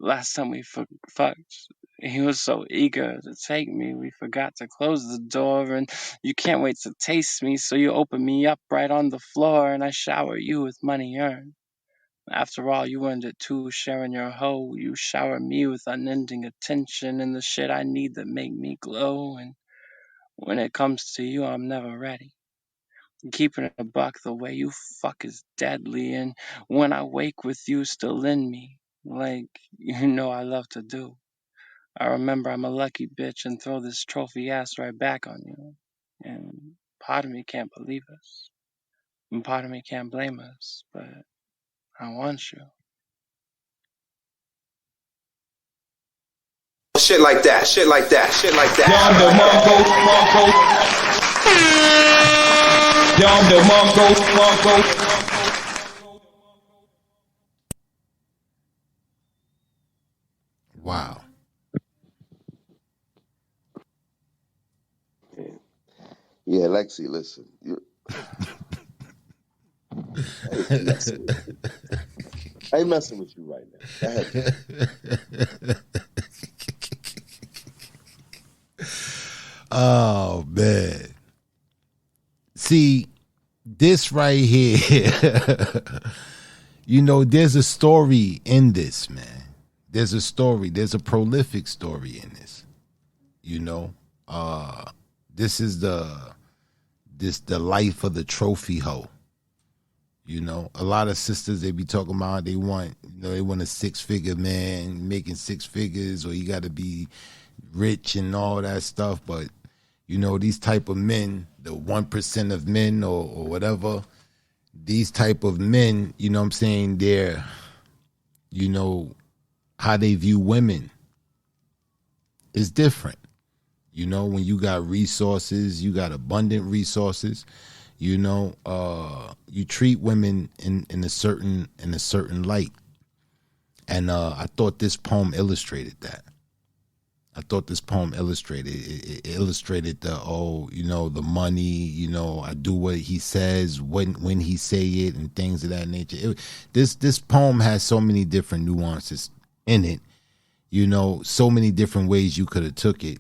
Last time we fucked, he was so eager to take me, we forgot to close the door, and you can't wait to taste me, so you open me up right on the floor, and I shower you with money earned. After all, you earned it too, sharing your hoe. You shower me with unending attention and the shit I need that make me glow, and when it comes to you, I'm never ready. Keeping a buck, the way you fuck is deadly, and when I wake with you still in me, like you know I love to do. I remember I'm a lucky bitch and throw this trophy ass right back on you. And part of me can't believe us. And part of me can't blame us, but I want you. Shit like that, shit like that, shit like that. Wow. Yeah, Lexi, listen. I ain't messing with you. I ain't messing with you right now. Go ahead. Oh man. See, this right here, there's a story in this, man. There's a story. There's a prolific story in this. This is the life of the trophy hoe. A lot of sisters, they be talking about they want a 6-figure man making 6 figures, or you got to be rich and all that stuff. But these type of men, the 1% of men or whatever, these type of men, what I'm saying, they're, how they view women is different. When you got resources, you got abundant resources, you treat women in a certain light. And I thought this poem illustrated that. It illustrated the money, I do what he says when he say it and things of that nature. This poem has so many different nuances in it, so many different ways you could have took it,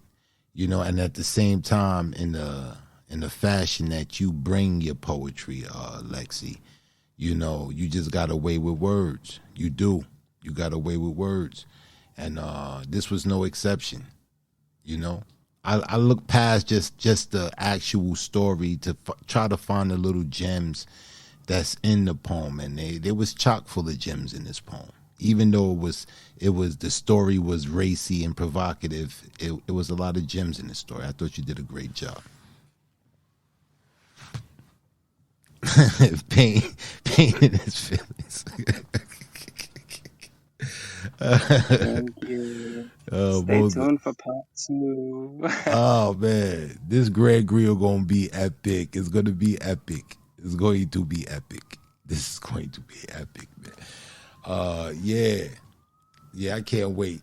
and at the same time in the fashion that you bring your poetry, Lexi, you just got away with words. You do. You got away with words. And this was no exception. I look past just the actual story to try to find the little gems that's in the poem, and there was chock full of gems in this poem. Even though it was the story was racy and provocative, it was a lot of gems in the story. I thought you did a great job. pain in his feelings. Thank you. Stay Both. tuned for part two. Oh man, this Grand Grill gonna be epic. It's gonna be epic. It's going to be epic. This is going to be epic, man. Yeah, I can't wait.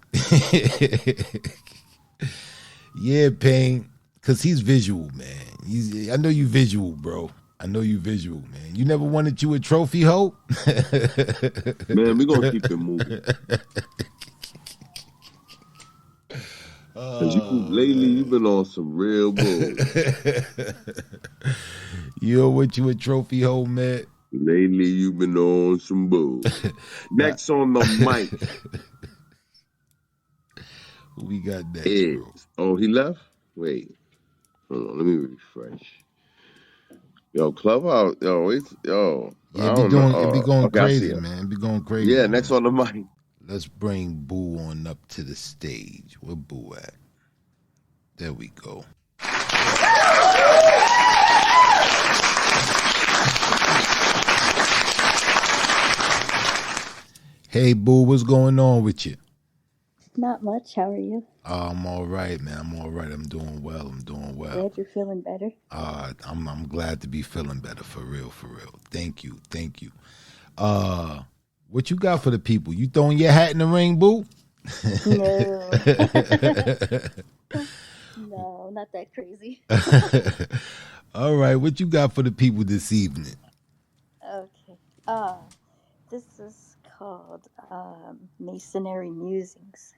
Yeah, Pain, cause he's visual, man. I know you visual, bro. I know you visual, man. You never wanted you a trophy hoe? Man, we're gonna keep it moving. Cause you lately you've been on some real bull. You don't want you a trophy hoe, man? Lately you've been on some bull. Nah. Next on the mic Who we got next, is bro? he left? Wait, hold on, let me refresh. Yo, Clubhouse, I Yeah, don't know. it be going Okay, I see crazy, it. man. It be going crazy, Yeah, next man. on the mic. Let's bring Boo on up to the stage. Where Boo at? There we go. Hey, Boo, what's going on with you? Not much. How are you? I'm all right, man. I'm all right. I'm doing well. Glad you're feeling better. I'm glad to be feeling better, for real. Thank you. What you got for the people? You throwing your hat in the ring, Boo? No. No, not that crazy. All right, what you got for the people this evening? Okay. This is called Masonry Musings.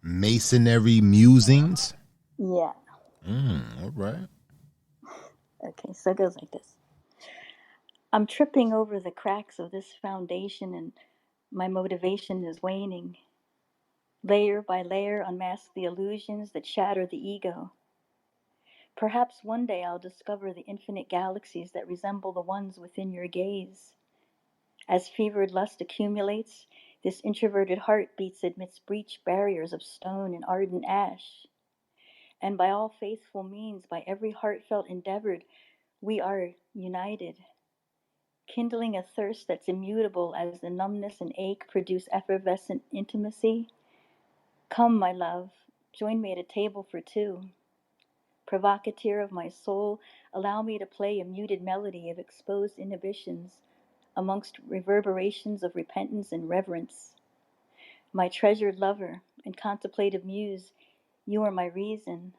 Masonry Musings? Yeah. All right. Okay, so it goes like this. I'm tripping over the cracks of this foundation and my motivation is waning. Layer by layer, unmask the illusions that shatter the ego. Perhaps one day I'll discover the infinite galaxies that resemble the ones within your gaze. As fevered lust accumulates, this introverted heart beats amidst breached barriers of stone and ardent ash. And by all faithful means, by every heartfelt endeavor, we are united, kindling a thirst that's immutable as the numbness and ache produce effervescent intimacy. Come, my love, join me at a table for two. Provocateur of my soul, allow me to play a muted melody of exposed inhibitions amongst reverberations of repentance and reverence. My treasured lover and contemplative muse, you are my reason.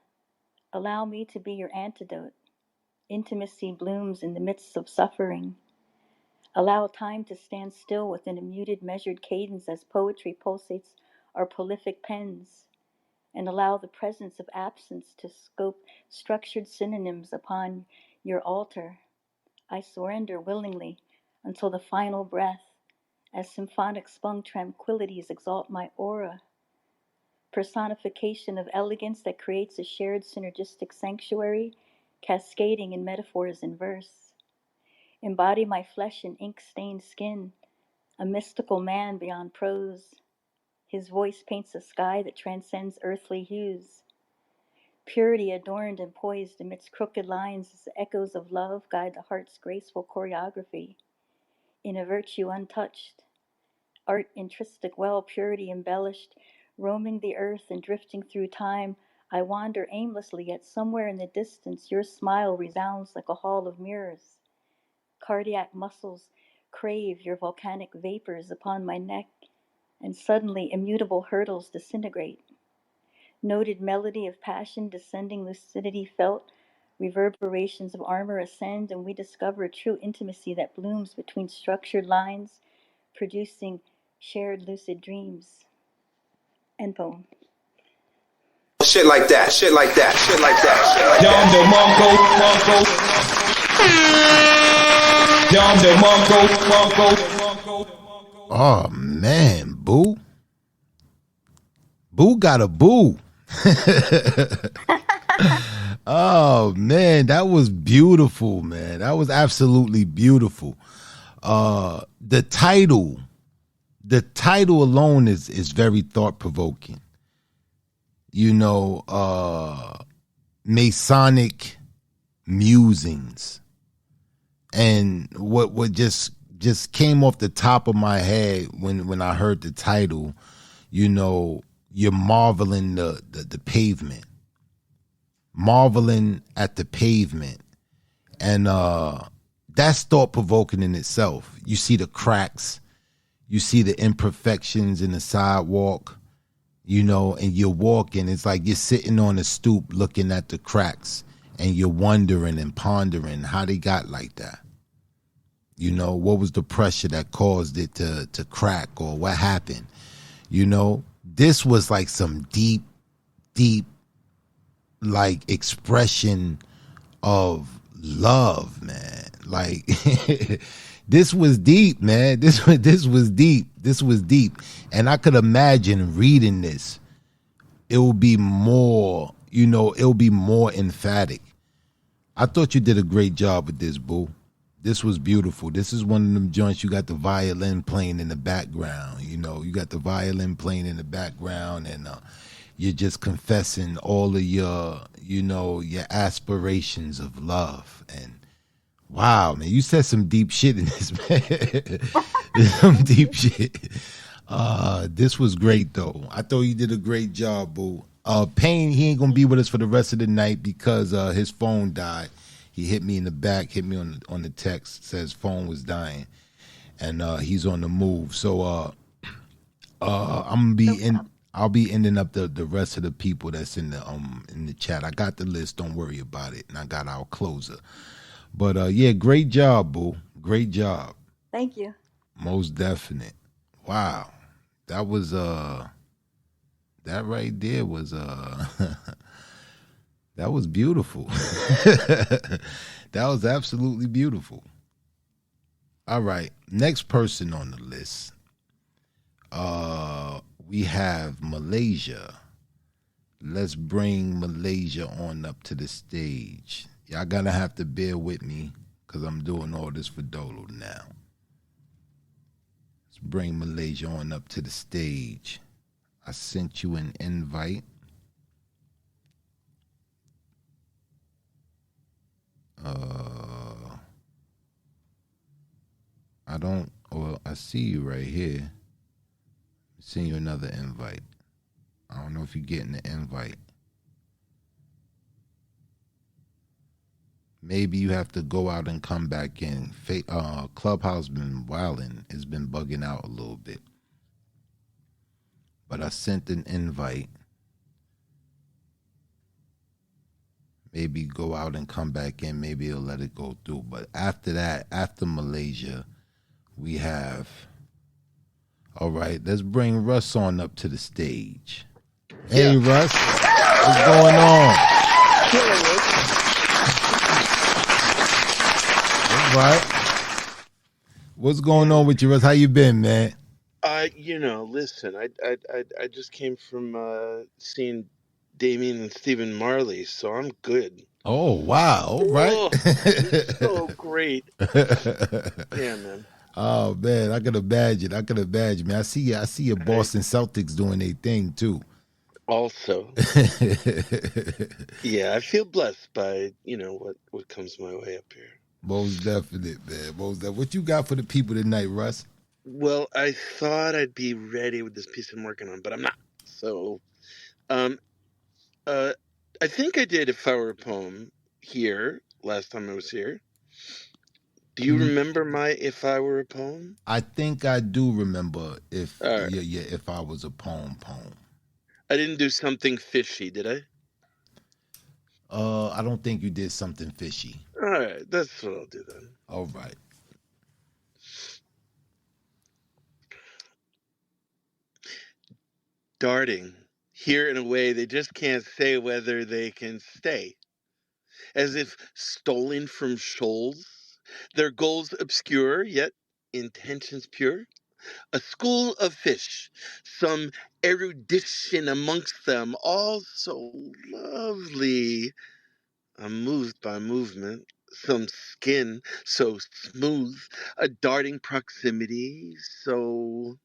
Allow me to be your antidote. Intimacy blooms in the midst of suffering. Allow time to stand still within a muted, measured cadence as poetry pulsates our prolific pens, and allow the presence of absence to scope structured synonyms upon your altar. I surrender willingly until the final breath, as symphonic spun tranquillities exalt my aura, personification of elegance that creates a shared synergistic sanctuary, cascading in metaphors and verse. Embody my flesh in ink-stained skin, a mystical man beyond prose. His voice paints a sky that transcends earthly hues. Purity adorned and poised amidst crooked lines as the echoes of love guide the heart's graceful choreography. In a virtue untouched, art intrinsic well, purity embellished, roaming the earth and drifting through time, I wander aimlessly, yet somewhere in the distance your smile resounds like a hall of mirrors. Cardiac muscles crave your volcanic vapors upon my neck, and suddenly immutable hurdles disintegrate. Noted melody of passion, descending lucidity felt, reverberations of armor ascend, and we discover a true intimacy that blooms between structured lines, producing shared lucid dreams. End poem. Shit like that, shit like that, shit like that, shit like that. Oh man, Boo. Boo got a boo. Oh man, that was beautiful, man. That was absolutely beautiful. The title alone is very thought provoking. You know, Masonic musings. And what just came off the top of my head when I heard the title, you know, you're marveling the pavement, marveling at the pavement, and that's thought provoking in itself. You see the cracks, you see the imperfections in the sidewalk, you know, and you're walking. It's like you're sitting on a stoop looking at the cracks, and you're wondering and pondering how they got like that. You know, what was the pressure that caused it to crack, or what happened? You know, this was like some deep like expression of love, man. Like this was deep, man. This was deep. This was deep. And I could imagine reading this. It will be more, you know, it'll be more emphatic. I thought you did a great job with this, boo. This was beautiful. This is one of them joints you got the violin playing in the background. You know, you got the violin playing in the background, and you're just confessing all of your, you know, your aspirations of love. And wow, man, you said some deep shit in this, man. Some Thank deep you. shit. This was great though. I thought you did a great job, boo. Payne, he ain't gonna be with us for the rest of the night because his phone died. He hit me in the back, hit me on the text, says phone was dying, and he's on the move. So I'm gonna No be in. problem. I'll be ending up the rest of the people that's in the chat. I got the list. Don't worry about it, and I got our closer. But yeah, great job, boo. Great job. Thank you. Most definite. Wow, that was that right there was that was beautiful. That was absolutely beautiful. All right, next person on the list. We have Malaysia. Let's bring Malaysia on up to the stage. Y'all gonna have to bear with me because I'm doing all this for Dolo now. Let's bring Malaysia on up to the stage. I sent you an invite. Uh, I don't. Well, I see you right here. Send you another invite. I don't know if you're getting the invite. Maybe you have to go out and come back in. Clubhouse been wilding. It's been bugging out a little bit. But I sent an invite. Maybe go out and come back in. Maybe it'll let it go through. But after that, after Malaysia, we have. All right, let's bring Russ on up to the stage. Yeah. Hey, Russ, what's going on? All right. What's going on with you, Russ? How you been, man? Listen, I just came from seeing Damien and Stephen Marley, so I'm good. Oh, wow. All right. Oh, it's so great. Yeah, man. Oh man, I can imagine. I can imagine, man. I see your I Boston Celtics doing their thing too. also, yeah, I feel blessed by what comes my way up here. Most definite, man. Most definite. What you got for the people tonight, Russ? Well, I thought I'd be ready with this piece I'm working on, but I'm not. So, um, uh, I think I did If I Were a Poem here last time I was here. Do you remember my If I Were a Poem? I think I do remember if All right. yeah, if I was a poem. I didn't do something fishy, did I? I don't think you did something fishy. All right, that's what I'll do then. All right. Darting, here in a way they just can't say whether they can stay. As if stolen from shoals, their goals obscure, yet intentions pure. A school of fish, some erudition amongst them, all so lovely. I'm moved by movement, some skin so smooth, a darting proximity, so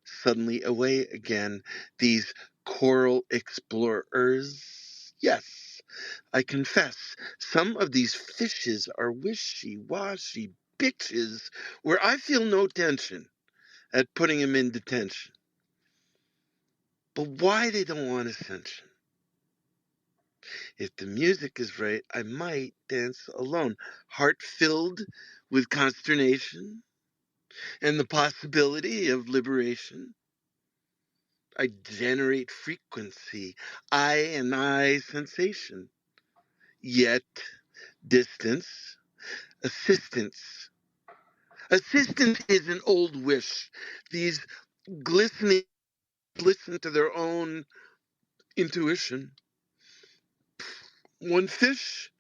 suddenly away again. These coral explorers, yes, I confess, some of these fishes are wishy-washy bitches where I feel no tension at putting him in detention. But why they don't want ascension? If the music is right, I might dance alone, heart filled with consternation and the possibility of liberation. I generate frequency, I and I sensation, yet distance, assistance. Assistance is an old wish. These glistening listen to their own intuition. One fish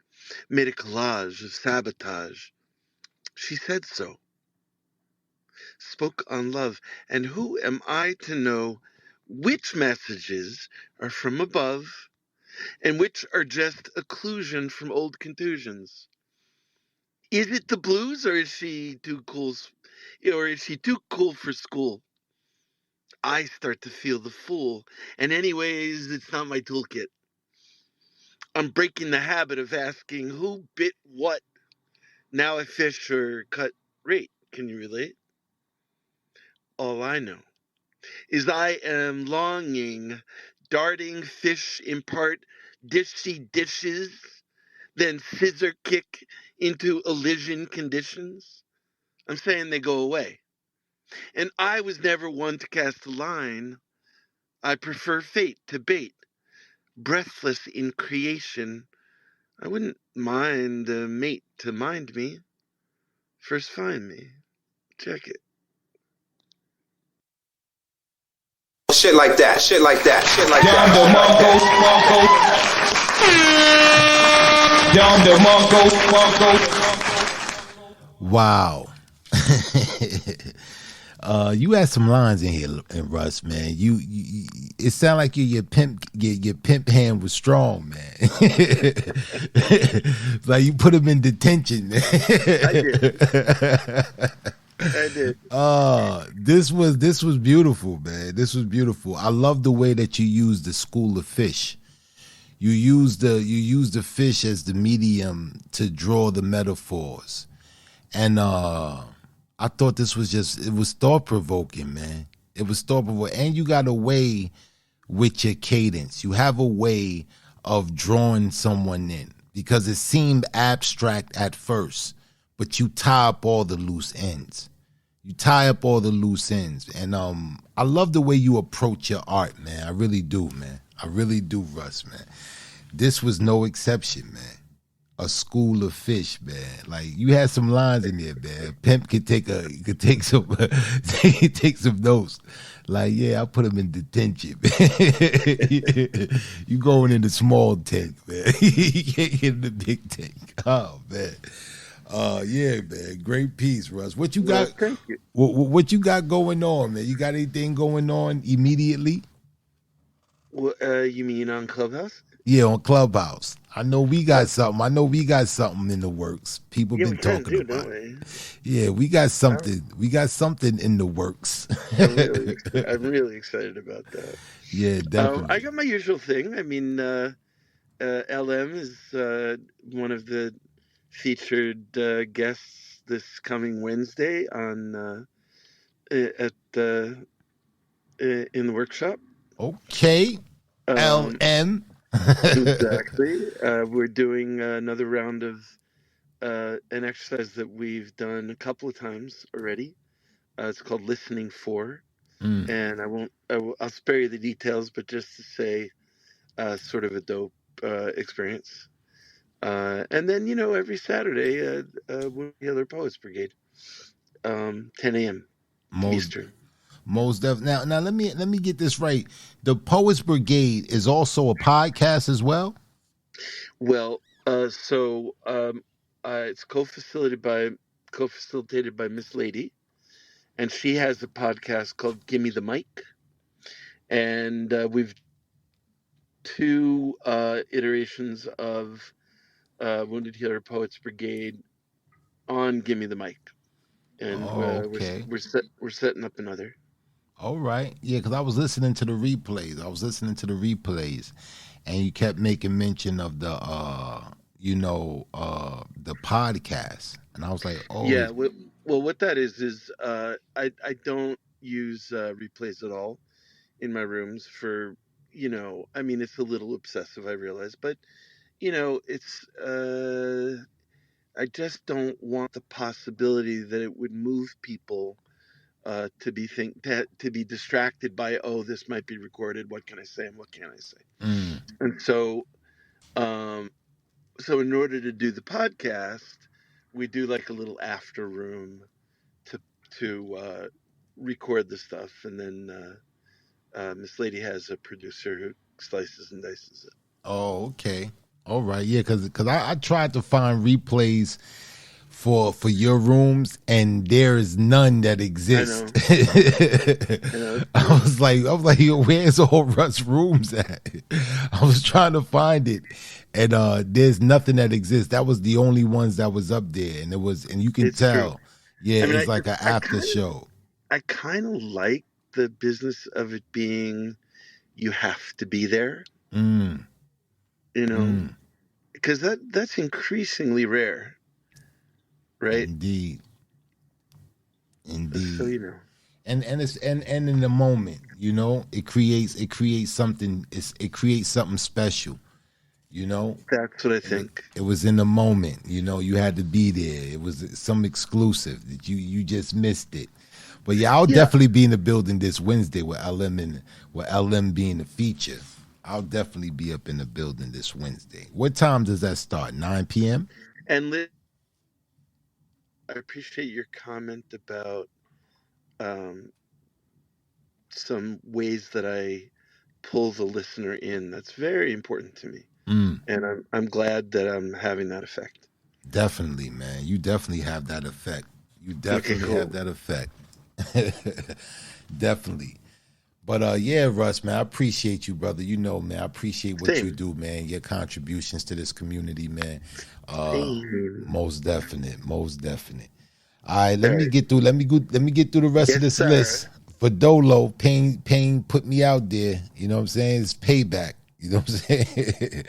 made a collage of sabotage. She said so, spoke on love, and who am I to know which messages are from above and which are just occlusion from old contusions? Is it the blues, or is she too cool, or is she too cool for school? I start to feel the fool, and anyways, it's not my toolkit. I'm breaking the habit of asking who bit what. Now I fish or cut rate. Can you relate? All I know is I am longing, darting fish impart dishy dishes, then scissor kick into elision conditions. I'm saying they go away. And I was never one to cast a line. I prefer fate to bait. Breathless in creation, I wouldn't mind a mate to mind me. First find me. Check it. Shit like that, shit like that, shit like that. Down the Wow. You had some lines in here, Russ, man. You it sounded like your pimp hand was strong, man. It's like you put him in detention. I did. I did. This was beautiful, man. This was beautiful. I love the way that you used the school of fish. You use the fish as the medium to draw the metaphors. And I thought this was it was thought provoking, man. It was thought provoking. And you got a way with your cadence. You have a way of drawing someone in because it seemed abstract at first, but you tie up all the loose ends. You tie up all the loose ends. And I love the way you approach your art, man. I really do, man. I really do, Russ, man. This was no exception, man. A school of fish, man. Like you had some lines in there, man. Pimp could take some take some notes. Like, yeah, I put him in detention, man. You going in the small tank, man. You can't get in the big tank. Oh man. Yeah, man. Great piece, Russ. What you Well, got? thank you. What you got going on, man? You got anything going on immediately? Well, you mean on Clubhouse? Yeah, on Clubhouse. I know we got Oh, something. I know we got something in the works. People yeah, been we kind of talking do, about don't it. we? Yeah, we got I'm, something. We got something in the works. I'm really excited about that. Yeah, I definitely. got my usual thing. I mean, LM is one of the featured guests this coming Wednesday on at in the workshop. Okay. Um, LM. exactly. We're doing another round of an exercise that we've done a couple of times already. It's called listening for, Mm, and I'll spare you the details, but just to say, sort of a dope experience. And then every Saturday, Wounded Healer Poets Brigade, 10 a.m. most Eastern. most definitely. Now let me get this right. The Poets Brigade is also a podcast as well. Well, it's co-facilitated by Miss Lady, and she has a podcast called "Gimme the Mic," and we've two iterations of Wounded Healer Poets Brigade on "Gimme the Mic," and Oh, okay. we're setting up another. All right. Yeah, because I was listening to the replays. And you kept making mention of the the podcast. And I was like, oh, Yeah. Well, what that is I don't use replays at all in my rooms for I mean it's a little obsessive I realize, but it's I just don't want the possibility that it would move people to be distracted by, oh, this might be recorded, what can I say and what can't I say. mm, And um so in order to do the podcast, we do like a little after room to record the stuff, and then Miss Lady has a producer who slices and dices it. oh, okay. All right. Yeah, because I tried to find replays for your rooms, and there is none that I exist. know, I know, it's weird. I was like, yo, where's all Russ rooms at? I was trying to find it, and there's nothing that exists. That was the only ones that was up there, and you can It's true. tell, yeah, I mean, it's like an after show. I kind of like the business of it being you have to be there, Mm, you know, mm, because that's increasingly rare, right? indeed, So indeed. And it's and in the moment, it creates something. It creates something special. You know, that's what I it was think. it was in the moment. You had to be there. It was some exclusive that you just missed it. But yeah, I'll Yeah, definitely be in the building this Wednesday with LM being the feature. I'll definitely be up in the building this Wednesday. What time does that start? 9 p.m. and I appreciate your comment about um, some ways that I pull the listener in. That's very important to me, Mm, and I'm glad that I'm having that effect. definitely, man. You definitely have that effect. You Okay, definitely have cool. that effect. Definitely. But yeah, Russ, man, I appreciate you, brother. Man, I appreciate what you Same, do, man. Your contributions to this community, man. Uh, same. most definite, most definite. All right, All let me right. get through. Let me get through the rest of Yes, this sir. list. For Dolo, Pain put me out there. You know what I'm saying? It's payback. You know what I'm saying?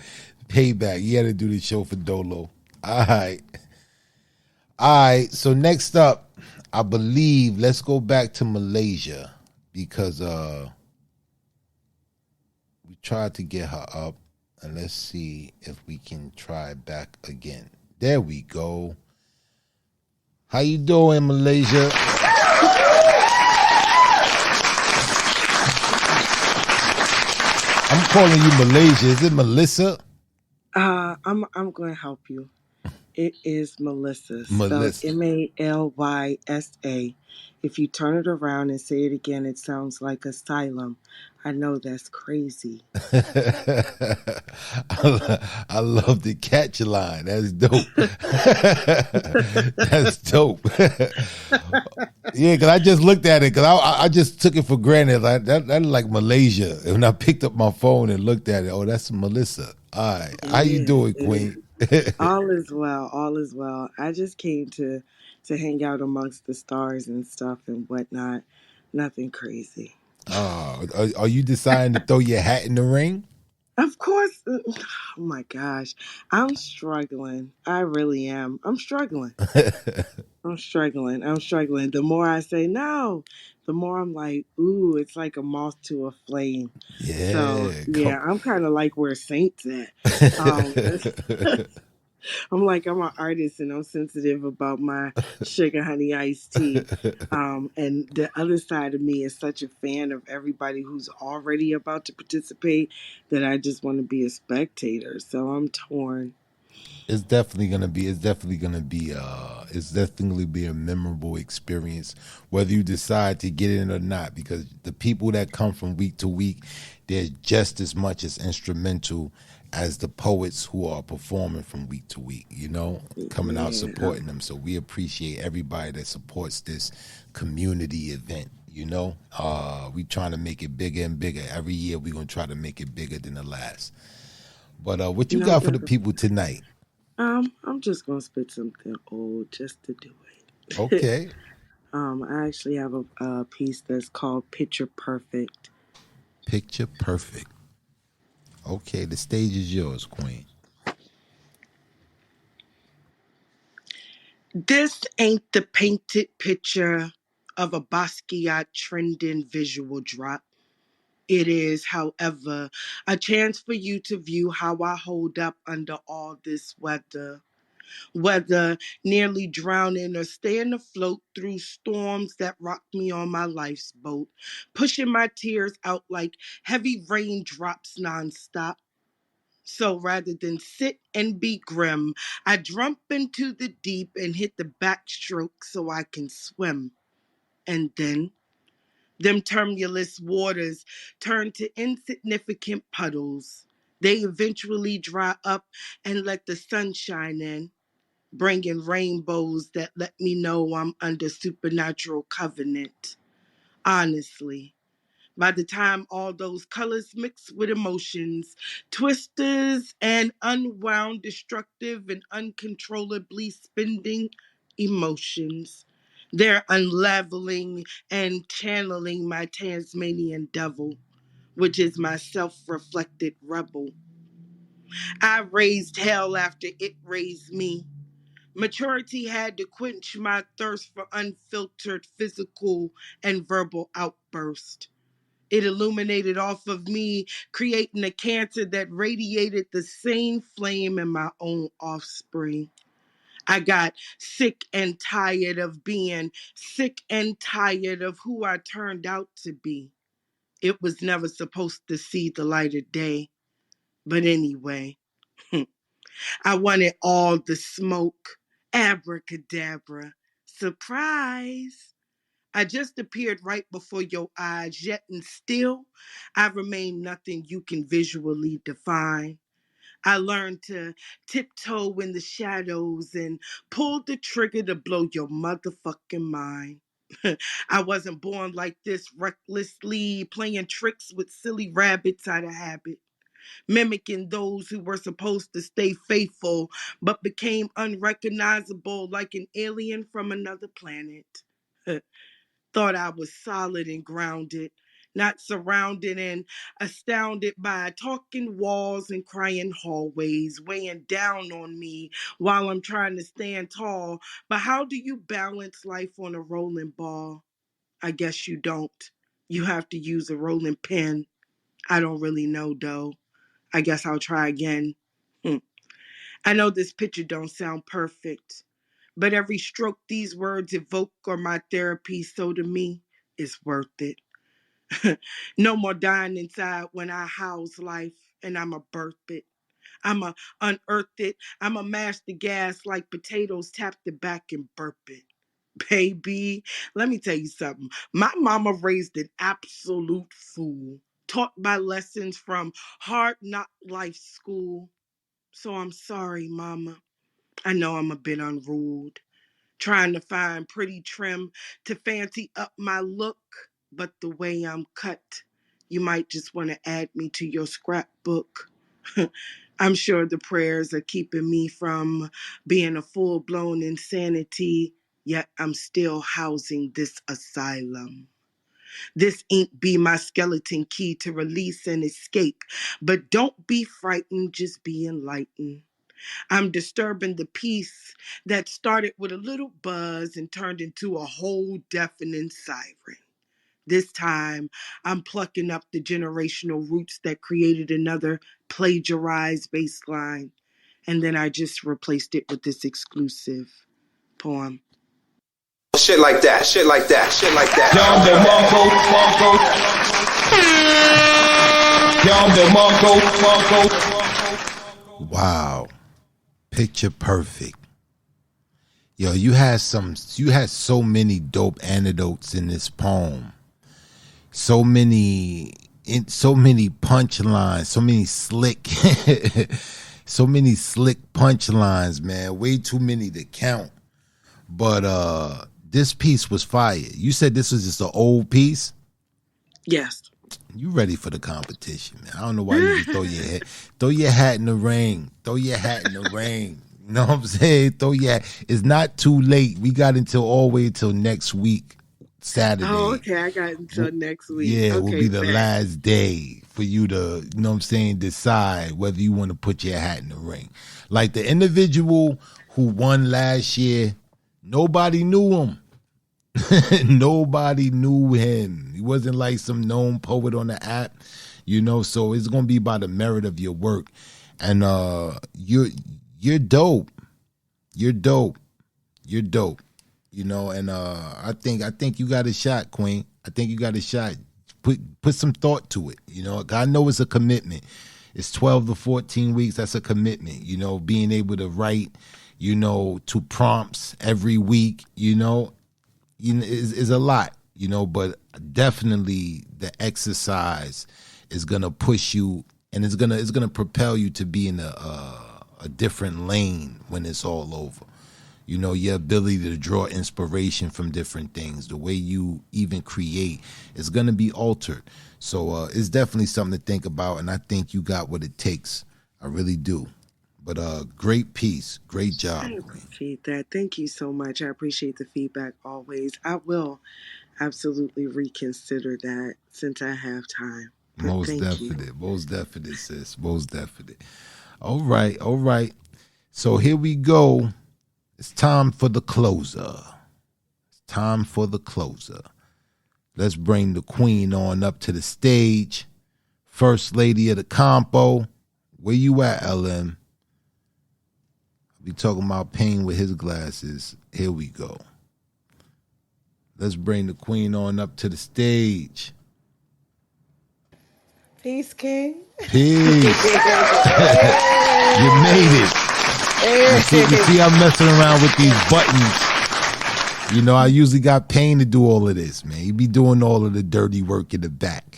Payback. You had to do the show for Dolo. All right. All right. So next up, I believe let's go back to Malaysia because we tried to get her up, and let's see if we can try back again. There we go. How you doing, Malaysia? I'm calling you Malaysia. Is it Melissa? I'm going to help you. It is Melissa, spelled Melissa. Malysa. If you turn it around and say it again, it sounds like asylum. I know that's crazy. I love the catch line. That's dope. That's dope. Yeah, because I just looked at it because I just took it for granted. Like that like Malaysia. And when I picked up my phone and looked at it, oh, that's Melissa. All right. It How you is. doing, It is. Queen? All is well. All is well. I just came to hang out amongst the stars and stuff and whatnot. Nothing crazy. Are you deciding to throw your hat in the ring? Of course. Oh my gosh. I'm struggling. I really am. I'm struggling. I'm struggling. I'm struggling. The more I say no, the more I'm like, ooh, it's like a moth to a flame. So Yeah. yeah, Come. I'm kind of like where Saints at. Um, I'm like I'm an artist and I'm sensitive about my sugar honey iced tea. And the other side of me is such a fan of everybody who's already about to participate that I just want to be a spectator. So I'm torn. It's definitely gonna be a memorable experience, whether you decide to get in or not, because the people that come from week to week, they're just as much as instrumental as the poets who are performing from week to week, coming out Yeah. supporting them. So we appreciate everybody that supports this community event. We trying to make it bigger and bigger. Every year we're gonna try to make it bigger than the last. But what you No, got for the definitely. people tonight? I'm just gonna spit something old just to do it. Okay. I actually have a piece that's called Picture Perfect. Picture perfect. Okay, the stage is yours, Queen. This ain't the painted picture of a Basquiat trending visual drop. It is, however, a chance for you to view how I hold up under all this weather. Whether nearly drowning or staying afloat through storms that rock me on my life's boat, pushing my tears out like heavy raindrops nonstop. So rather than sit and be grim, I jump into the deep and hit the backstroke so I can swim. And then them tumultuous waters turn to insignificant puddles. They eventually dry up and let the sun shine in, bringing rainbows that let me know I'm under supernatural covenant. Honestly, by the time all those colors mix with emotions, twisters and unwound, destructive and uncontrollably spending emotions, they're unraveling and channeling my Tasmanian devil, which is my self-reflected rebel. I raised hell after it raised me. Maturity had to quench my thirst for unfiltered physical and verbal outburst. It illuminated off of me, creating a cancer that radiated the same flame in my own offspring. I got sick and tired of being sick and tired of who I turned out to be. It was never supposed to see the light of day. But anyway, I wanted all the smoke. Abracadabra. Surprise. I just appeared right before your eyes, yet and still I remain nothing you can visually define. I learned to tiptoe in the shadows and pull the trigger to blow your motherfucking mind. I wasn't born like this, recklessly playing tricks with silly rabbits out of habit, mimicking those who were supposed to stay faithful but became unrecognizable like an alien from another planet. Thought I was solid and grounded, not surrounded and astounded by talking walls and crying hallways weighing down on me while I'm trying to stand tall. But how do you balance life on a rolling ball? I guess you don't. You have to use a rolling pin. I don't really know though. I guess I'll try again. I know this picture don't sound perfect, but every stroke these words evoke are my therapy, so to me, it's worth it. No more dying inside when I house life, and I'ma birth it. I'ma unearth it. I'ma mash the gas like potatoes, tap the back and burp it. Baby, let me tell you something. My mama raised an absolute fool, taught by lessons from hard knock life school. So I'm sorry, mama. I know I'm a bit unruled, trying to find pretty trim to fancy up my look, but the way I'm cut, you might just want to add me to your scrapbook. I'm sure the prayers are keeping me from being a full-blown insanity, yet I'm still housing this asylum. This ink be my skeleton key to release and escape, but don't be frightened, just be enlightened. I'm disturbing the peace that started with a little buzz and turned into a whole deafening siren. This time, I'm plucking up the generational roots that created another plagiarized bass line. And then I just replaced it with this exclusive poem. Shit like that, shit like that, shit like that. Wow. Picture perfect. Yo, you had so many dope anecdotes in this poem. So many punchlines, so many slick punchlines, man. Way too many to count. But this piece was fire. You said this was just an old piece? Yes. You ready for the competition, man. I don't know why you just throw your hat in the ring. Throw your hat in the ring. You know what I'm saying? So yeah, it's not too late. We got until all the way till next week, Oh, Saturday. okay. I got until next week. Yeah, will Okay, be the bet. last day for you to, you know what I'm saying, decide whether you want to put your hat in the ring. Like the individual who won last year, nobody knew him. Nobody knew him. He wasn't like some known poet on the app, you know. So it's gonna be by the merit of your work, and you're dope. You're dope. You're dope. You know, and I think you got a shot, Queen. I think you got a shot. Put some thought to it. You know, I know it's a commitment. It's 12 to 14 weeks. That's a commitment. You know, being able to write, you know, to prompts every week. Is a lot, you know, but definitely the exercise is gonna push you, and it's gonna propel you to be in a different lane when it's all over. You know, your ability to draw inspiration from different things, the way you even create is gonna be altered. So it's definitely something to think about, and I think you got what it takes. I really do. But great piece, great I job, Queen. appreciate that. Thank you so much. I appreciate the feedback always. I will absolutely reconsider that since I have time. But Most thank you. definite. Most definite, sis. Most definite. All right. All right. So here we go. It's time for the closer. It's time for the closer. Let's bring the queen on up to the stage. First lady of the compo. Where you at, LM? We talking about pain with his glasses. Here we go. Let's bring the queen on up to the stage. Peace, King. Peace. You made it. You see, I'm messing around with these buttons. You know, I usually got Pain to do all of this, man. He be doing all of the dirty work in the back.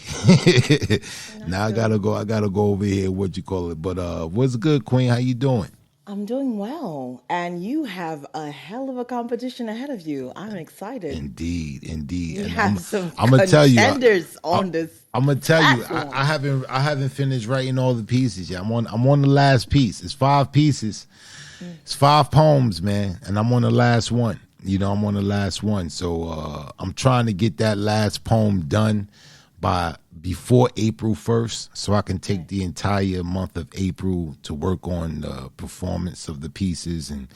Now I gotta go over here, what you call it. But what's good, Queen? How you doing? I'm doing well, and you have a hell of a competition ahead of you. I'm excited. Indeed, indeed. We And have some I'm gonna tell you, contenders on this I'm gonna tell you, platform. I haven't finished writing all the pieces yet. I'm on the last piece. It's 5 pieces. It's 5 poems, man, and I'm on the last one. You know, I'm on the last one. So I'm trying to get that last poem done by before April 1st, so I can take the entire month of April to work on the performance of the pieces and,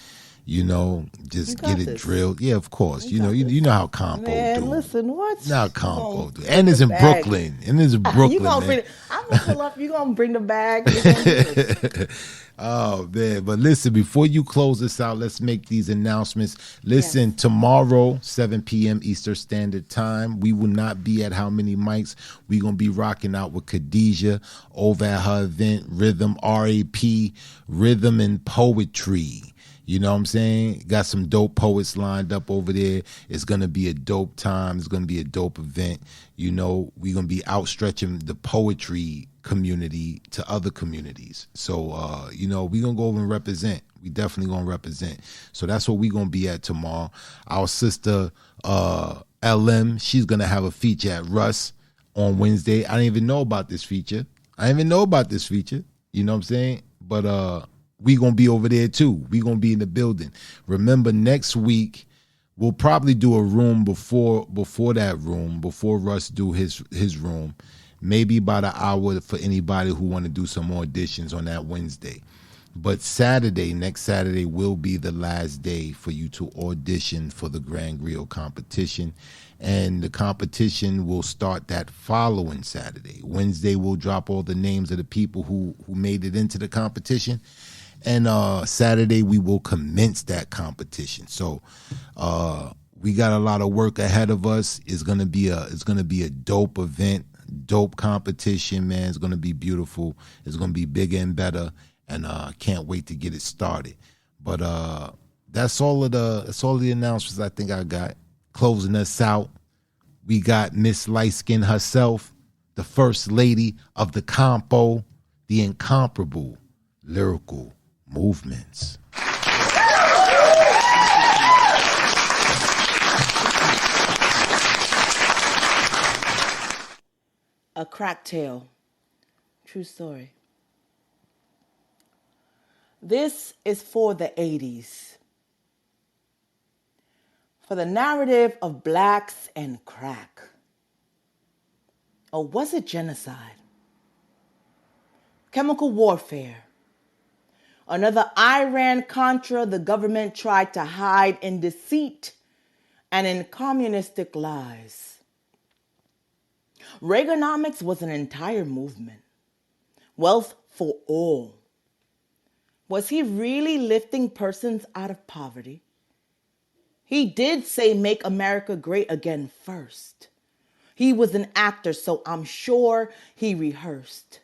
you know, just get it drilled. Yeah, of course. You know how compo Man, do. listen, what? Now compo do. And it's in Brooklyn. And it's Brooklyn, You gonna man. bring? I'm gonna pull up. You gonna bring the bag? We're gonna do this. Oh man, but listen, before you close this out, let's make these announcements. Listen, tomorrow, 7 p.m. Eastern Standard Time, we will not be at How Many Mics. We're gonna be rocking out with Khadijah over at her event, Rhythm RAP, Rhythm and Poetry. You know what I'm saying? Got some dope poets lined up over there. It's going to be a dope time. It's going to be a dope event. You know, we're going to be outstretching the poetry community to other communities. So, you know, we're going to go over and represent. We definitely going to represent. So that's what we're going to be at tomorrow. Our sister, LM, she's going to have a feature at Russ on Wednesday. I didn't even know about this feature. You know what I'm saying? But, we gonna be over there too. We gonna be in the building. Remember, next week we'll probably do a room before that room, before Russ do his room. Maybe about an hour for anybody who want to do some auditions on that Wednesday. But next Saturday will be the last day for you to audition for the Grand Griot competition. And the competition will start that following Saturday. Wednesday we'll drop all the names of the people who made it into the competition. And Saturday we will commence that competition. So we got a lot of work ahead of us. It's gonna be a dope event, dope competition, man. It's gonna be beautiful. It's gonna be bigger and better, and I can't wait to get it started. But that's all of the announcements I think I got. Closing us out, we got Miss Lightskin herself, the first lady of the compo, the incomparable lyrical movements. A crack tale. True story. This is for the 80s, for the narrative of blacks and crack. Or was it genocide? Chemical warfare. Another Iran-Contra the government tried to hide in deceit and in communistic lies. Reaganomics was an entire movement. Wealth for all. Was he really lifting persons out of poverty? He did say make America great again first. He was an actor, so I'm sure he rehearsed.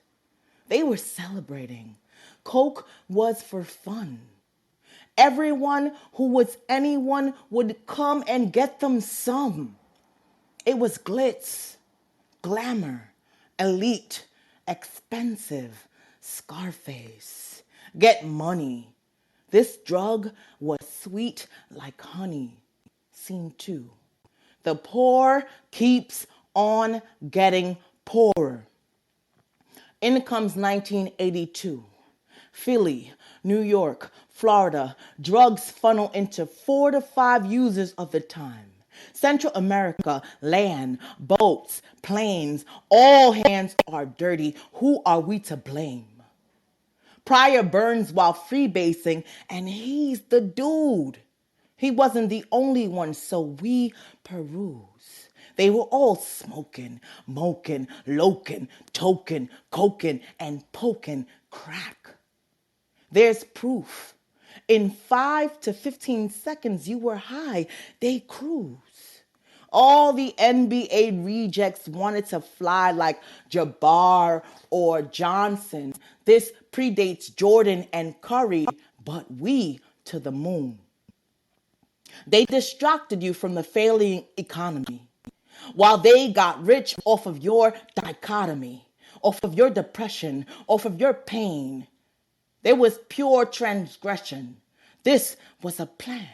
They were celebrating. Coke was for fun. Everyone who was anyone would come and get them some. It was glitz, glamour, elite, expensive, Scarface. Get money. This drug was sweet like honey. Scene 2. The poor keeps on getting poorer. In comes 1982. Philly, New York, Florida, drugs funnel into 4 to 5 users of the time. Central America, land, boats, planes, all hands are dirty. Who are we to blame? Pryor burns while freebasing, and he's the dude. He wasn't the only one, so we peruse. They were all smoking, moking, loking, token, coking, and poking crack. There's proof. In 5 to 15 seconds, you were high. They cruise. All the NBA rejects wanted to fly like Jabbar or Johnson. This predates Jordan and Curry, but we to the moon. They distracted you from the failing economy while they got rich off of your dichotomy, off of your depression, off of your pain. There was pure transgression. This was a plan.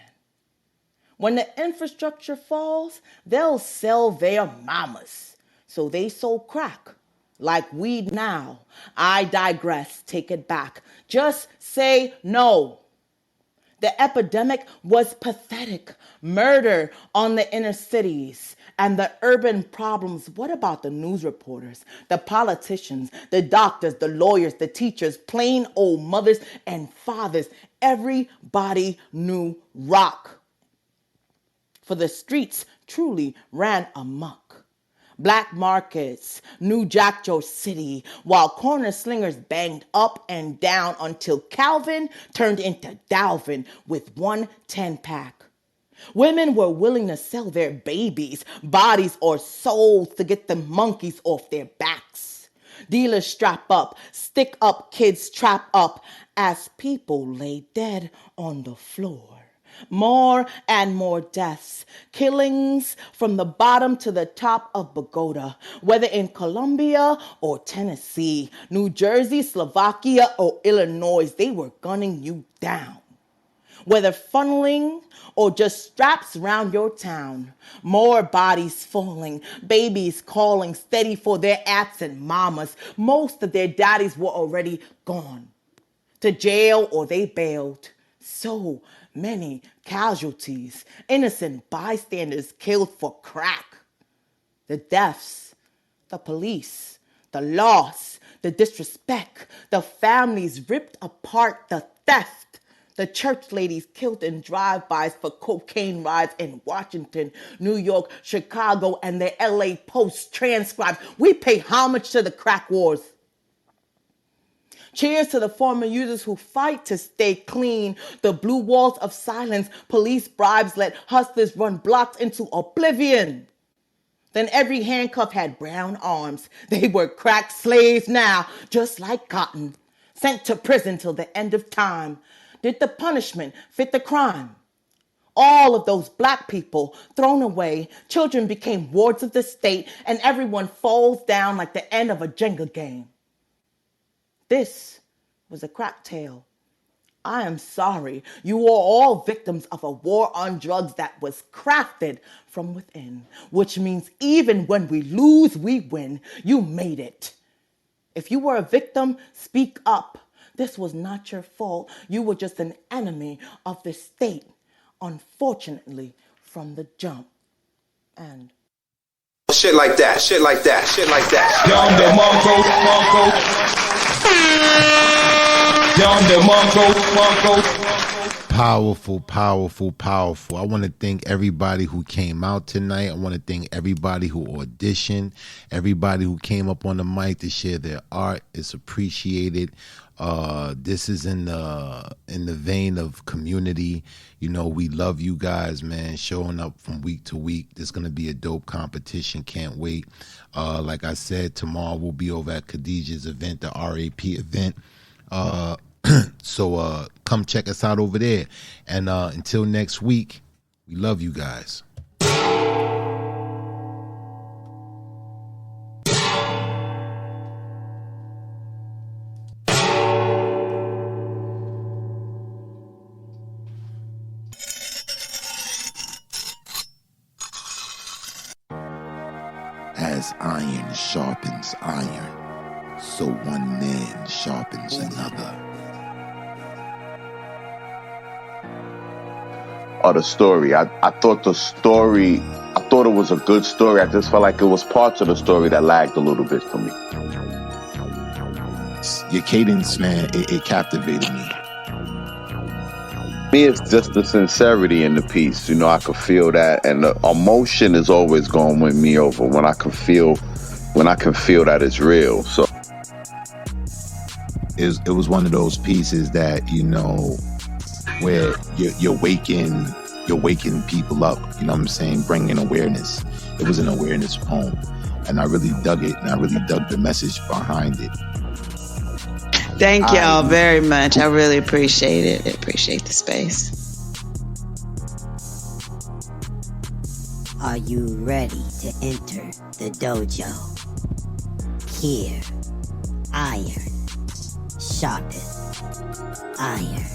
When the infrastructure falls, they'll sell their mamas. So they sold crack, like weed now. I digress, take it back. Just say no. The epidemic was pathetic. Murder on the inner cities and the urban problems. What about the news reporters, the politicians, the doctors, the lawyers, the teachers, plain old mothers and fathers? Everybody knew rock. For the streets truly ran amok. Black markets, New Jack Joe City, while corner slingers banged up and down until Calvin turned into Dalvin with 1 10-pack. Women were willing to sell their babies, bodies, or souls to get the monkeys off their backs. Dealers strap up, stick up, kids trap up as people lay dead on the floor. More and more deaths, killings from the bottom to the top of Bogota, whether in Colombia or Tennessee, New Jersey, Slovakia, or Illinois, they were gunning you down. Whether funneling or just straps round your town, more bodies falling, babies calling steady for their absent mamas. Most of their daddies were already gone to jail or they bailed. So many casualties, innocent bystanders killed for crack. The deaths, the police, the loss, the disrespect, the families ripped apart, the theft, the church ladies killed in drive-bys for cocaine rides in Washington, New York, Chicago, and the LA Post transcribed. We pay homage to the crack wars. Cheers to the former users who fight to stay clean. The blue walls of silence, police bribes let hustlers run blocks into oblivion. Then every handcuff had brown arms. They were crack slaves now, just like cotton. Sent to prison till the end of time. Did the punishment fit the crime? All of those black people thrown away, children became wards of the state, and everyone falls down like the end of a Jenga game. This was a crack tale. I am sorry. You are all victims of a war on drugs that was crafted from within, which means even when we lose, we win. You made it. If you were a victim, speak up. This was not your fault. You were just an enemy of the state, unfortunately, from the jump. And Shit like that, shit like that, shit like that. Yonder Mongo. Powerful, powerful, powerful. I want to thank everybody who came out tonight. I want to thank everybody who auditioned, everybody who came up on the mic to share their art. It's appreciated. This is in the vein of community. You know, we love you guys, man, showing up from week to week. There's gonna be a dope competition. Can't wait. Like I said, tomorrow we'll be over at Khadijah's event, the RAP event. So come check us out over there. And until next week, we love you guys. As iron sharpens iron, so one man sharpens another. Or the story. I thought it was a good story. I just felt like it was parts of the story that lagged a little bit for me. Your cadence, man, it captivated me. Me, it's just the sincerity in the piece. You know, I could feel that, and the emotion is always going to win me over when I can feel that it's real. So it was one of those pieces that, you know, where you're waking people up, you know what I'm saying, bringing awareness. It was an awareness poem, and I really dug it, and I really dug the message behind it. Thank y'all very much. I really appreciate it. I appreciate the space. Are you ready to enter the dojo? Here, iron, sharpeth iron.